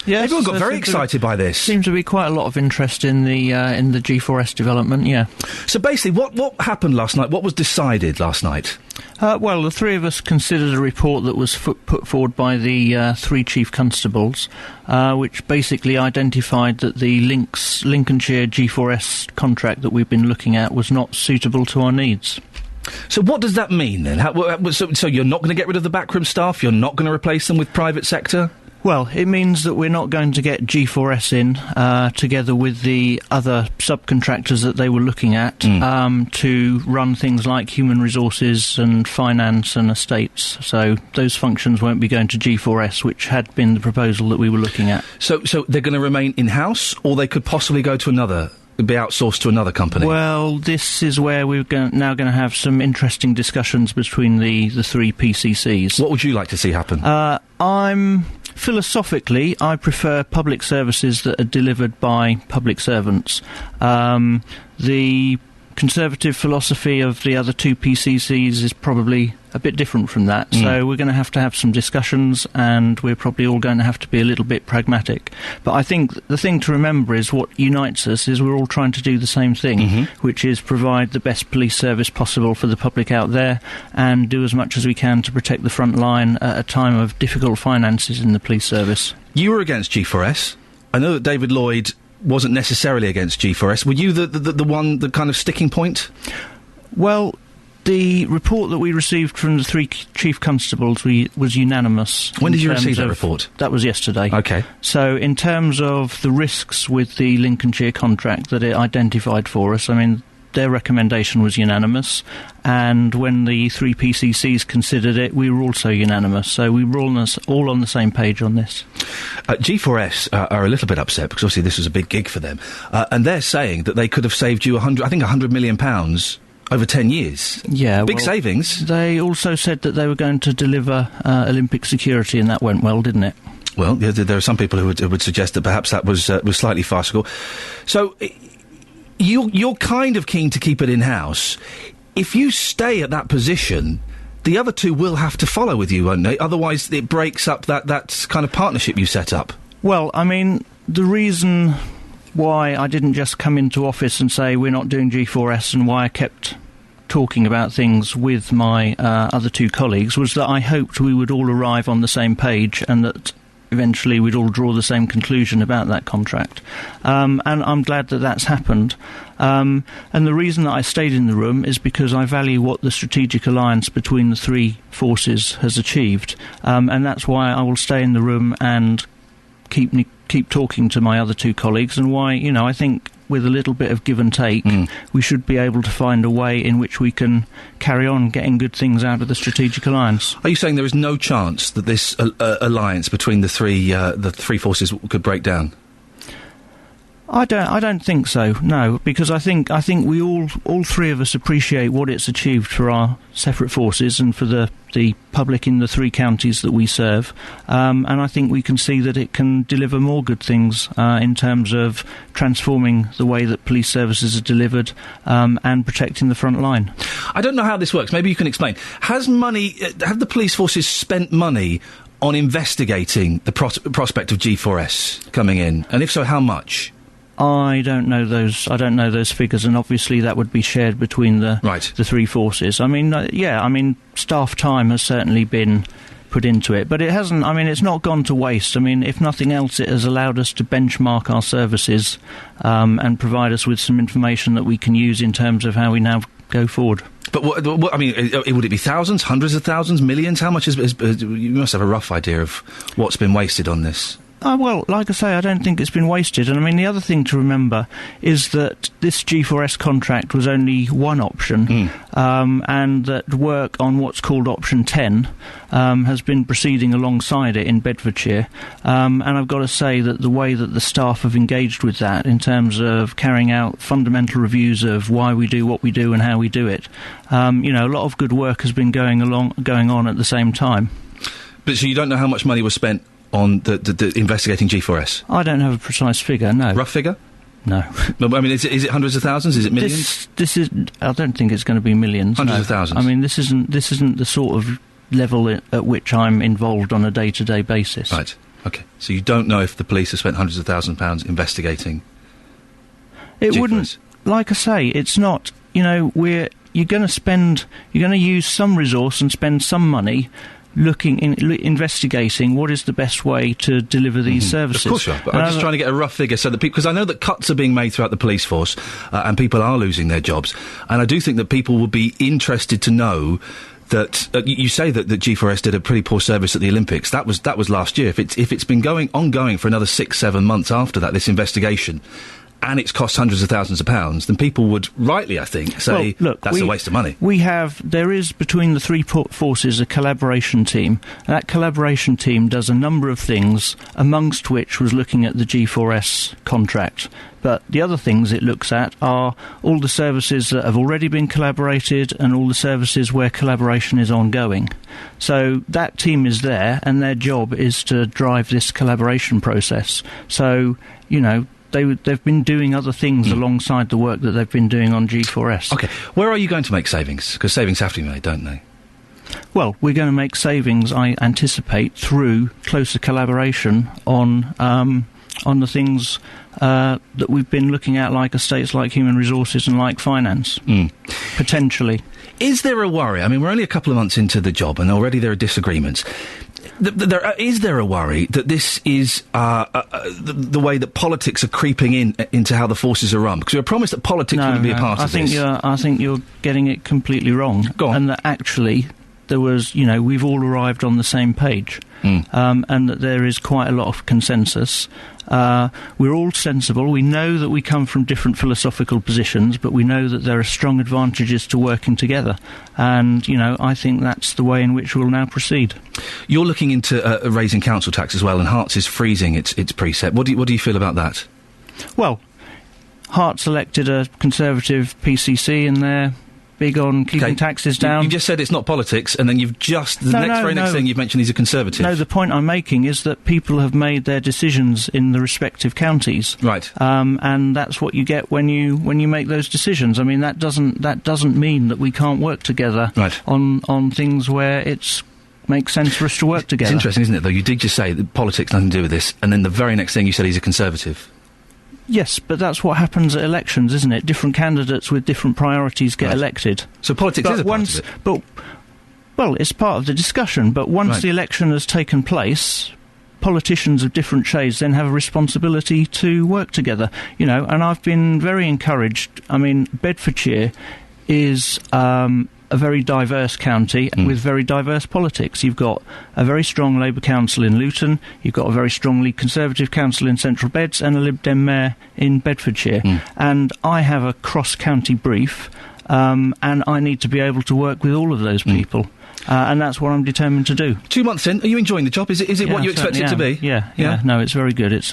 Yes, everyone got very excited by this. Seems to be quite a lot of interest in the G4S development. Yeah. So basically, what happened last night? What was decided last night? Well, the three of us considered a report that was put forward by the 3 chief constables, which basically identified that the Lincolnshire G4S contract that we've been looking at was not suitable to our needs. So what does that mean then? So you're not going to get rid of the backroom staff? You're not going to replace them with private sector? Well, it means that we're not going to get G4S in, together with the other subcontractors that they were looking at, to run things like human resources and finance and estates. So those functions won't be going to G4S, which had been the proposal that we were looking at. So they're going to remain in-house, or they could possibly go to be outsourced to another company? Well, this is where we're now going to have some interesting discussions between the 3 PCCs. What would you like to see happen? Philosophically, I prefer public services that are delivered by public servants. The Conservative philosophy of the other two PCCs is probably a bit different from that. So we're going to have some discussions, and we're probably all going to have to be a little bit pragmatic. But I think the thing to remember is what unites us is we're all trying to do the same thing, which is provide the best police service possible for the public out there and do as much as we can to protect the front line at a time of difficult finances in the police service. You were against G4S. I know that David Lloyd wasn't necessarily against G4S. Were you the one, the kind of sticking point? Well, the report that we received from the three chief constables was unanimous. When did you receive that report? That was yesterday. Okay. So in terms of the risks with the Lincolnshire contract that it identified for us, I mean, their recommendation was unanimous, and when the three PCCs considered it, we were also unanimous. So we were all on the same page on this. G4S are a little bit upset because obviously this was a big gig for them, and they're saying that they could have saved you £100 million over 10 years. Yeah, big savings. They also said that they were going to deliver Olympic security, and that went well, didn't it? Well, yeah, there are some people who would suggest that perhaps that was slightly farcical. So you're kind of keen to keep it in-house. If you stay at that position, the other two will have to follow with you, won't they? Otherwise, it breaks up that kind of partnership you set up. Well, I mean, the reason why I didn't just come into office and say we're not doing G4S, and why I kept talking about things with my other two colleagues, was that I hoped we would all arrive on the same page and that eventually we'd all draw the same conclusion about that contract. And I'm glad that that's happened. And the reason that I stayed in the room is because I value what the strategic alliance between the three forces has achieved. And that's why I will stay in the room and keep talking to my other two colleagues, and why, I think with a little bit of give and take, we should be able to find a way in which we can carry on getting good things out of the strategic alliance. Are you saying there is no chance that this alliance between the three forces could break down? I don't think so. No, because I think we all three of us appreciate what it's achieved for our separate forces and for the public in the three counties that we serve. And I think we can see that it can deliver more good things in terms of transforming the way that police services are delivered and protecting the front line. I don't know how this works. Maybe you can explain. Have the police forces spent money on investigating the prospect of G4S coming in? And if so, how much? I don't know those figures, and obviously that would be shared between the three forces. I mean, staff time has certainly been put into it, but it hasn't. I mean, it's not gone to waste. I mean, if nothing else, it has allowed us to benchmark our services and provide us with some information that we can use in terms of how we now go forward. But what I mean, would it be thousands, hundreds of thousands, millions? How much you must have a rough idea of what's been wasted on this. Well, like I say, I don't think it's been wasted. And I mean, the other thing to remember is that this G4S contract was only one option, and that work on what's called option 10 has been proceeding alongside it in Bedfordshire. And I've got to say that the way that the staff have engaged with that in terms of carrying out fundamental reviews of why we do what we do and how we do it, a lot of good work has been going on at the same time. But so you don't know how much money was spent on the investigating G4S? I don't have a precise figure, no. Rough figure? No. I mean, is it hundreds of thousands? Is it millions? This is. I don't think it's going to be millions. Hundreds of thousands? I mean, this isn't the sort of level at which I'm involved on a day-to-day basis. Right. Okay. So you don't know if the police have spent hundreds of thousands of pounds investigating It G4S? wouldn't. Like I say, it's not. You're going to use some resource and spend some money investigating what is the best way to deliver these services. Of course you are, but I'm just trying to get a rough figure so that because I know that cuts are being made throughout the police force and people are losing their jobs, and I do think that people would be interested to know that you say that G4S did a pretty poor service at the Olympics. That was last year. If it's been ongoing for another 6-7 months after that, this investigation, and it's cost hundreds of thousands of pounds, then people would rightly, I think, say, well, look, that's a waste of money. There is between the three forces a collaboration team. And that collaboration team does a number of things, amongst which was looking at the G4S contract. But the other things it looks at are all the services that have already been collaborated and all the services where collaboration is ongoing. So that team is there, and their job is to drive this collaboration process. So, they've been doing other things alongside the work that they've been doing on G4S. Okay, where are you going to make savings? Because savings have to be made, don't they? Well, we're going to make savings, I anticipate, through closer collaboration on the things that we've been looking at, like estates, like human resources, and like finance, potentially. Is there a worry? I mean, we're only a couple of months into the job, and already there are disagreements. Is there a worry that this is the way that politics are creeping into how the forces are run? Because we were promised that politics wouldn't be a part of this. I think you're getting it completely wrong. Go on. And that actually there was, we've all arrived on the same page, and that there is quite a lot of consensus. We're all sensible. We know that we come from different philosophical positions, but we know that there are strong advantages to working together. And, I think that's the way in which we'll now proceed. You're looking into raising council tax as well, and Herts is freezing its precept. What do you feel about that? Well, Herts elected a Conservative PCC, and they're big on keeping taxes down. You just said it's not politics, and then you've just... The next thing you've mentioned he's a Conservative. No, the point I'm making is that people have made their decisions in the respective counties. Right. And that's what you get when you make those decisions. I mean, that doesn't mean that we can't work together on things where it's makes sense for us to work together. It's interesting, isn't it, though? You did just say that politics nothing to do with this, and then the very next thing you said he's a Conservative. Yes, but that's what happens at elections, isn't it? Different candidates with different priorities get elected. So politics is a part of it? Well, it's part of the discussion, but once the election has taken place, politicians of different shades then have a responsibility to work together, and I've been very encouraged. I mean, Bedfordshire is a very diverse county with very diverse politics. You've got a very strong Labour council in Luton, you've got a very strongly Conservative council in Central Beds, and a Lib Dem mayor in Bedfordshire. And I have a cross-county brief, and I need to be able to work with all of those people. And that's what I'm determined to do. 2 months in, are you enjoying the job? Is it what you expect it to be? Yeah. No, it's very good. It's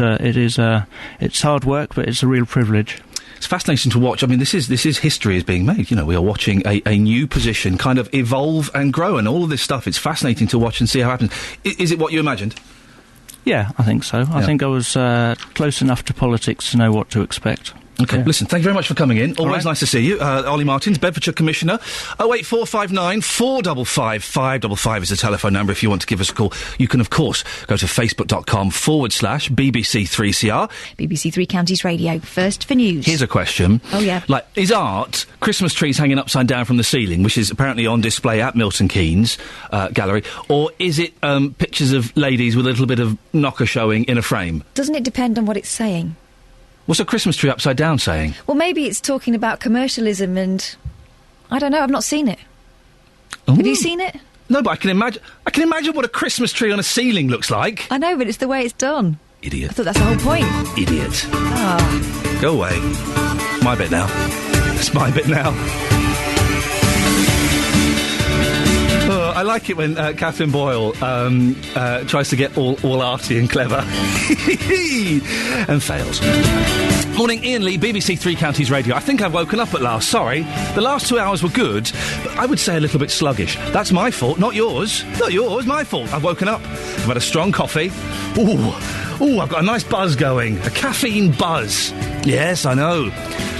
hard work, but it's a real privilege. It's fascinating to watch. I mean, this is history is being made. We are watching a new position kind of evolve and grow, and all of this stuff. It's fascinating to watch and see how it happens. Is it what you imagined? Yeah, I think so. I think I was close enough to politics to know what to expect. Okay, listen, thank you very much for coming in. Always nice to see you. Ollie Martins, Bedfordshire Commissioner. 08459 455 555 is the telephone number if you want to give us a call. You can, of course, go to facebook.com/BBC3CR. BBC Three Counties Radio, first for news. Here's a question. Oh, yeah. Is art Christmas trees hanging upside down from the ceiling, which is apparently on display at Milton Keynes Gallery, or is it pictures of ladies with a little bit of knocker showing in a frame? Doesn't it depend on what it's saying? What's a Christmas tree upside down saying? Well, maybe it's talking about commercialism and... I don't know, I've not seen it. Ooh. Have you seen it? No, but I can imagine what a Christmas tree on a ceiling looks like. I know, but it's the way it's done. Idiot. I thought that's the whole point. Idiot. Oh. Go away. My bit now. It's my bit now. I like it when Catherine Boyle tries to get all arty and clever and fails. Morning, Iain Lee, BBC Three Counties Radio. I think I've woken up at last. Sorry, the last 2 hours were good, but I would say a little bit sluggish. That's my fault, not yours. Not yours, my fault. I've woken up. I've had a strong coffee. Ooh, I've got a nice buzz going. A caffeine buzz. Yes, I know.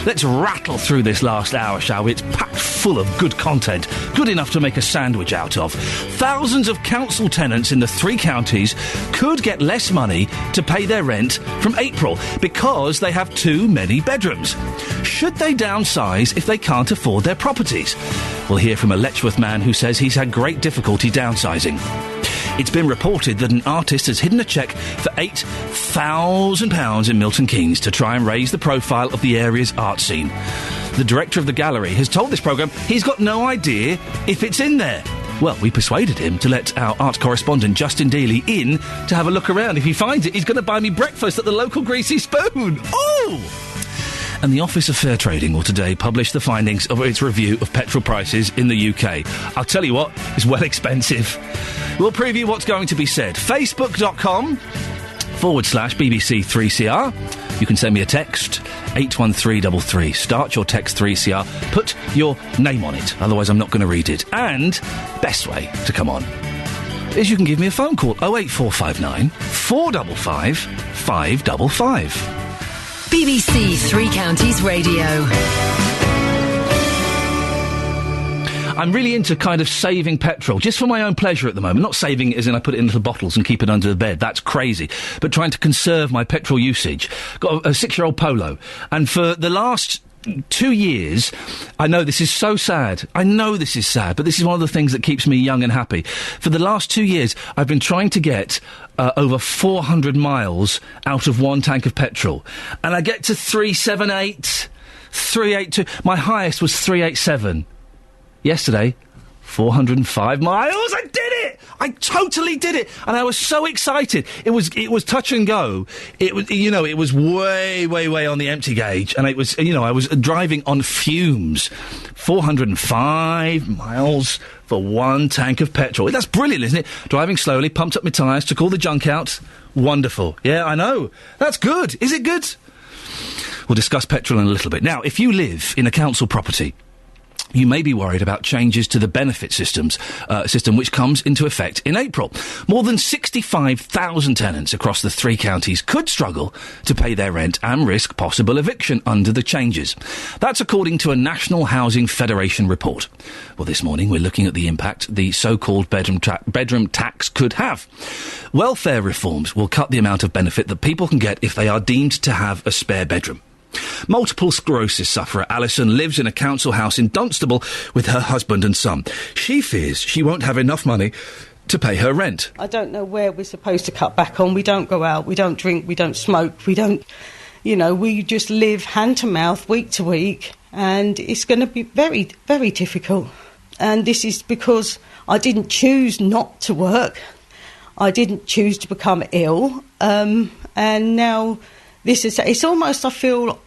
Let's rattle through this last hour, shall we? It's packed full of good content, good enough to make a sandwich out of. Thousands of council tenants in the three counties could get less money to pay their rent from April because they have too many bedrooms. Should they downsize if they can't afford their properties? We'll hear from a Letchworth man who says he's had great difficulty downsizing. It's been reported that an artist has hidden a cheque for £8,000 in Milton Keynes to try and raise the profile of the area's art scene. The director of the gallery has told this programme he's got no idea if it's in there. Well, we persuaded him to let our art correspondent Justin Dealey in to have a look around. If he finds it, he's going to buy me breakfast at the local Greasy Spoon. Oh! And the Office of Fair Trading will today publish the findings of its review of petrol prices in the UK. I'll tell you what, it's well expensive. We'll preview what's going to be said. Facebook.com/BBC3CR. You can send me a text, 81333. Start your text 3CR. Put your name on it, otherwise I'm not going to read it. And best way to come on is you can give me a phone call, 08459 455 555. BBC Three Counties Radio. I'm really into kind of saving petrol, just for my own pleasure at the moment. Not saving it as in I put it in little bottles and keep it under the bed. That's crazy. But trying to conserve my petrol usage. Got a 6-year-old Polo. And for the last 2 years, I know this is so sad. I know this is sad, but this is one of the things that keeps me young and happy. For the last 2 years, I've been trying to get over 400 miles out of one tank of petrol. And I get to 378, 382. My highest was 387. Yesterday, 405 miles. I did it! I totally did it, and I was so excited. It was touch and go. It was, it was way, way, way on the empty gauge, and it was, I was driving on fumes. 405 miles for one tank of petrol. That's brilliant, isn't it? Driving slowly, pumped up my tyres, took all the junk out. Wonderful. Yeah, I know. That's good. Is it good? We'll discuss petrol in a little bit. Now, if you live in a council property, you may be worried about changes to the benefit system which comes into effect in April. More than 65,000 tenants across the 3 counties could struggle to pay their rent and risk possible eviction under the changes. That's according to a National Housing Federation report. Well, this morning we're looking at the impact the so-called bedroom tax could have. Welfare reforms will cut the amount of benefit that people can get if they are deemed to have a spare bedroom. Multiple sclerosis sufferer Alison lives in a council house in Dunstable with her husband and son. She fears she won't have enough money to pay her rent. I don't know where we're supposed to cut back on. We don't go out, we don't drink, we don't smoke, we don't, we just live hand to mouth, week to week, and it's going to be very, very difficult. And this is because I didn't choose not to work. I didn't choose to become ill. And now it's almost, I feel,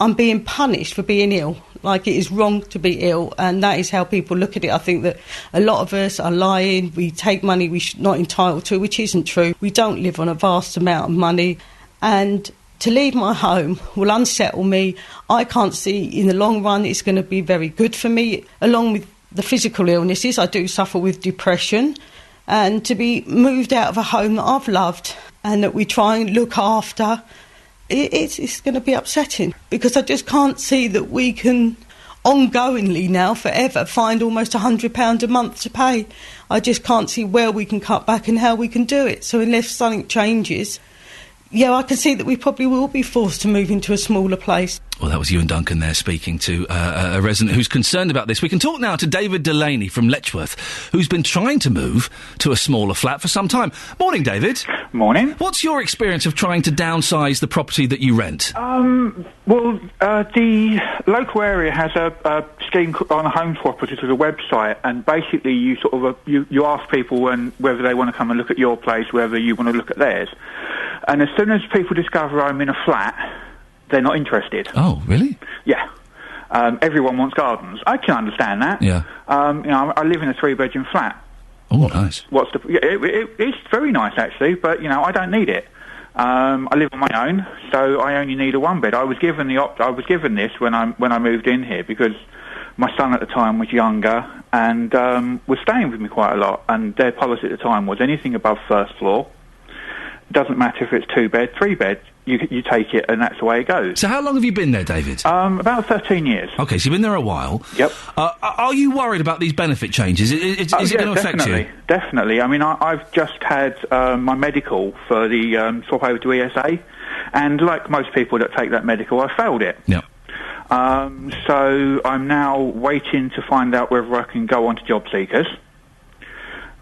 I'm being punished for being ill. Like it is wrong to be ill, and that is how people look at it. I think that a lot of us are lying. We take money we're not entitled to, which isn't true. We don't live on a vast amount of money, and to leave my home will unsettle me. I can't see in the long run it's going to be very good for me. Along with the physical illnesses, I do suffer with depression, and to be moved out of a home that I've loved and that we try and look after, it's going to be upsetting, because I just can't see that we can ongoingly now, forever, find almost £100 a month to pay. I just can't see where we can cut back and how we can do it. So unless something changes, I can see that we probably will be forced to move into a smaller place. Well, that was Ewan Duncan there speaking to a resident who's concerned about this. We can talk now to David Delaney from Letchworth, who's been trying to move to a smaller flat for some time. Morning, David. Morning. What's your experience of trying to downsize the property that you rent? The local area has a scheme on a home property to the website, and basically you sort of you ask people whether they want to come and look at your place, whether you want to look at theirs. And as soon as people discover I'm in a flat, they're not interested. Oh, really? Yeah. Everyone wants gardens. I can understand that. Yeah. I live in a 3-bedroom flat. Oh, nice. It's very nice, actually, but, I don't need it. I live on my own, so I only need a 1-bed. I was given this when I moved in here, because my son at the time was younger and was staying with me quite a lot, and their policy at the time was anything above first floor, doesn't matter if it's 2-bed, 3-bed, you take it, and that's the way it goes. So how long have you been there, David? About 13 years. OK, so you've been there a while. Yep. Are you worried about these benefit changes? Is it going to affect you? Definitely. I mean, I've just had my medical for the swap over to ESA, and like most people that take that medical, I failed it. Yeah. So I'm now waiting to find out whether I can go on to job seekers.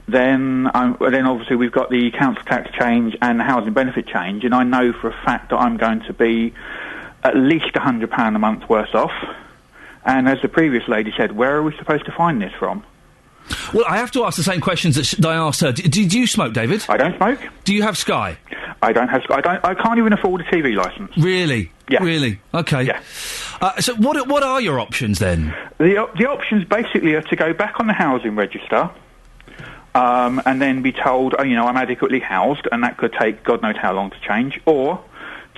Then obviously we've got the council tax change and the housing benefit change, and I know for a fact that I'm going to be at least £100 a month worse off. And as the previous lady said, where are we supposed to find this from? Well, I have to ask the same questions that I asked her. Do you smoke, David? I don't smoke. Do you have Sky? I don't have Sky. I can't even afford a TV licence. Really? Yeah. Really? OK. Yeah. So what are your options then? The options basically are to go back on the housing register, and then be told, I'm adequately housed, and that could take God knows how long to change, or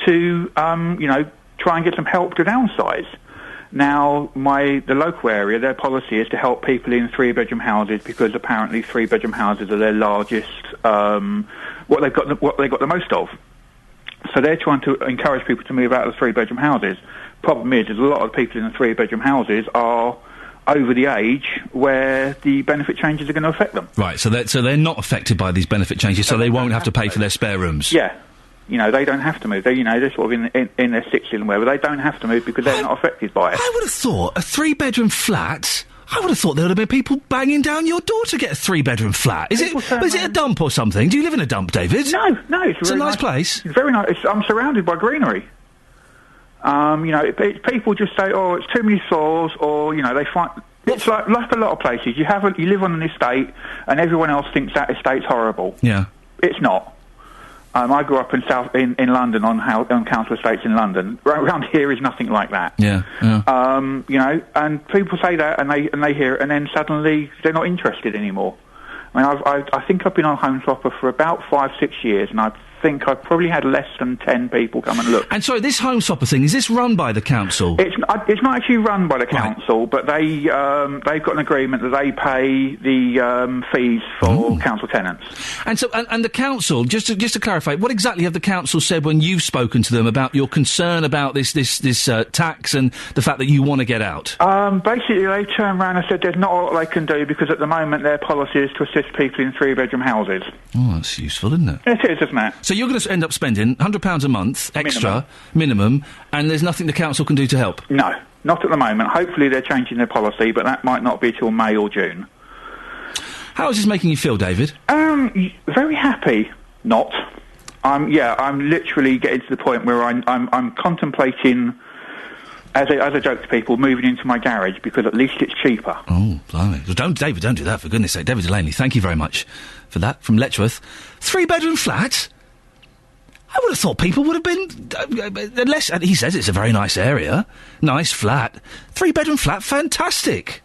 to, try and get some help to downsize. Now, the local area, their policy is to help people in 3-bedroom houses, because apparently 3-bedroom houses are their largest, what they've got the most of. So they're trying to encourage people to move out of the three-bedroom houses. Problem is a lot of people in the three-bedroom houses are over the age where the benefit changes are going to affect them. Right, so they're not affected by these benefit changes, so they won't have to pay for their spare rooms. Yeah. They don't have to move. They're sort of in their 60s and whatever. They don't have to move because they're not affected by it. I would have thought a three-bedroom flat... I would have thought there would have been people banging down your door to get a three-bedroom flat. Is it a dump or something? Do you live in a dump, David? No, it's a nice place. It's very nice. I'm surrounded by greenery. People just say, "Oh, it's too many floors," or they find it's like a lot of places. You live on an estate, and everyone else thinks that estate's horrible. Yeah, it's not. I grew up in London on council estates in London. Around here is nothing like that. Yeah. And people say that, and they hear it, and then suddenly they're not interested anymore. I mean, I think I've been on Home Swapper for about 5-6 years, and I think I've probably had less than 10 people come and look. And sorry, this Home Swapper thing, is this run by the council? It's not actually run by the council, but they've got an agreement that they pay the fees for council tenants. And so, and the council, just to clarify, what exactly have the council said when you've spoken to them about your concern about this tax and the fact that you want to get out? Basically, they turned around and said there's not a lot they can do because at the moment their policy is to assist people in three-bedroom houses. Oh, that's useful, isn't it? It is, isn't it? So you're going to end up spending £100 a month extra, minimum, and there's nothing the council can do to help? No, not at the moment. Hopefully they're changing their policy, but that might not be till May or June. How is this making you feel, David? Very happy. Not. I'm literally getting to the point where I'm contemplating, as a joke to people, moving into my garage because at least it's cheaper. Oh, blimey. Well, David, don't do that, for goodness sake. David Delaney, thank you very much for that, from Letchworth. Three-bedroom flat? I would have thought people would have been, unless, he says it's a very nice area, nice flat. Three-bedroom flat, fantastic.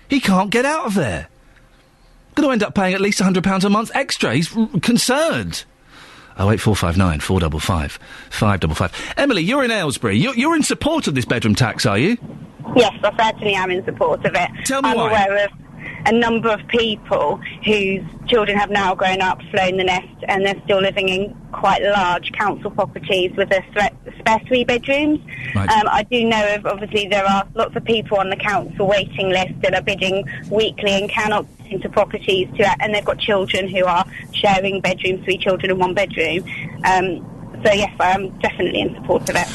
He can't get out of there. Going to end up paying at least £100 a month extra. He's concerned. 08459 455 555. Emily, you're in Aylesbury. You're in support of this bedroom tax, are you? Yes, I certainly am in support of it. Tell me I'm why. aware of a number of people whose children have now grown up, flown the nest, and they're still living in quite large council properties with a spare 3 bedrooms. Right. I do know of, obviously, there are lots of people on the council waiting list that are bidding weekly and cannot get into properties, and they've got children who are sharing bedrooms, 3 children in 1 bedroom. So, yes, I am definitely in support of it.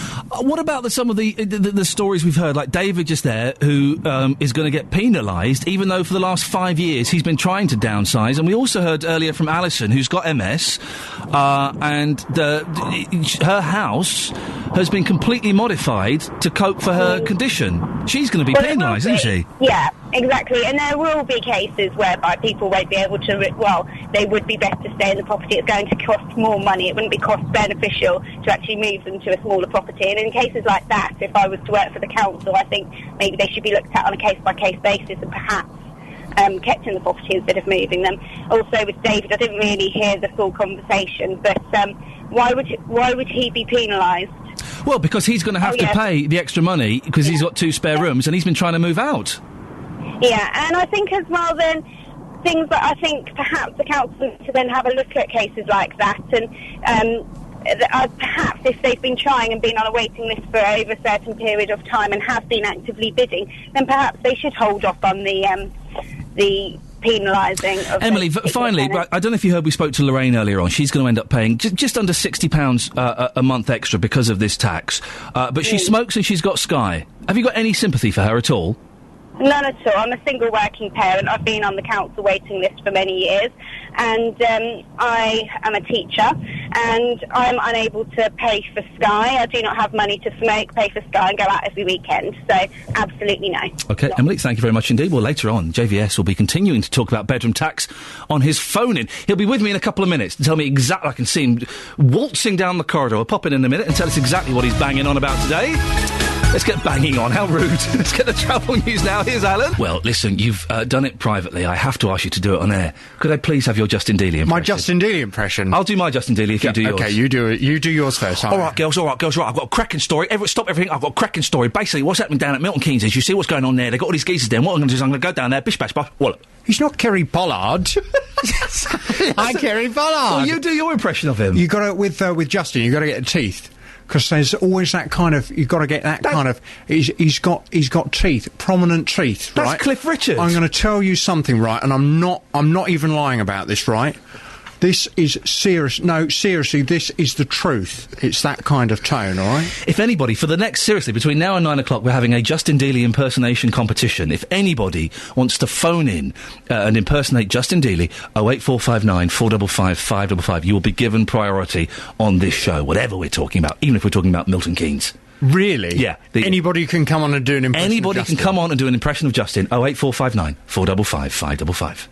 What about some of the stories we've heard, like David just there, who is going to get penalised, even though for the last 5 years he's been trying to downsize? And we also heard earlier from Alison, who's got MS, and her house has been completely modified to cope for her condition. She's going to be penalised, isn't she? Yeah, exactly. And there will be cases whereby people won't be able to, they would be better to stay in the property. It's going to cost more money. It wouldn't be cost beneficial to actually move them to a smaller property. And in cases like that, if I was to work for the council, I think maybe they should be looked at on a case-by-case basis and perhaps kept in the property instead of moving them. Also with David, I didn't really hear the full conversation, but why would he be penalised? Well, because he's going to have to pay the extra money because he's got 2 spare rooms and he's been trying to move out. Yeah, and I think as well then, things that I think perhaps the council needs to then have a look at cases like that, and perhaps if they've been trying and been on a waiting list for over a certain period of time and have been actively bidding, then perhaps they should hold off on the penalising of Emily, finally, I don't know if you heard, we spoke to Lorraine earlier on. She's going to end up paying just under £60 a month extra because of this tax. But she smokes and she's got Sky. Have you got any sympathy for her at all? None at all. I'm a single working parent. I've been on the council waiting list for many years, and I am a teacher, and I'm unable to pay for Sky. I do not have money to smoke, pay for Sky, and go out every weekend. So, absolutely no. OK, Emily, thank you very much indeed. Well, later on, JVS will be continuing to talk about bedroom tax on his phone-in. He'll be with me in a couple of minutes to tell me exactly. I can see him waltzing down the corridor. I'll pop in a minute and tell us exactly what he's banging on about today. Let's get banging on. How rude. Let's get the travel news now. Here's Alan. Well, listen, you've done it privately. I have to ask you to do it on air. Could I please have your Justin Dealey impression? My Justin Dealey impression? I'll do my Justin Dealey if you do yours. Okay, you do it. You do yours first. All right, girls, right. I've got a cracking story. Stop everything. I've got a cracking story. Basically, what's happening down at Milton Keynes is you see what's going on there. They've got all these geezers there. And what I'm going to do is I'm going to go down there, bish, bash, bosh, wallop. He's not Kerry Pollard. Hi, Kerry Pollard. Well, you do your impression of him. You got to with Justin. You got to get the teeth. Because there's always that kind of, you've got to get that kind of, he's got teeth, prominent teeth, right? That's Cliff Richard. I'm going to tell you something, right, and I'm not even lying about this, right? This is serious. No, seriously, this is the truth. It's that kind of tone, all right? If anybody, for the next, seriously, between now and 9 o'clock, we're having a Justin Dealey impersonation competition. If anybody wants to phone in and impersonate Justin Dealey, 08459 455 555, you will be given priority on this show, whatever we're talking about, even if we're talking about Milton Keynes. Really? Yeah. Anybody can come on and do an impression Anybody of Justin. can come on and do an impression of Justin, 08459 455 555.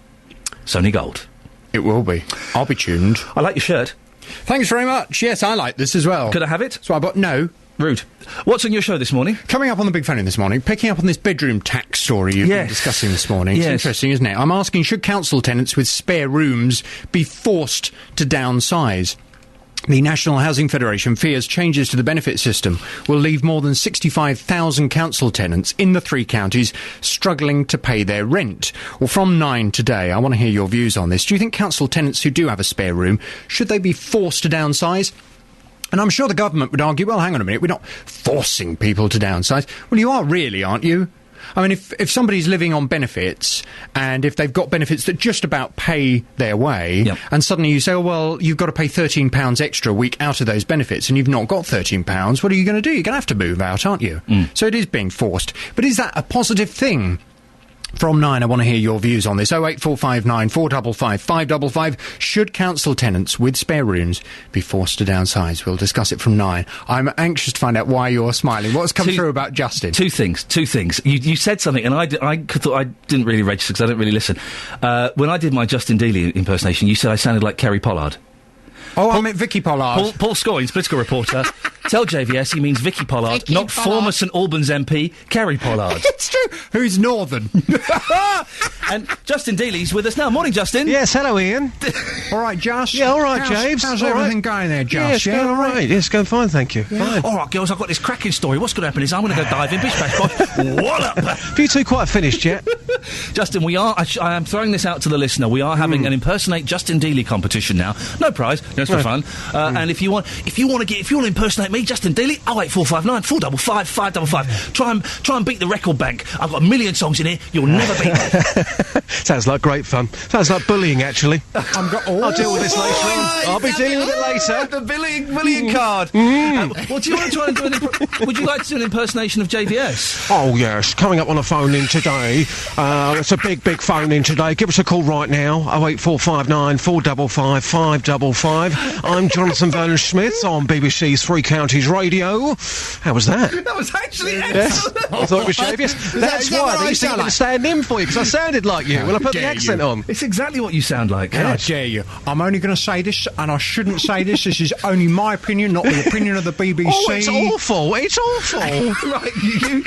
Sony Gold. It will be. I'll be tuned. I like your shirt. Thanks very much. Yes, I like this as well. Could I have it? So I bought no. Rude. What's on your show this morning? Coming up on the Big Phone this morning, picking up on this bedroom tax story you've been discussing this morning. It's interesting, isn't it? I'm asking, should council tenants with spare rooms be forced to downsize? The National Housing Federation fears changes to the benefit system will leave more than 65,000 council tenants in the 3 counties struggling to pay their rent. Well, from 9 today, I want to hear your views on this. Do you think council tenants who do have a spare room, should they be forced to downsize? And I'm sure the government would argue, well, hang on a minute, we're not forcing people to downsize. Well, you are really, aren't you? I mean, if somebody's living on benefits, and if they've got benefits that just about pay their way, and suddenly you say, oh, well, you've got to pay £13 extra a week out of those benefits, and you've not got £13, what are you going to do? You're going to have to move out, aren't you? So it is being forced. But is that a positive thing? From 9, I want to hear your views on this. 08459 455 555. Should council tenants with spare rooms be forced to downsize? We'll discuss it from 9. I'm anxious to find out why you're smiling. What's come through about Justin? Two things. You said something, and I thought I didn't really register because I didn't really listen. When I did my Justin Dealey impersonation, you said I sounded like Kerry Pollard. Oh, I meant Vicky Pollard. Paul Scoynes, political reporter. Tell JVS he means Vicky Pollard, not former St Albans MP Kerry Pollard. It's true. Who's Northern? And Justin Dealey's with us now. Morning, Justin. Yes, hello, Ian. All right, Josh. Yeah, all right, James. How's all everything right. going there, Josh? Yeah, it's going all right. Yeah, it's going fine, thank you. Yeah. Fine. All right, girls, I've got this cracking story. What's going to happen is I'm going to go dive in, bish bash bosh, wallop. Have you two quite finished yet? Justin, I am throwing this out to the listener. We are having an impersonate Justin Dealey competition now. No prize, just for fun. And if you want to impersonate me, Justin Dealey, 08459 455 555. Try and beat the record bank. I've got a million songs in here. You'll never beat me. Sounds like great fun. Sounds like bullying, actually. I'll deal with this later on. I'll be dealing with it later. The bullying card. Well, do you want to try and do would you like to do an impersonation of JVS? Oh, yes. Coming up on a phone-in today. It's a big phone-in today. Give us a call right now. 08459 455 555. I'm Jonathan Vernon Smith on BBC's 3 Counties Radio. How was that? That was actually excellent. Yes. I thought it was JVS. That's why I used to even stand in for you, because I sounded like you when I put the accent on. It's exactly what you sound like. How dare you? I'm only going to say this, and I shouldn't say this. This is only my opinion, not the opinion of the BBC. Oh, it's awful. It's awful. Right, you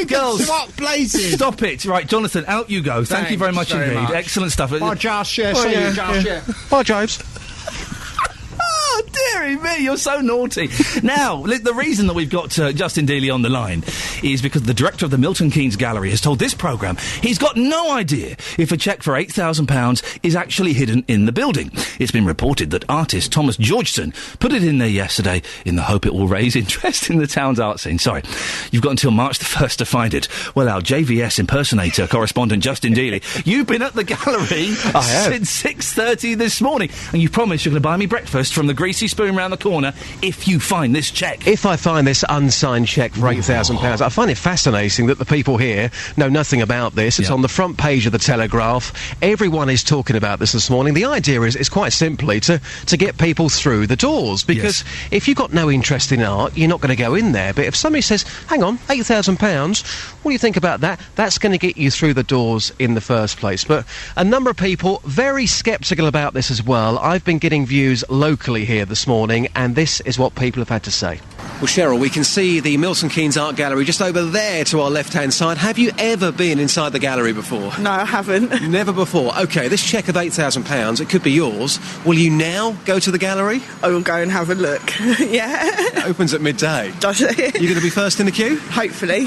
girls. What blazes? Stop it. Right, Jonathan, out you go. Thank you very much indeed. Excellent stuff. Bye, Josh. Yeah, see you, Josh. Yeah. Bye, James. Oh, dearie me, you're so naughty. Now, the reason that we've got Justin Dealey on the line is because the director of the Milton Keynes Gallery has told this programme he's got no idea if a cheque for £8,000 is actually hidden in the building. It's been reported that artist Thomas Georgeson put it in there yesterday in the hope it will raise interest in the town's art scene. Sorry, you've got until March the 1st to find it. Well, our JVS impersonator correspondent Justin Dealey, you've been at the gallery since 6:30 this morning, and you promised you're going to buy me breakfast from the greasy spoon round the corner if you find this cheque. If I find this unsigned cheque for £8,000, I find it fascinating that the people here know nothing about this. It's on the front page of the Telegraph. Everyone is talking about this morning. The idea is quite simply to get people through the doors, because if you've got no interest in art, you're not going to go in there. But if somebody says, hang on, £8,000, what do you think about that? That's going to get you through the doors in the first place. But a number of people very sceptical about this as well. I've been getting views locally here this morning, and this is what people have had to say. Well, Cheryl, we can see the Milton Keynes Art Gallery just over there to our left-hand side. Have you ever been inside the gallery before? No, I haven't. Never before. OK, this cheque of £8,000, it could be yours. Will you now go to the gallery? I will go and have a look. Yeah. It opens at midday. Does it? You're going to be first in the queue? Hopefully.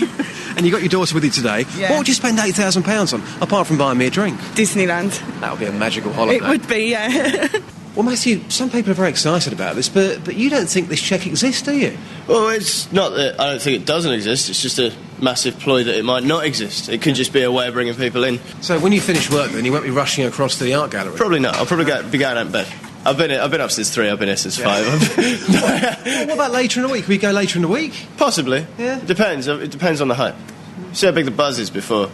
And you got your daughter with you today. Yeah. What would you spend £8,000 on, apart from buying me a drink? Disneyland. That would be a magical holiday. It would be, yeah. Well, Matthew, some people are very excited about this, but you don't think this cheque exists, do you? Well, it's not that I don't think it doesn't exist, it's just a massive ploy that it might not exist. It could just be a way of bringing people in. So when you finish work then, you won't be rushing across to the art gallery? Probably not. I'll probably be going out in bed. I've been up since 3, I've been here since 5. Well, what about later in the week? Can we go later in the week? Possibly. Yeah. Depends. It depends on the hype. See how big the buzz is before,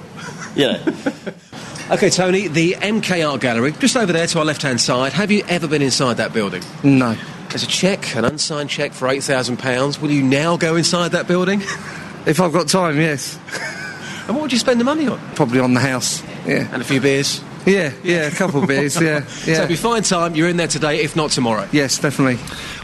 you know. OK, Tony, the MK Art Gallery, just over there to our left-hand side. Have you ever been inside that building? No. There's a cheque, an unsigned cheque for £8,000. Will you now go inside that building? If I've got time, yes. And what would you spend the money on? Probably on the house, yeah. And a few beers? Yeah, a couple of beers, yeah. So if you find time, you're in there today, if not tomorrow. Yes, definitely.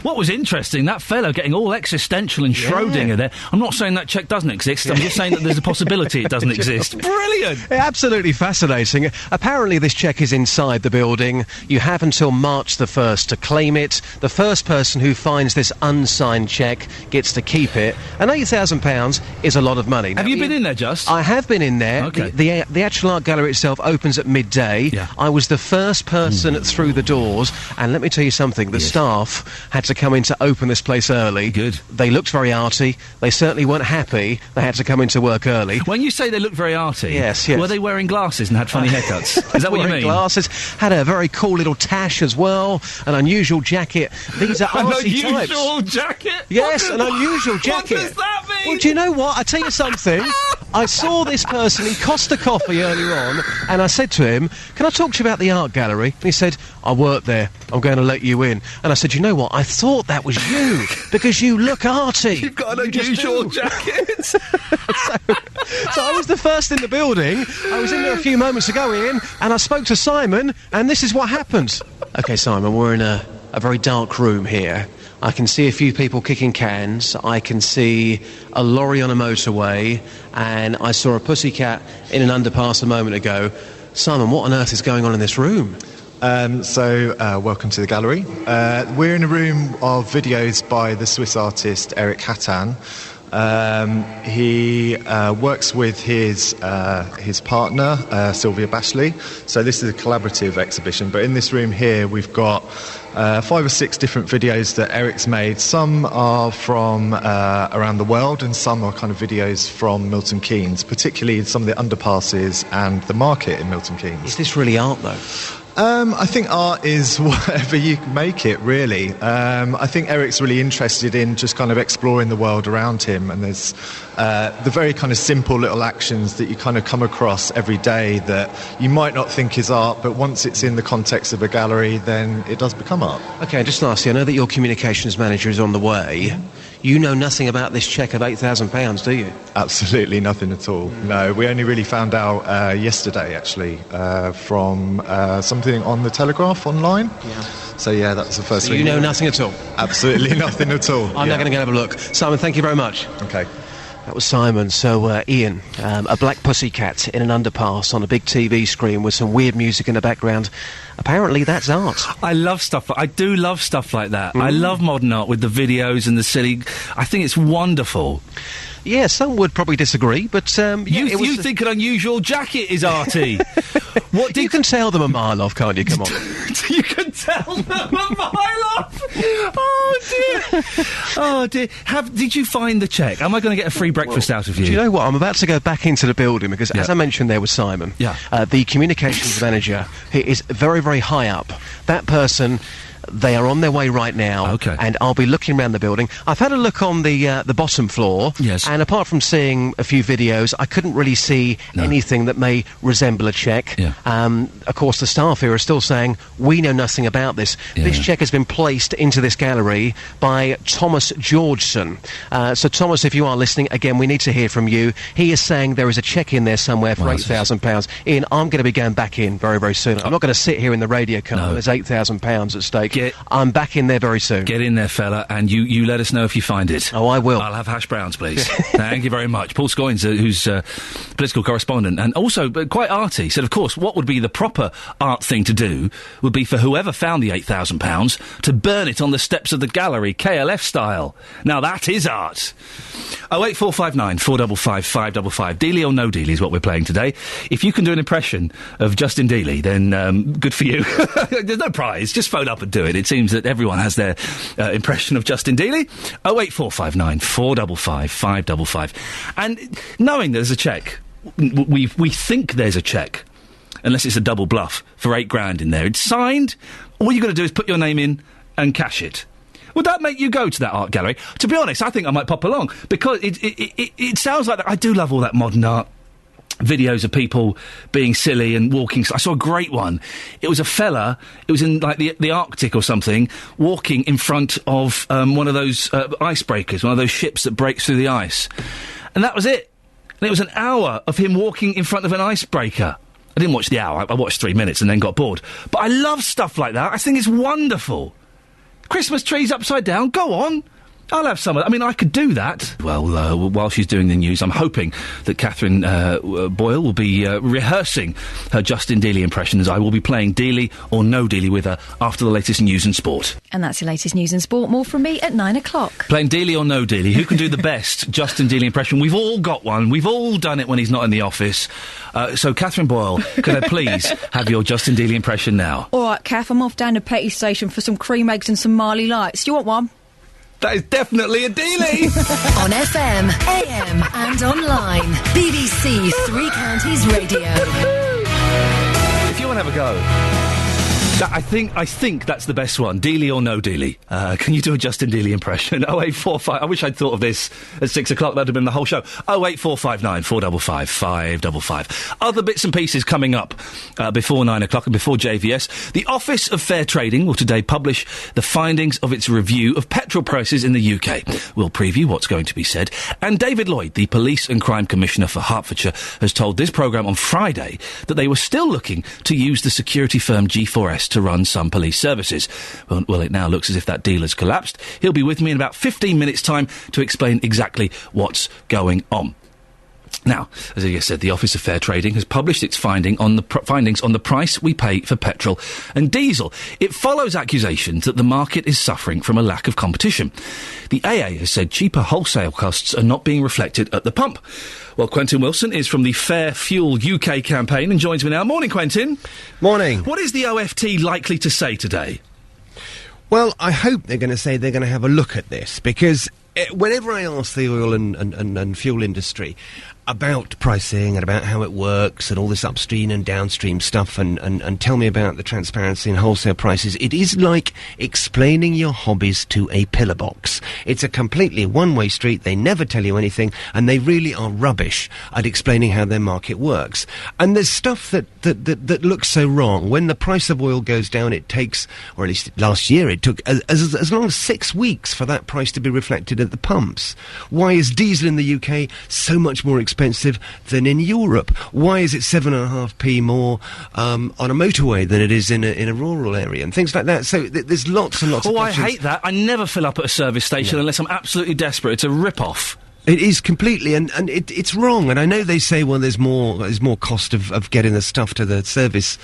What was interesting, that fellow getting all existential and Schrödinger there. I'm not saying that cheque doesn't exist, I'm just saying that there's a possibility it doesn't exist. Brilliant! Absolutely fascinating. Apparently this cheque is inside the building. You have until March the 1st to claim it. The first person who finds this unsigned cheque gets to keep it. And £8,000 is a lot of money. Have you been in there, Just? I have been in there. Okay. The actual art gallery itself opens at midday. Yeah. I was the first person through the doors, and let me tell you something, the staff had to come in to open this place early. Good. They looked very arty. They certainly weren't happy. They had to come into work early. When you say they look very arty, yes. Were they wearing glasses and had funny haircuts? Is that what you mean? Glasses, had a very cool little tash as well, an unusual jacket. These are arty types. An unusual jacket? Yes, an unusual jacket. What does that mean? Well, do you know what? I tell you something. I saw this person in Costa Coffee earlier on, and I said to him, "Can I talk to you about the art gallery?" And he said, "I work there. I'm going to let you in." And I said, "You know what? I thought that was you because you look arty. You've got an unusual jacket." So I was the first in the building. I was in there a few moments ago, Ian, and I spoke to Simon, and this is what happened. OK, Simon, we're in a very dark room here. I can see a few people kicking cans. I can see a lorry on a motorway, and I saw a pussycat in an underpass a moment ago. Simon, what on earth is going on in this room? Welcome to the gallery. We're in a room of videos by the Swiss artist Eric Hattan. He works with his partner, Sylvia Bashley. So this is a collaborative exhibition. But in this room here, we've got 5 or 6 different videos that Eric's made. Some are from around the world, and some are kind of videos from Milton Keynes, particularly some of the underpasses and the market in Milton Keynes. Is this really art, though? I think art is whatever you make it, really. I think Eric's really interested in just kind of exploring the world around him, and there's the very kind of simple little actions that you kind of come across every day that you might not think is art, but once it's in the context of a gallery, then it does become art. OK, just lastly, I know that your communications manager is on the way. You know nothing about this cheque of £8,000, do you? Absolutely nothing at all. No, we only really found out yesterday, actually, from something on the Telegraph online. Yeah. So, yeah, that was the first So thing. you know nothing at all? Absolutely nothing at all. I'm now going to go have a look. Simon, thank you very much. OK. That was Simon. So, Ian, a black pussycat in an underpass on a big TV screen with some weird music in the background. Apparently that's art. I love stuff. I do love stuff like that. I love modern art with the videos and the silly... I think it's wonderful. Yeah, some would probably disagree, but... you think an unusual jacket is arty. What you can tell them a mile off, can't you? Come on. You can tell them a mile off! Oh, dear. Oh, dear. Did you find the cheque? Am I going to get a free breakfast out of you? Do you know what? I'm about to go back into the building because, as I mentioned there with Simon, the communications manager, he is very, very high up. That person... They are on their way right now, and I'll be looking around the building. I've had a look on the bottom floor, and apart from seeing a few videos, I couldn't really see anything that may resemble a cheque. Of course, the staff here are still saying, we know nothing about this. This cheque has been placed into this gallery by Thomas Georgeson. So, Thomas, if you are listening, again, we need to hear from you. He is saying there is a cheque in there somewhere for £8,000. Ian, I'm going to be going back in very, very soon. I'm not going to sit here in the radio car. There's £8,000 at stake. week. I'm back in there very soon. Get in there, fella, and you let us know if you find it. Oh, I will. I'll have hash browns, please. Thank you very much. Paul Scoynes, who's political correspondent, and also quite arty, said, of course, what would be the proper art thing to do would be for whoever found the £8,000 to burn it on the steps of the gallery, KLF style. Now, that is art. 08459 455 555. Dealey or no Dealey is what we're playing today. If you can do an impression of Justin Dealey, then good for you. There's no prize. Just phone up and do it. It seems that everyone has their impression of Justin Dealey. 08459 455 555. And knowing there's a cheque, we think there's a cheque, unless it's a double bluff, for £8,000 in there. It's signed. All you've got to do is put your name in and cash it. Would that make you go to that art gallery? To be honest, I think I might pop along, because it sounds like that. I do love all that modern art. Videos of people being silly and walking. I saw a great one. It was a fella, it was in like the Arctic or something, walking in front of one of those icebreakers, one of those ships that breaks through the ice. And that was it. And it was an hour of him walking in front of an icebreaker. I didn't watch the hour, I watched 3 minutes and then got bored. But I love stuff like that. I think it's wonderful. Christmas trees upside down, go on. I'll have some of that. I mean, I could do that. Well, while she's doing the news, I'm hoping that Catherine Boyle will be rehearsing her Justin Dealey impression, as I will be playing Dealey or no Dealey with her after the latest news and sport. And that's your latest news and sport. More from me at 9 o'clock. Playing Dealey or no Dealey. Who can do the best Justin Dealey impression? We've all got one. We've all done it when he's not in the office. So, Catherine Boyle, could I please have your Justin Dealey impression now? All right, Kath, I'm off down to Petty Station for some cream eggs and some Marley Lights. Do you want one? That is definitely a Dealey! On FM, AM and online. BBC Three Counties Radio. If you want to have a go, I think that's the best one. Dealey or no Dealey? Can you do a Justin Dealey impression? 0845. I wish I'd thought of this at 6 o'clock. That'd have been the whole show. 08459 455 555. Other bits and pieces coming up before 9 o'clock and before JVS. The Office of Fair Trading will today publish the findings of its review of petrol prices in the UK. We'll preview what's going to be said. And David Lloyd, the Police and Crime Commissioner for Hertfordshire, has told this programme on Friday that they were still looking to use the security firm G4S to run some police services. Well, it now looks as if that deal has collapsed. He'll be with me in about 15 minutes' time to explain exactly what's going on. Now, as I said, the Office of Fair Trading has published its findings on the price we pay for petrol and diesel. It follows accusations that the market is suffering from a lack of competition. The AA has said cheaper wholesale costs are not being reflected at the pump. Well, Quentin Wilson is from the Fair Fuel UK campaign and joins me now. Morning, Quentin. Morning. What is the OFT likely to say today? Well, I hope they're going to say they're going to have a look at this, because whenever I ask the oil and fuel industry about pricing and about how it works and all this upstream and downstream stuff and tell me about the transparency in wholesale prices, it is like explaining your hobbies to a pillar box. It's a completely one-way street. They never tell you anything, and they really are rubbish at explaining how their market works. And there's stuff that looks so wrong. When the price of oil goes down, it takes, or at least last year it took as long as 6 weeks for that price to be reflected at the pumps. Why is diesel in the UK so much more expensive than in Europe? Why is it 7.5p more on a motorway than it is in a rural area, and things like that? So there's lots and lots of questions. I hate that. I never fill up at a service station unless I'm absolutely desperate. It's a rip-off. It is completely, and it's wrong. And I know they say, well, there's more cost of getting the stuff to the service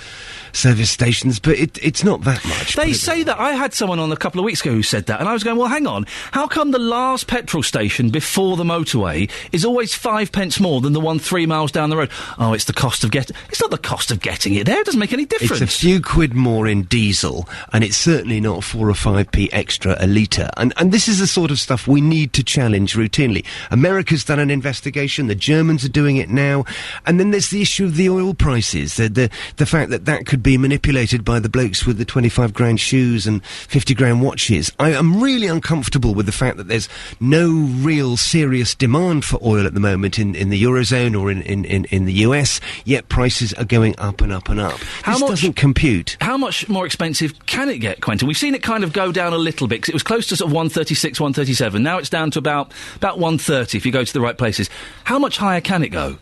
stations, but it's not that much. They say that. I had someone on a couple of weeks ago who said that, and I was going, well, hang on. How come the last petrol station before the motorway is always 5 pence more than the one 3 miles down the road? Oh, it's the cost of getting... It's not the cost of getting it there. It doesn't make any difference. It's a few quid more in diesel, and it's certainly not 4 or 5p extra a litre. And this is the sort of stuff we need to challenge routinely. America's done an investigation, the Germans are doing it now, and then there's the issue of the oil prices, the fact that could be manipulated by the blokes with the 25 grand shoes and 50 grand watches. I am really uncomfortable with the fact that there's no real serious demand for oil at the moment in the Eurozone or in the US, yet prices are going up and up and up. This doesn't compute. How much more expensive can it get, Quentin? We've seen it kind of go down a little bit, because it was close to sort of 136, 137. Now it's down to about 130 if you go to the right places. How much higher can it go?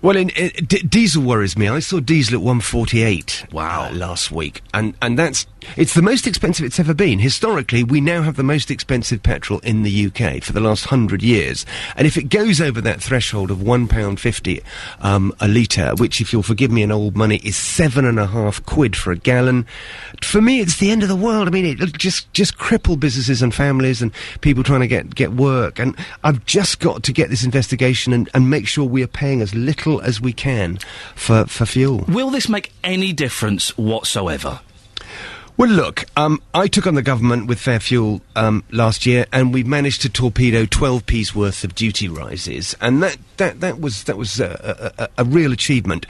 Well, diesel worries me. I saw diesel at 148 last week, and it's the most expensive it's ever been. Historically, we now have the most expensive petrol in the UK for the last 100 years, and if it goes over that threshold of £1.50 a litre, which, if you'll forgive me in old money, is £7.50 for a gallon, for me it's the end of the world. I mean, it'll just cripple businesses and families and people trying to get work, and I've just got to get this investigation and make sure we are paying as little as we can for fuel. Will this make any difference whatsoever? Well, look, I took on the government with Fair Fuel last year, and we managed to torpedo 12p's worth of duty rises, and that was a real achievement.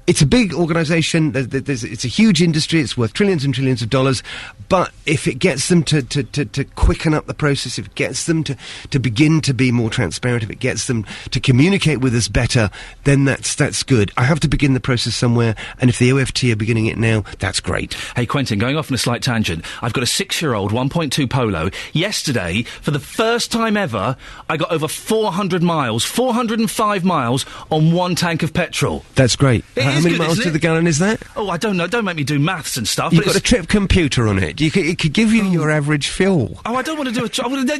It's a big organisation. It's a huge industry. It's worth trillions and trillions of dollars. But if it gets them to quicken up the process, if it gets them to begin to be more transparent, if it gets them to communicate with us better, then that's good. I have to begin the process somewhere, and if the OFT are beginning it now, that's great. Hey, Quentin, going off on a slight tangent, I've got a 6-year-old 1.2 Polo. Yesterday, for the first time ever, I got over 400 miles, 405 miles on one tank of petrol. That's great. How many good, miles to the gallon is that? Oh, I don't know. Don't make me do maths and stuff. You've got a trip computer on it. It could give you your average fuel. Oh, I don't want to do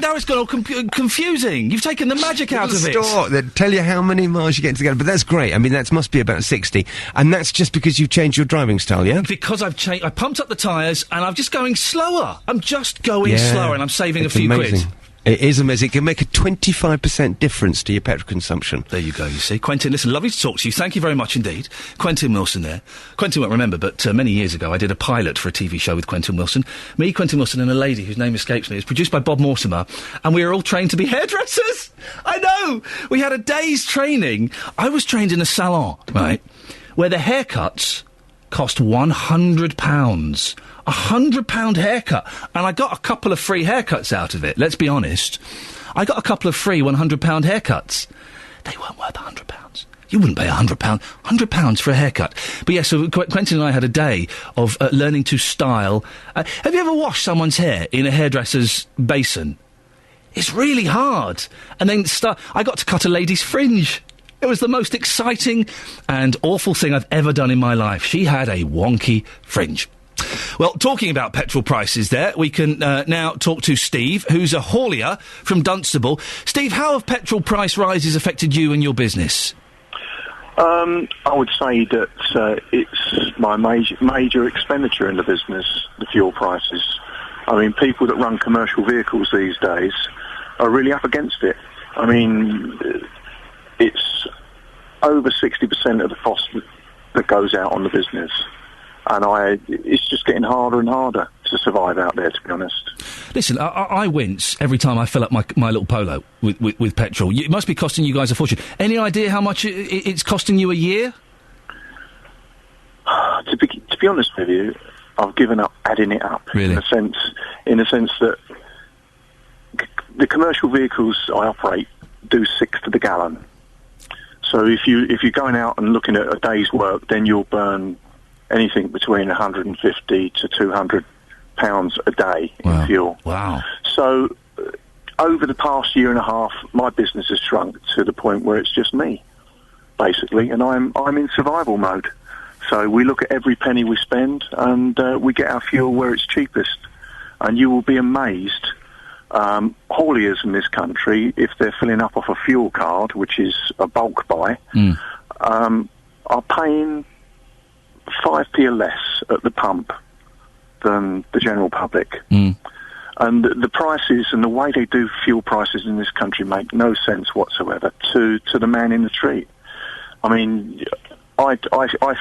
now it's gone all confusing. You've taken the magic out of it. That tell you how many miles you get to the gallon. But that's great. I mean, that must be about 60. And that's just because you've changed your driving style, yeah? Because I've changed. I pumped up the tyres and I'm just going slower. I'm just going slower and I'm saving a few quid. It is amazing. It can make a 25% difference to your petrol consumption. There you go, you see. Quentin, listen, lovely to talk to you. Thank you very much indeed. Quentin Wilson there. Quentin won't remember, but many years ago I did a pilot for a TV show with Quentin Wilson. Me, Quentin Wilson and a lady whose name escapes me. It was produced by Bob Mortimer, and we were all trained to be hairdressers. I know! We had a day's training. I was trained in a salon, right, where the haircuts cost £100. £100 haircut. And I got a couple of free haircuts out of it, let's be honest. I got a couple of free £100 haircuts. They weren't worth £100. You wouldn't pay £100 for a haircut. But yeah, so Quentin and I had a day of learning to style. Have you ever washed someone's hair in a hairdresser's basin? It's really hard. And then I got to cut a lady's fringe. It was the most exciting and awful thing I've ever done in my life. She had a wonky fringe. Well, talking about petrol prices there, we can now talk to Steve, who's a haulier from Dunstable. Steve, how have petrol price rises affected you and your business? I would say that it's my major expenditure in the business, the fuel prices. I mean, people that run commercial vehicles these days are really up against it. I mean, it's over 60% of the cost that goes out on the business. And it's just getting harder and harder to survive out there, to be honest. Listen, I wince every time I fill up my little Polo with petrol. It must be costing you guys a fortune. Any idea how much it's costing you a year? To be honest with you, I've given up adding it up. Really? In the sense that the commercial vehicles I operate do 6 to the gallon. So if you're going out and looking at a day's work, then you'll burn anything between 150 to 200 pounds a day in fuel. Wow. So over the past year and a half, my business has shrunk to the point where it's just me, basically, and I'm in survival mode. So we look at every penny we spend, and we get our fuel where it's cheapest. And you will be amazed, hauliers in this country, if they're filling up off a fuel card, which is a bulk buy, are paying 5p less at the pump than the general public. And the prices and the way they do fuel prices in this country make no sense whatsoever to the man in the street. I mean, I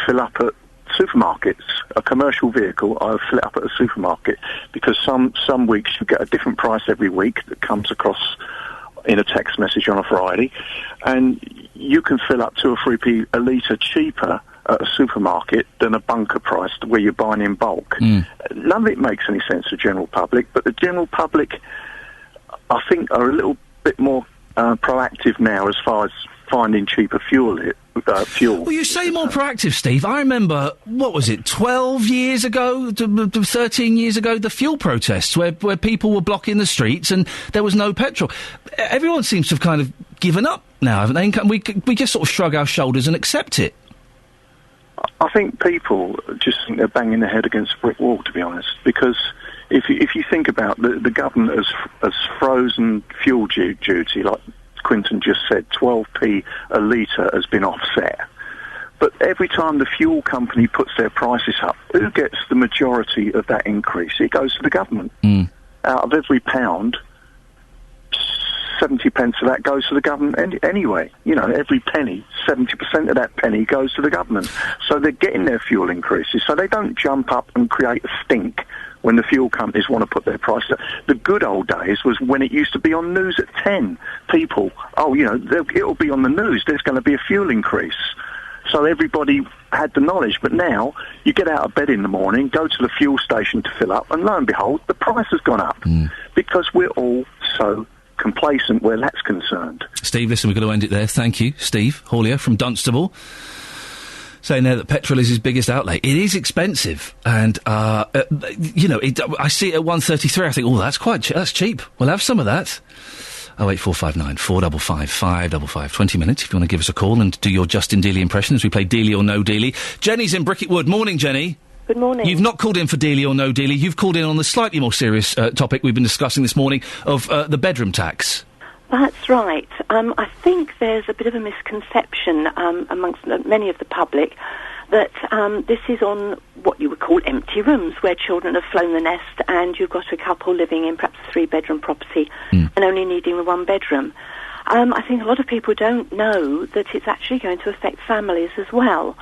fill up at supermarkets, a commercial vehicle, I fill it up at a supermarket, because some weeks you get a different price every week that comes across in a text message on a Friday, and you can fill up 2 or 3p a litre cheaper at a supermarket than a bunker price where you're buying in bulk. None of it makes any sense to the general public, but the general public, I think, are a little bit more proactive now as far as finding cheaper fuel. Well, you say more proactive, Steve. I remember, 12 years ago, 13 years ago, the fuel protests where people were blocking the streets and there was no petrol. Everyone seems to have kind of given up now, haven't they? And we just sort of shrug our shoulders and accept it. I think people just think they're banging their head against a brick wall, to be honest, because if you think about the government has frozen fuel duty, like Quinton just said, 12p a litre has been offset. But every time the fuel company puts their prices up, who gets the majority of that increase? It goes to the government. Out of every pound, 70 pence of that goes to the government anyway. You know, every penny, 70% of that penny goes to the government. So they're getting their fuel increases. So they don't jump up and create a stink when the fuel companies want to put their prices up. The good old days was when it used to be on news at 10. People, it'll be on the news, there's going to be a fuel increase. So everybody had the knowledge. But now, you get out of bed in the morning, go to the fuel station to fill up, and lo and behold, the price has gone up. Because we're all so complacent where that's concerned. Steve, listen, we're going to end it there. Thank you, Steve Haulier from Dunstable, saying there that petrol is his biggest outlay. It is expensive, and I see it at 133. I think, that's cheap. We'll have some of that. 08459 455 555. 20 minutes if you want to give us a call and do your Justin Dealey impression as we play Dealey or No Dealey. Jenny's in Bricket Wood. Morning, Jenny. Good morning. You've not called in for Dealey or No Dealey. You've called in on the slightly more serious topic we've been discussing this morning of the bedroom tax. That's right. I think there's a bit of a misconception amongst many of the public that this is on what you would call empty rooms, where children have flown the nest and you've got a couple living in perhaps a 3-bedroom property and only needing the 1 bedroom. I think a lot of people don't know that it's actually going to affect families as well.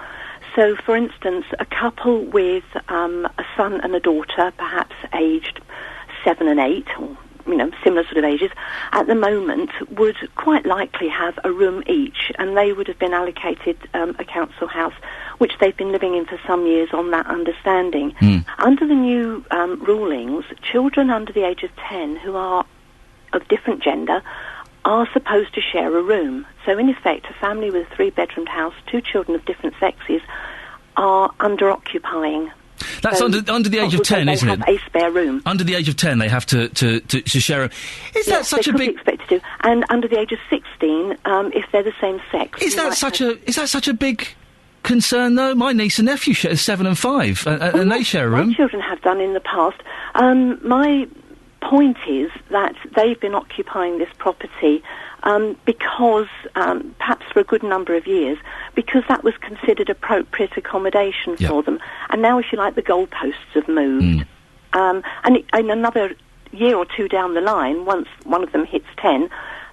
So, for instance, a couple with a son and a daughter, perhaps aged 7 and 8, or similar sort of ages, at the moment would quite likely have a room each, and they would have been allocated a council house, which they've been living in for some years on that understanding. Under the new rulings, children under the age of 10 who are of different gender are supposed to share a room. So in effect, a family with a 3-bedroomed house, 2 children of different sexes, are under-occupying. That's under the age of 10, isn't it? They have a spare room. Under the age of 10, they have to share a... Is that such a big... They could be expected to. And under the age of 16, if they're the same sex... Is that such a big concern, though? My niece and nephew share 7 and 5, and they share a room. My children have done in the past. My point is that they've been occupying this property because, perhaps for a good number of years, because that was considered appropriate accommodation for them. And now, if you like, the goalposts have moved. And in another year or 2 down the line, once one of them hits 10,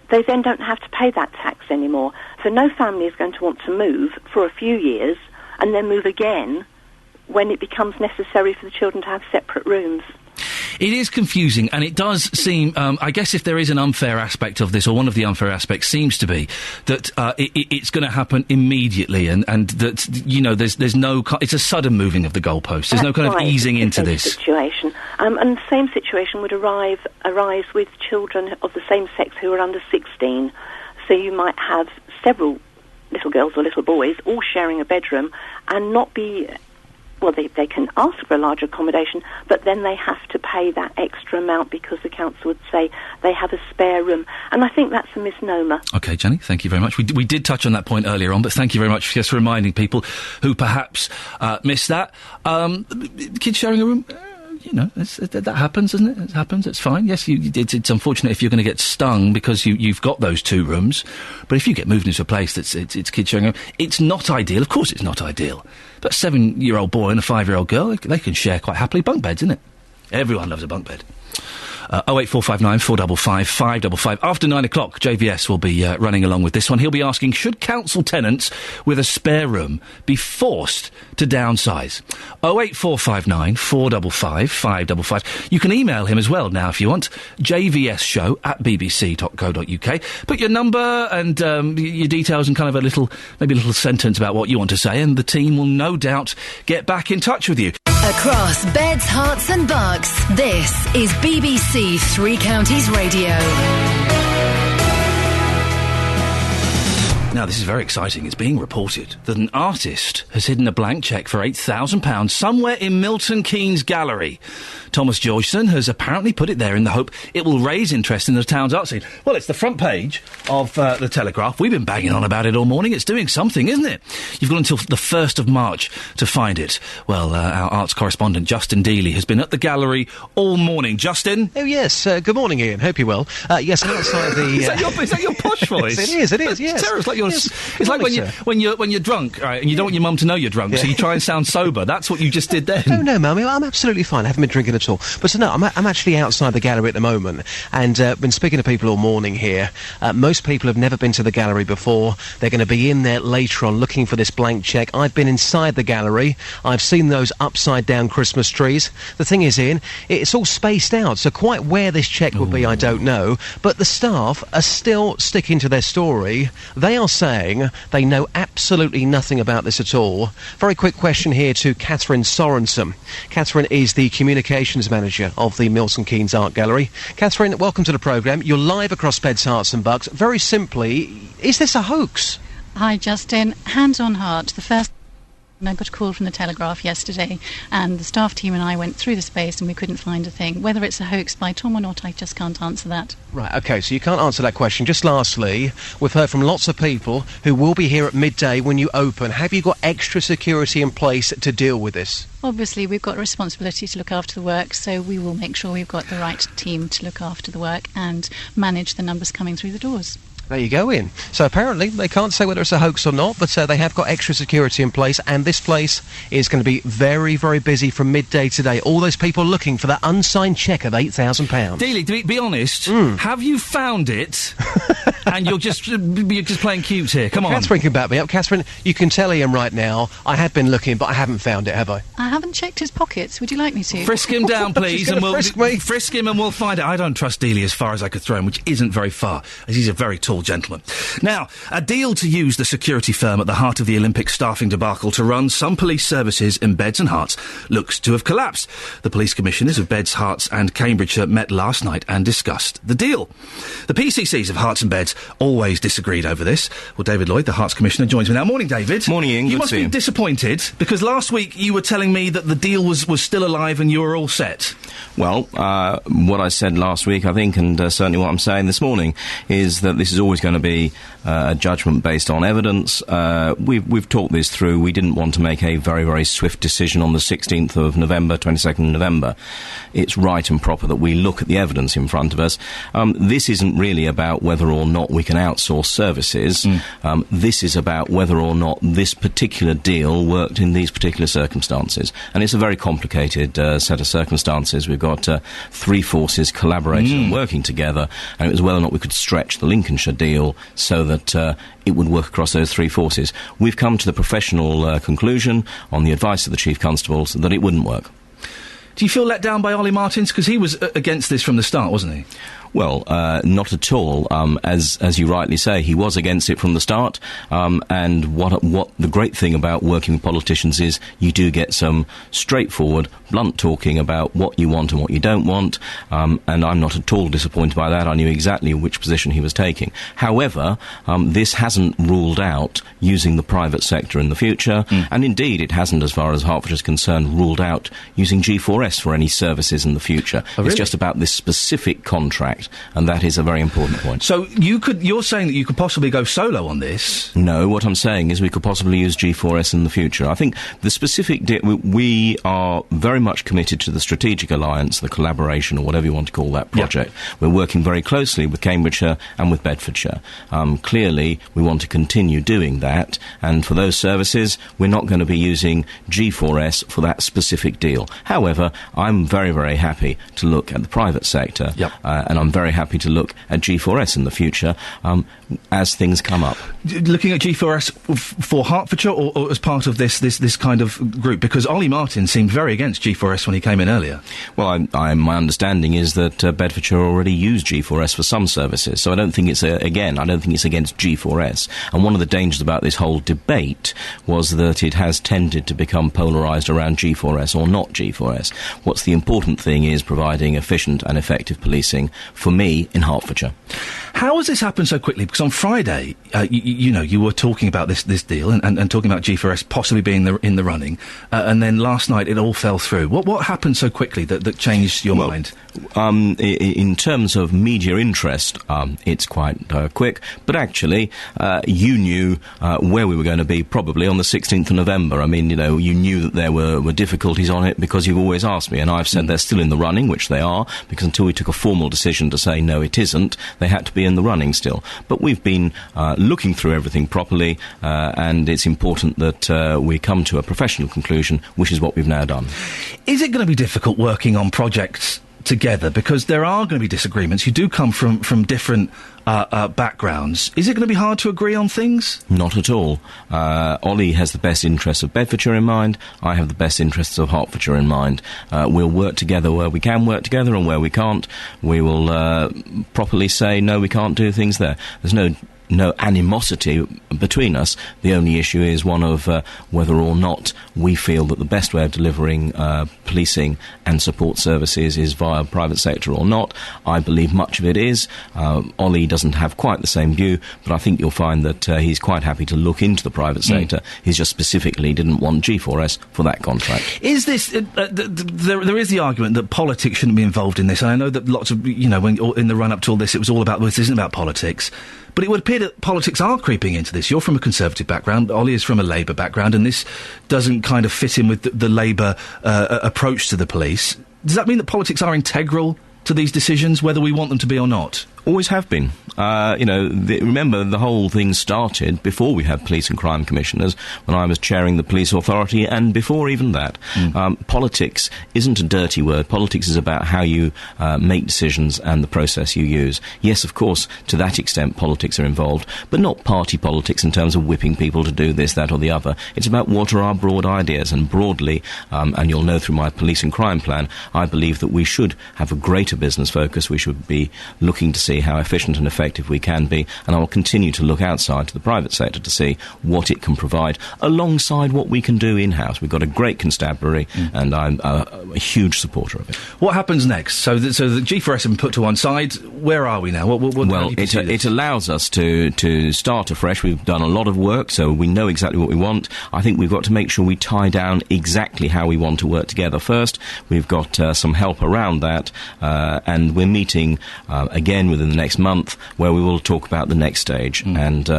they then don't have to pay that tax anymore. So no family is going to want to move for a few years and then move again when it becomes necessary for the children to have separate rooms. It is confusing, and it does seem, I guess if there is an unfair aspect of this, or one of the unfair aspects seems to be, that it's going to happen immediately, and that, there's no... It's a sudden moving of the goalposts. There's no kind of easing into this. Situation. And the same situation would arise with children of the same sex who are under 16. So you might have several little girls or little boys all sharing a bedroom and not be... Well, they can ask for a larger accommodation, but then they have to pay that extra amount because the council would say they have a spare room. And I think that's a misnomer. OK, Jenny, thank you very much. We did touch on that point earlier on, but thank you very much for just reminding people who perhaps missed that. Kids sharing a room... that happens, doesn't it? It happens, it's fine. Yes, it's unfortunate if you're going to get stung because you've got those 2 rooms, but if you get moved into a place that's it's kids sharing a room, it's not ideal. Of course it's not ideal. But a 7-year-old boy and a 5-year-old girl, they can share quite happily. Bunk beds, isn't it? Everyone loves a bunk bed. 08459 455 555. After 9 o'clock, JVS will be running along with this one. He'll be asking, should council tenants with a spare room be forced to downsize? 08459 455 555. You can email him as well now if you want. jvsshow@bbc.co.uk. Put your number and your details and kind of a little sentence about what you want to say, and the team will no doubt get back in touch with you. Across beds, hearts and bucks, this is BBC Three Counties Radio. Now, this is very exciting. It's being reported that an artist has hidden a blank cheque for £8,000 somewhere in Milton Keynes Gallery. Thomas Georgeson has apparently put it there in the hope it will raise interest in the town's art scene. Well, it's the front page of the Telegraph. We've been banging on about it all morning. It's doing something, isn't it? You've got until the 1st of March to find it. Well, our arts correspondent, Justin Dealey, has been at the gallery all morning. Justin? Oh, yes. Good morning, Ian. Hope you're well. Yes, I'm outside the... Is that your posh voice? It is, yes. It's terrible. It's like, it's like when you're drunk, right, and you don't want your mum to know you're drunk, so you try and sound sober. That's what you just did then. Oh, no, Mummy, I'm absolutely fine. I haven't been drinking at all. But no, I'm actually outside the gallery at the moment, and been speaking to people all morning here. Most people have never been to the gallery before. They're going to be in there later on looking for this blank cheque. I've been inside the gallery. I've seen those upside-down Christmas trees. The thing is, Ian, it's all spaced out, so quite where this cheque will be, I don't know. But the staff are still sticking to their story. They are saying they know absolutely nothing about this at all. Very quick question here to Catherine Sorensen. Catherine is the communications manager of the Milton Keynes Art Gallery. Catherine, welcome to the programme. You're live across Beds, Hearts and Bucks. Very simply, is this a hoax? Hi, Justin. Hands on heart. The first... I got a call from the Telegraph yesterday, and the staff team and I went through the space and we couldn't find a thing. Whether it's a hoax by Tom or not, I just can't answer that. Right, OK, so you can't answer that question. Just lastly, we've heard from lots of people who will be here at midday when you open. Have you got extra security in place to deal with this? Obviously, we've got a responsibility to look after the work, so we will make sure we've got the right team to look after the work and manage the numbers coming through the doors. There you go, Ian. So apparently they can't say whether it's a hoax or not, but they have got extra security in place, and this place is going to be very, very busy from midday today. All those people looking for that unsigned cheque of £8,000. Dealey, to be honest, have you found it? And you're just playing cute here. Come on. Catherine can back me up. Catherine, you can tell Ian right now, I have been looking, but I haven't found it, have I? I haven't checked his pockets. Would you like me to? Frisk him down, please, and frisk him and we'll find it. I don't trust Dealey as far as I could throw him, which isn't very far, as he's a very tall gentleman. Now, a deal to use the security firm at the heart of the Olympic staffing debacle to run some police services in Beds and Herts looks to have collapsed. The police commissioners of Beds, Herts and Cambridgeshire met last night and discussed the deal. The PCCs of Herts and Beds always disagreed over this. Well, David Lloyd, the Herts Commissioner, joins me now. Morning, David. Morning, Ian. You must be disappointed, because last week you were telling me that the deal was still alive and you were all set. Well, what I said last week, I think, and certainly what I'm saying this morning, is that this is always going to be a judgment based on evidence. We've talked this through. We didn't want to make a very, very swift decision on the 16th of November, 22nd of November. It's right and proper that we look at the evidence in front of us. This isn't really about whether or not we can outsource services. This is about whether or not this particular deal worked in these particular circumstances. And it's a very complicated set of circumstances. We've got three forces collaborating and working together, and it was whether or not we could stretch the Lincolnshire deal so that it would work across those three forces. We've come to the professional conclusion, on the advice of the Chief Constables, that it wouldn't work. Do you feel let down by Ollie Martins? Because he was against this from the start, wasn't he? Well, not at all. As you rightly say, he was against it from the start. And what the great thing about working with politicians is you do get some straightforward, blunt talking about what you want and what you don't want. And I'm not at all disappointed by that. I knew exactly which position he was taking. However, this hasn't ruled out using the private sector in the future. And indeed, it hasn't, as far as Hertfordshire is concerned, ruled out using G4S for any services in the future. Oh, really? It's just about this specific contract. And that is a very important point. So you're saying that you could possibly go solo on this? No, what I'm saying is we could possibly use G4S in the future. I think the specific... we are very much committed to the strategic alliance, the collaboration, or whatever you want to call that project. Yeah. We're working very closely with Cambridgeshire and with Bedfordshire. Clearly, we want to continue doing that, and for those services, we're not going to be using G4S for that specific deal. However, I'm very, very happy to look at the private sector, and I'm very happy to look at G4S in the future as things come up. Looking at G4S for Hertfordshire or as part of this kind of group? Because Ollie Martin seemed very against G4S when he came in earlier. Well, my understanding is that Bedfordshire already use G4S for some services, so I don't think it's against G4S. And one of the dangers about this whole debate was that it has tended to become polarised around G4S or not G4S. What's the important thing is providing efficient and effective policing for me in Hertfordshire. How has this happened so quickly? Because on Friday, you were talking about this deal and talking about G4S possibly being in the running, and then last night it all fell through. What happened so quickly that changed your mind? In terms of media interest, it's quite quick, but actually, you knew where we were going to be probably on the 16th of November. I mean, you knew that there were difficulties on it because you've always asked me, and I've said they're still in the running, which they are, because until we took a formal decision to say no, it isn't, they had to be in the running still. But we've been looking through everything properly, and it's important that we come to a professional conclusion, which is what we've now done. Is it going to be difficult working on projects together? Because there are going to be disagreements. You do come from different backgrounds. Is it going to be hard to agree on things? Not at all. Ollie has the best interests of Bedfordshire in mind. I have the best interests of Hertfordshire in mind. We'll work together where we can work together, and where we can't, we will properly say, no, we can't do things there. There's no animosity between us. The only issue is one of whether or not we feel that the best way of delivering policing and support services is via private sector or not. I believe much of it is. Ollie doesn't have quite the same view, but I think you'll find that he's quite happy to look into the private sector. He's just specifically didn't want G4S for that contract. Is this... there is the argument that politics shouldn't be involved in this, and I know that lots of, when in the run-up to all this, it was all about, this isn't about politics. But it would appear that politics are creeping into this. You're from a Conservative background, Ollie is from a Labour background, and this doesn't kind of fit in with the Labour approach to the police. Does that mean that politics are integral to these decisions, whether we want them to be or not? Always have been. Remember, the whole thing started before we had police and crime commissioners, when I was chairing the police authority, and before even that. Politics isn't a dirty word. Politics is about how you make decisions and the process you use. Yes, of course, to that extent, politics are involved, but not party politics in terms of whipping people to do this, that or the other. It's about what are our broad ideas, and broadly, and you'll know through my police and crime plan, I believe that we should have a greater business focus. We should be looking to see how efficient and effective we can be, and I will continue to look outside to the private sector to see what it can provide alongside what we can do in-house. We've got a great constabulary, and I'm a huge supporter of it. What happens next? So the G4S has been put to one side. Where are we now? It allows us to start afresh. We've done a lot of work, so we know exactly what we want. I think we've got to make sure we tie down exactly how we want to work together first. We've got some help around that, and we're meeting again within the next month, where we will talk about the next stage. And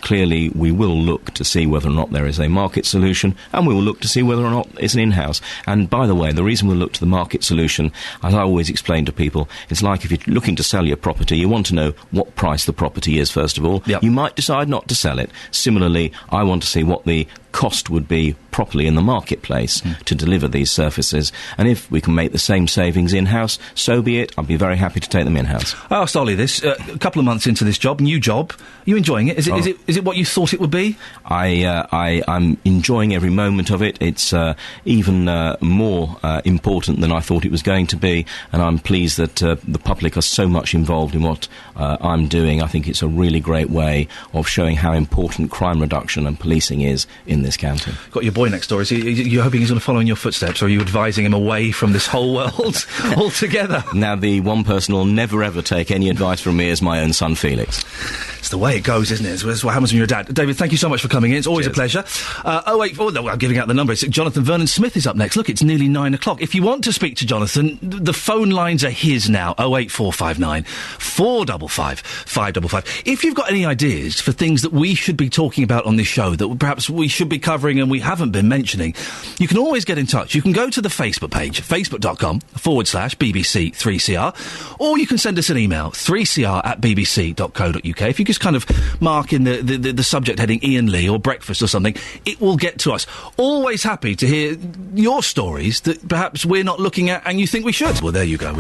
clearly we will look to see whether or not there is a market solution, and we will look to see whether or not it's an in-house. And by the way, the reason we'll look to the market solution, as I always explain to people, it's like if you're looking to sell your property, you want to know what price the property is, first of all. Yep. You might decide not to sell it. Similarly, I want to see what the cost would be properly in the marketplace to deliver these services, and if we can make the same savings in-house, so be it. I'd be very happy to take them in-house. I asked Ollie this a couple of months into this job, new job. Are you enjoying it? Is it what you thought it would be? I'm enjoying every moment of it. It's even more important than I thought it was going to be, and I'm pleased that the public are so much involved in what I'm doing. I think it's a really great way of showing how important crime reduction and policing is in this county. Got your boy next door. Is you hoping he's going to follow in your footsteps, or are you advising him away from this whole world altogether? Now, the one person who'll never ever take any advice from me is my own son, Felix. It's the way it goes, isn't it? It's what happens when you're a dad. David, thank you so much for coming in. It's always a pleasure. I'm giving out the number. It's Jonathan Vernon Smith is up next. Look, it's nearly 9 o'clock. If you want to speak to Jonathan, the phone lines are his now. 08459 455 555. If you've got any ideas for things that we should be talking about on this show that perhaps we should be covering and we haven't been mentioning, you can always get in touch. You can go to the Facebook page, facebook.com/BBC3CR, or you can send us an email, 3cr@bbc.co.uk. If you just kind of mark in the subject heading Iain Lee or breakfast or something, it will get to us. Always happy to hear your stories that perhaps we're not looking at and you think we should. Well, there you go.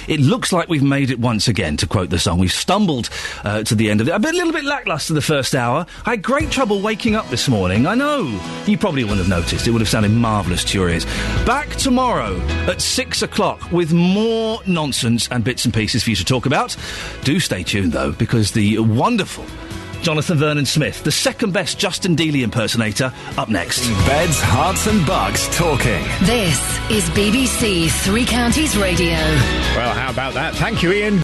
It looks like we've made it once again, to quote the song. We've stumbled to the end of it. A little bit lacklustre the first hour. I had great trouble waking up this morning. I know. You probably wouldn't have noticed. It would have sounded marvellous to your ears. Back tomorrow at 6 o'clock with more nonsense and bits and pieces for you to talk about. Do stay tuned, though, because the wonderful Jonathan Vernon Smith, the second best Justin Dealey impersonator, up next. Beds, hearts and bugs talking. This is BBC Three Counties Radio. Well, how about that? Thank you, Iain.